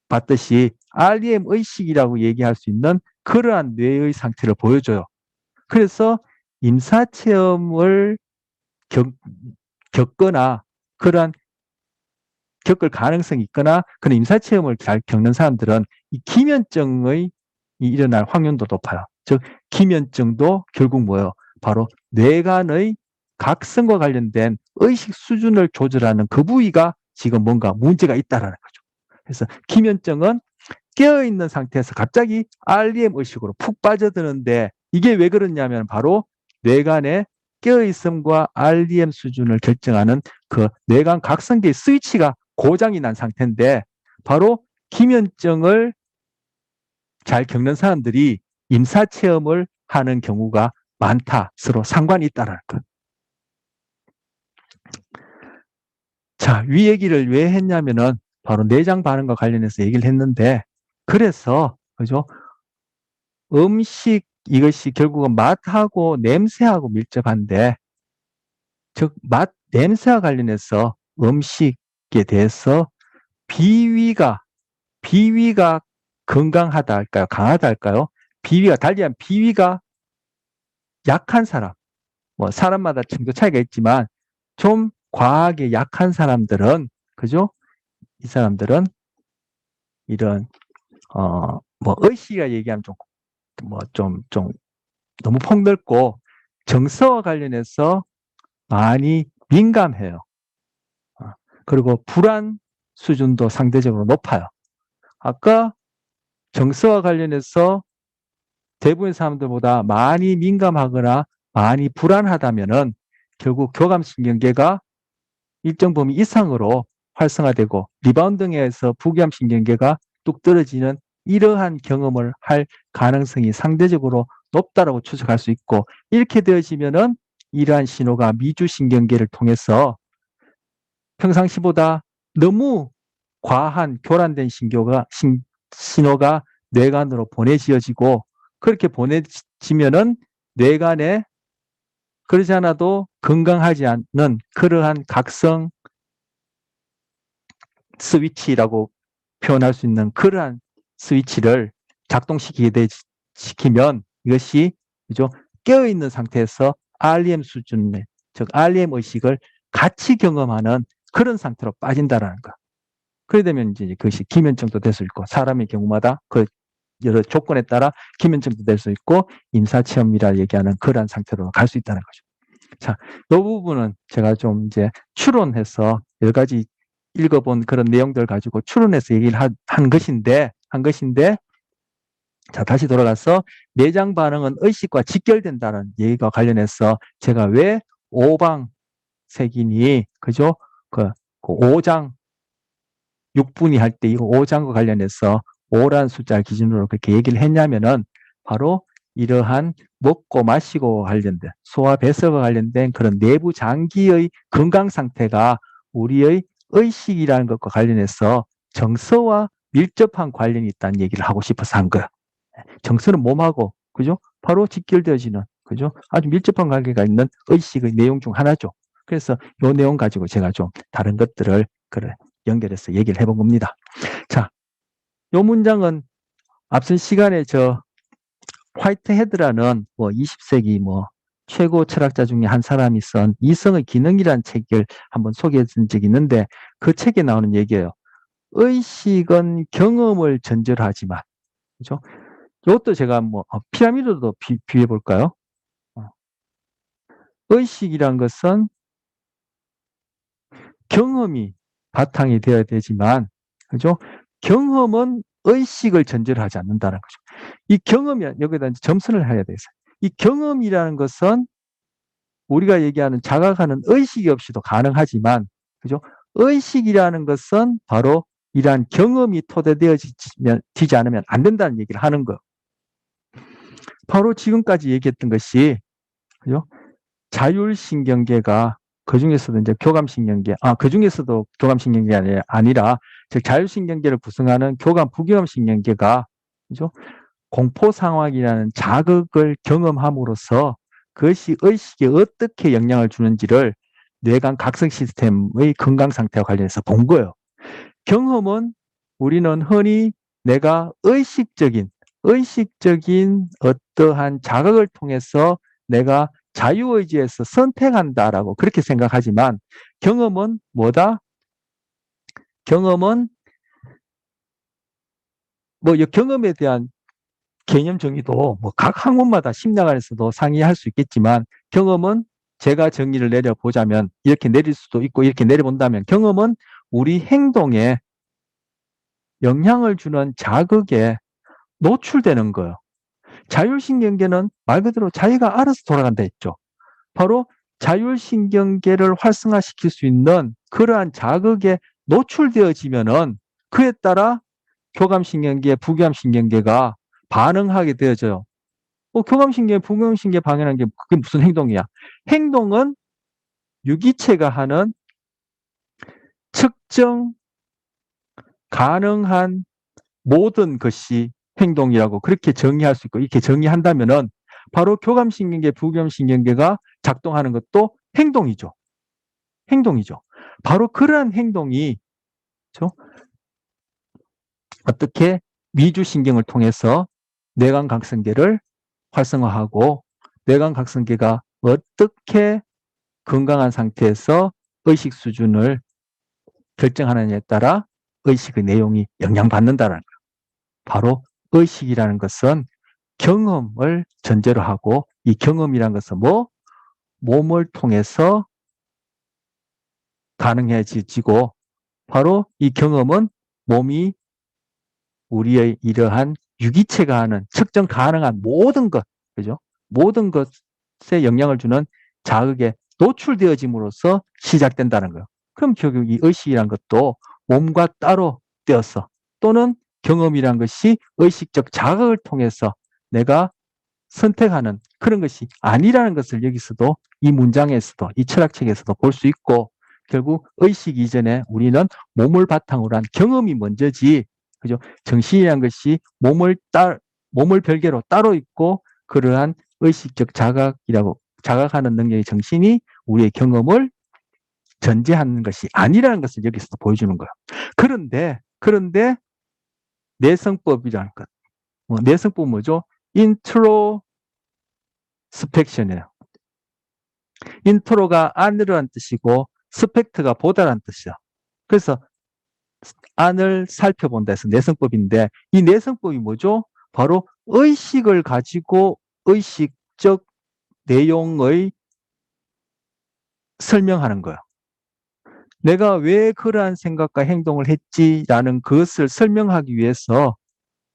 A: 봤듯이 REM 의식이라고 얘기할 수 있는 그러한 뇌의 상태를 보여줘요. 그래서 임사체험을 겪거나 그러한 겪을 가능성이 있거나 그런 임사체험을 잘 겪는 사람들은 이 기면증의 일어날 확률도 높아요. 즉 기면증도 결국 뭐예요? 바로 뇌간의 각성과 관련된 의식 수준을 조절하는 그 부위가 지금 뭔가 문제가 있다라는 거죠. 그래서 기면증은 깨어있는 상태에서 갑자기 REM 의식으로 푹 빠져드는데 이게 왜 그러냐면 바로 뇌간의 깨어있음과 REM 수준을 결정하는 그 뇌간 각성기의 스위치가 고장이 난 상태인데 바로 기면증을 잘 겪는 사람들이 임사체험을 하는 경우가 많다. 서로 상관이 있다는 것. 자, 위 얘기를 왜 했냐면은 바로 내장 반응과 관련해서 얘기를 했는데 그래서 그죠? 음식 이것이 결국은 맛하고 냄새하고 밀접한데 즉 맛, 냄새와 관련해서 음식에 대해서 비위가 건강하다 할까요? 강하다 할까요? 비위가 달리한 비위가 약한 사람, 뭐 사람마다 정도 차이가 있지만 좀 과하게 약한 사람들은 그죠? 이 사람들은 이런 뭐 의식이가 얘기하면 좀 너무 폭넓고 정서와 관련해서 많이 민감해요. 그리고 불안 수준도 상대적으로 높아요. 아까 정서와 관련해서 대부분의 사람들보다 많이 민감하거나 많이 불안하다면은 결국 교감신경계가 일정 범위 이상으로 활성화되고 리바운딩에서 부교감신경계가 뚝 떨어지는 이러한 경험을 할 가능성이 상대적으로 높다라고 추측할 수 있고 이렇게 되어지면은 이러한 신호가 미주신경계를 통해서 평상시보다 너무 과한 교란된 신호가 뇌간으로 보내지어지고 그렇게 보내지면은 뇌간에 그러지 않아도 건강하지 않는 그러한 각성 스위치라고 표현할 수 있는 그러한 스위치를 시키면 이것이 그죠? 깨어있는 상태에서 REM 수준의 즉 REM 의식을 같이 경험하는 그런 상태로 빠진다라는 거. 그래 되면 이제 그것이 기면증도 될 수 있고 사람의 경우마다 그 여러 조건에 따라 기면증도 될 수 있고 임사체험이라 얘기하는 그러한 상태로 갈 수 있다는 거죠. 자, 이 부분은 제가 좀 이제 추론해서 여러 가지 읽어본 그런 내용들 가지고 추론해서 얘기를 한 것인데, 자, 다시 돌아가서 내장 반응은 의식과 직결된다는 얘기가 관련해서 제가 왜 오방색이니, 그죠? 그 5장 6분위 할 때 이거 5장과 관련해서 5란 숫자를 기준으로 그렇게 얘기를 했냐면은 바로 이러한 먹고 마시고 관련된 소화 배설과 관련된 그런 내부 장기의 건강 상태가 우리의 의식이라는 것과 관련해서 정서와 밀접한 관련이 있다는 얘기를 하고 싶어서 한 거예요. 정서는 몸하고 그죠? 바로 직결되어지는 그죠? 아주 밀접한 관계가 있는 의식의 내용 중 하나죠. 그래서 이 내용 가지고 제가 좀 다른 것들을 그래 연결해서 얘기를 해본 겁니다. 자, 이 문장은 앞선 시간에 저 화이트헤드라는 뭐 20세기 뭐 최고 철학자 중에 한 사람이 쓴 이성의 기능이라는 책을 한번 소개했던 적이 있는데 그 책에 나오는 얘기예요. 의식은 경험을 전제로 하지만, 그죠? 이것도 제가 뭐 피라미드도 비유해 볼까요? 의식이란 것은 경험이 바탕이 되어야 되지만, 그죠? 경험은 의식을 전제로 하지 않는다는 거죠. 이 경험이 여기다 이제 점선을 해야 돼요. 이 경험이라는 것은 우리가 얘기하는 자각하는 의식이 없이도 가능하지만, 그죠? 의식이라는 것은 바로 이러한 경험이 토대되어지지 않으면 안 된다는 얘기를 하는 거예요. 바로 지금까지 얘기했던 것이, 그죠? 자율신경계가 그 중에서도 이제 교감신경계, 그 중에서도 교감신경계가 아니라, 즉 자율신경계를 구성하는 교감, 부교감신경계가, 그죠? 공포 상황이라는 자극을 경험함으로써 그것이 의식에 어떻게 영향을 주는지를 뇌간 각성 시스템의 건강 상태와 관련해서 본 거예요. 경험은 우리는 흔히 내가 의식적인 어떠한 자극을 통해서 내가 자유의지에서 선택한다라고 그렇게 생각하지만 경험은 뭐다? 경험은 뭐 이 경험에 대한 개념 정의도 뭐 각 학문마다 심리학안에서도 상의할 수 있겠지만 경험은 제가 정의를 내려보자면 이렇게 내릴 수도 있고 이렇게 내려본다면 경험은 우리 행동에 영향을 주는 자극에 노출되는 거예요. 자율신경계는 말 그대로 자기가 알아서 돌아간다 했죠. 바로 자율신경계를 활성화시킬 수 있는 그러한 자극에 노출되어지면은 그에 따라 교감신경계, 부교감신경계가 반응하게 되어져요. 교감신경, 부교감신경 방해하는 게 그게 무슨 행동이야? 행동은 유기체가 하는 측정 가능한 모든 것이 행동이라고 그렇게 정의할 수 있고, 이렇게 정의한다면은 바로 교감신경계, 부교감신경계가 작동하는 것도 행동이죠. 행동이죠. 바로 그러한 행동이 어떻게 미주신경을 통해서 뇌관각성계를 활성화하고, 뇌관각성계가 어떻게 건강한 상태에서 의식 수준을 결정하느냐에 따라 의식의 내용이 영향받는다는 거예요. 바로 의식이라는 것은 경험을 전제로 하고, 이 경험이라는 것은 몸을 통해서 가능해지고, 바로 이 경험은 몸이 우리의 이러한 유기체가 하는 측정 가능한 모든 것, 그죠? 모든 것에 영향을 주는 자극에 노출되어짐으로써 시작된다는 거예요. 그럼 결국 이 의식이란 것도 몸과 따로 떼어서, 또는 경험이란 것이 의식적 자극을 통해서 내가 선택하는 그런 것이 아니라는 것을 여기서도, 이 문장에서도, 이 철학책에서도 볼 수 있고, 결국 의식 이전에 우리는 몸을 바탕으로 한 경험이 먼저지, 그죠? 정신이란 것이 몸을 별개로 따로 있고, 그러한 의식적 자각하는 능력의 정신이 우리의 경험을 전제하는 것이 아니라는 것을 여기서도 보여주는 거예요. 그런데 내성법이라는 것. 내성법은 뭐죠? 인트로스펙션이에요. 인트로가 안으로란 뜻이고, 스펙트가 보다란 뜻이야. 그래서 안을 살펴본다 해서 내성법인데, 이 내성법이 뭐죠? 바로 의식을 가지고 의식적 내용의 설명하는 거예요. 내가 왜 그러한 생각과 행동을 했지라는 것을 설명하기 위해서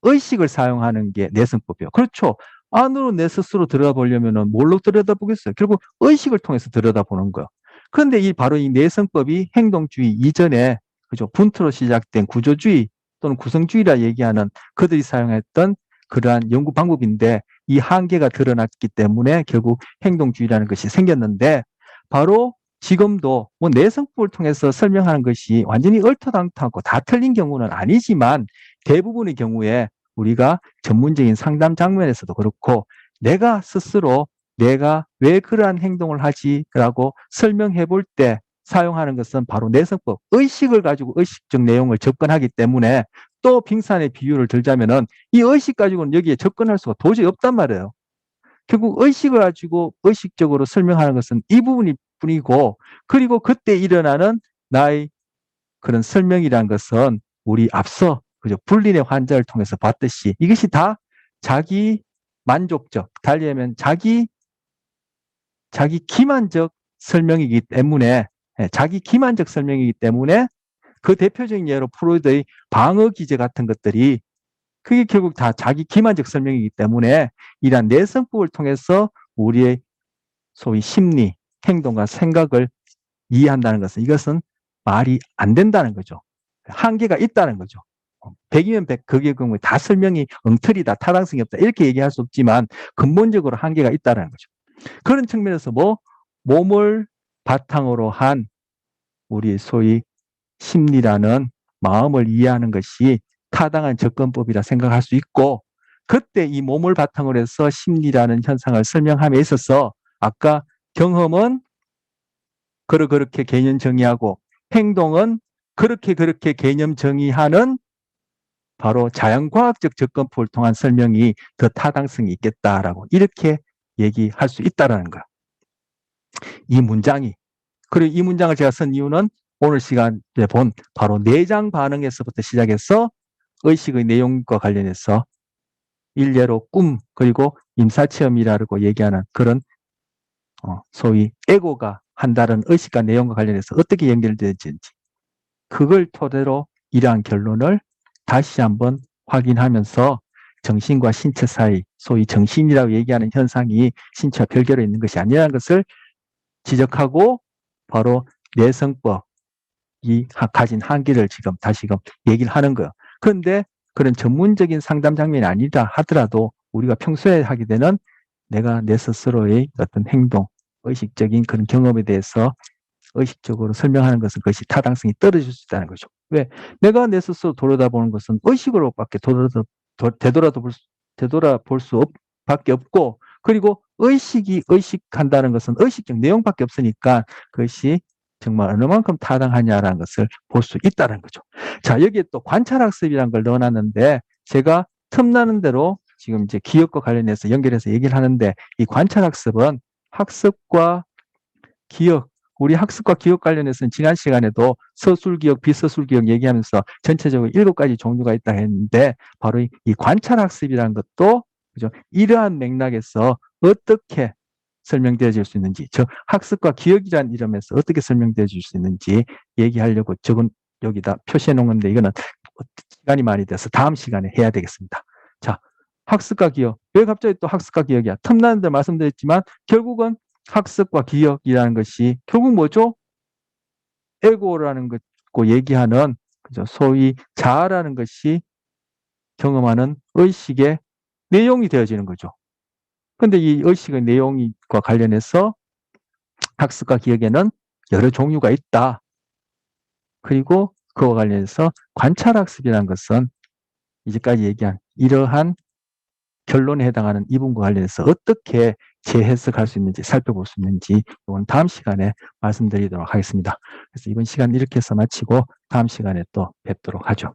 A: 의식을 사용하는 게 내성법이에요. 그렇죠. 안으로 내 스스로 들여다보려면 뭘로 들여다보겠어요? 결국 의식을 통해서 들여다보는 거예요. 그런데 바로 이 내성법이 행동주의 이전에, 그죠? 분투로 시작된 구조주의 또는 구성주의라 얘기하는 그들이 사용했던 그러한 연구 방법인데, 이 한계가 드러났기 때문에 결국 행동주의라는 것이 생겼는데, 바로 지금도 내성법을 통해서 설명하는 것이 완전히 얼토당토하고 다 틀린 경우는 아니지만, 대부분의 경우에 우리가 전문적인 상담 장면에서도 그렇고, 내가 스스로 내가 왜 그러한 행동을 하지라고 설명해 볼 때 사용하는 것은 바로 내성법, 의식을 가지고 의식적 내용을 접근하기 때문에, 또 빙산의 비유를 들자면은 이 의식 가지고는 여기에 접근할 수가 도저히 없단 말이에요. 결국 의식을 가지고 의식적으로 설명하는 것은 이 부분이 뿐이고, 그리고 그때 일어나는 나의 그런 설명이란 것은 우리 앞서 그죠? 불린의 환자를 통해서 봤듯이 이것이 다 자기 만족적, 달리 하면 자기 기만적 설명이기 때문에, 자기 기만적 설명이기 때문에, 그 대표적인 예로 프로이드의 방어 기제 같은 것들이 그게 결국 다 자기 기만적 설명이기 때문에, 이러한 내성법을 통해서 우리의 소위 심리, 행동과 생각을 이해한다는 것은, 이것은 말이 안 된다는 거죠. 한계가 있다는 거죠. 100이면 100, 그게 경우에 다 설명이 엉터리다, 타당성이 없다, 이렇게 얘기할 수 없지만 근본적으로 한계가 있다는 거죠. 그런 측면에서 몸을 바탕으로 한 우리 소위 심리라는 마음을 이해하는 것이 타당한 접근법이라 생각할 수 있고, 그때 이 몸을 바탕으로 해서 심리라는 현상을 설명함에 있어서 아까 경험은 그렇게 개념 정의하고, 행동은 그렇게 개념 정의하는 바로 자연과학적 접근법을 통한 설명이 더 타당성이 있겠다라고 이렇게 얘기할 수 있다는 거야. 이 문장이. 그리고 이 문장을 제가 쓴 이유는 오늘 시간에 본 바로 내장 반응에서부터 시작해서 의식의 내용과 관련해서 일례로 꿈, 그리고 임사체험이라고 얘기하는 그런 소위 에고가 한다는 의식과 내용과 관련해서 어떻게 연결되는지, 그걸 토대로 이러한 결론을 다시 한번 확인하면서 정신과 신체 사이, 소위 정신이라고 얘기하는 현상이 신체와 별개로 있는 것이 아니라는 것을 지적하고 바로 내성법이 가진 한계를 지금 다시금 얘기를 하는 거예요. 그런데 그런 전문적인 상담 장면이 아니다 하더라도 우리가 평소에 하게 되는 내가 내 스스로의 어떤 행동, 의식적인 그런 경험에 대해서 의식적으로 설명하는 것은 그것이 타당성이 떨어질 수 있다는 거죠. 왜? 내가 내 스스로 돌아다보는 것은 의식으로밖에 되돌아볼 수 밖에 없고, 그리고 의식이 의식한다는 것은 의식적 내용밖에 없으니까 그것이 정말 어느 만큼 타당하냐라는 것을 볼 수 있다는 거죠. 자, 여기에 또 관찰학습이라는 걸 넣어놨는데 제가 틈나는 대로 지금 이제 기억과 관련해서 연결해서 얘기를 하는데, 이 관찰학습은 학습과 기억, 우리 학습과 기억 관련해서는 지난 시간에도 서술기억, 비서술기억 얘기하면서 전체적으로 7가지 종류가 있다 했는데, 바로 이 관찰학습이라는 것도 그죠? 이러한 맥락에서 어떻게 설명되어질 수 있는지, 즉 학습과 기억이라는 이름에서 어떻게 설명되어질 수 있는지 얘기하려고 적은 여기다 표시해 놓은 건데, 이거는 시간이 많이 돼서 다음 시간에 해야 되겠습니다. 자, 학습과 기억. 왜 갑자기 또 학습과 기억이야? 틈나는 데 말씀드렸지만 결국은 학습과 기억이라는 것이 결국 뭐죠? 에고라는 것고 얘기하는, 그죠? 소위 자아라는 것이 경험하는 의식의 내용이 되어지는 거죠. 근데 이 의식의 내용과 관련해서 학습과 기억에는 여러 종류가 있다. 그리고 그와 관련해서 관찰학습이라는 것은 이제까지 얘기한 이러한 결론에 해당하는 이분과 관련해서 어떻게 재해석할 수 있는지 살펴볼 수 있는지 이건 다음 시간에 말씀드리도록 하겠습니다. 그래서 이번 시간 이렇게 해서 마치고 다음 시간에 또 뵙도록 하죠.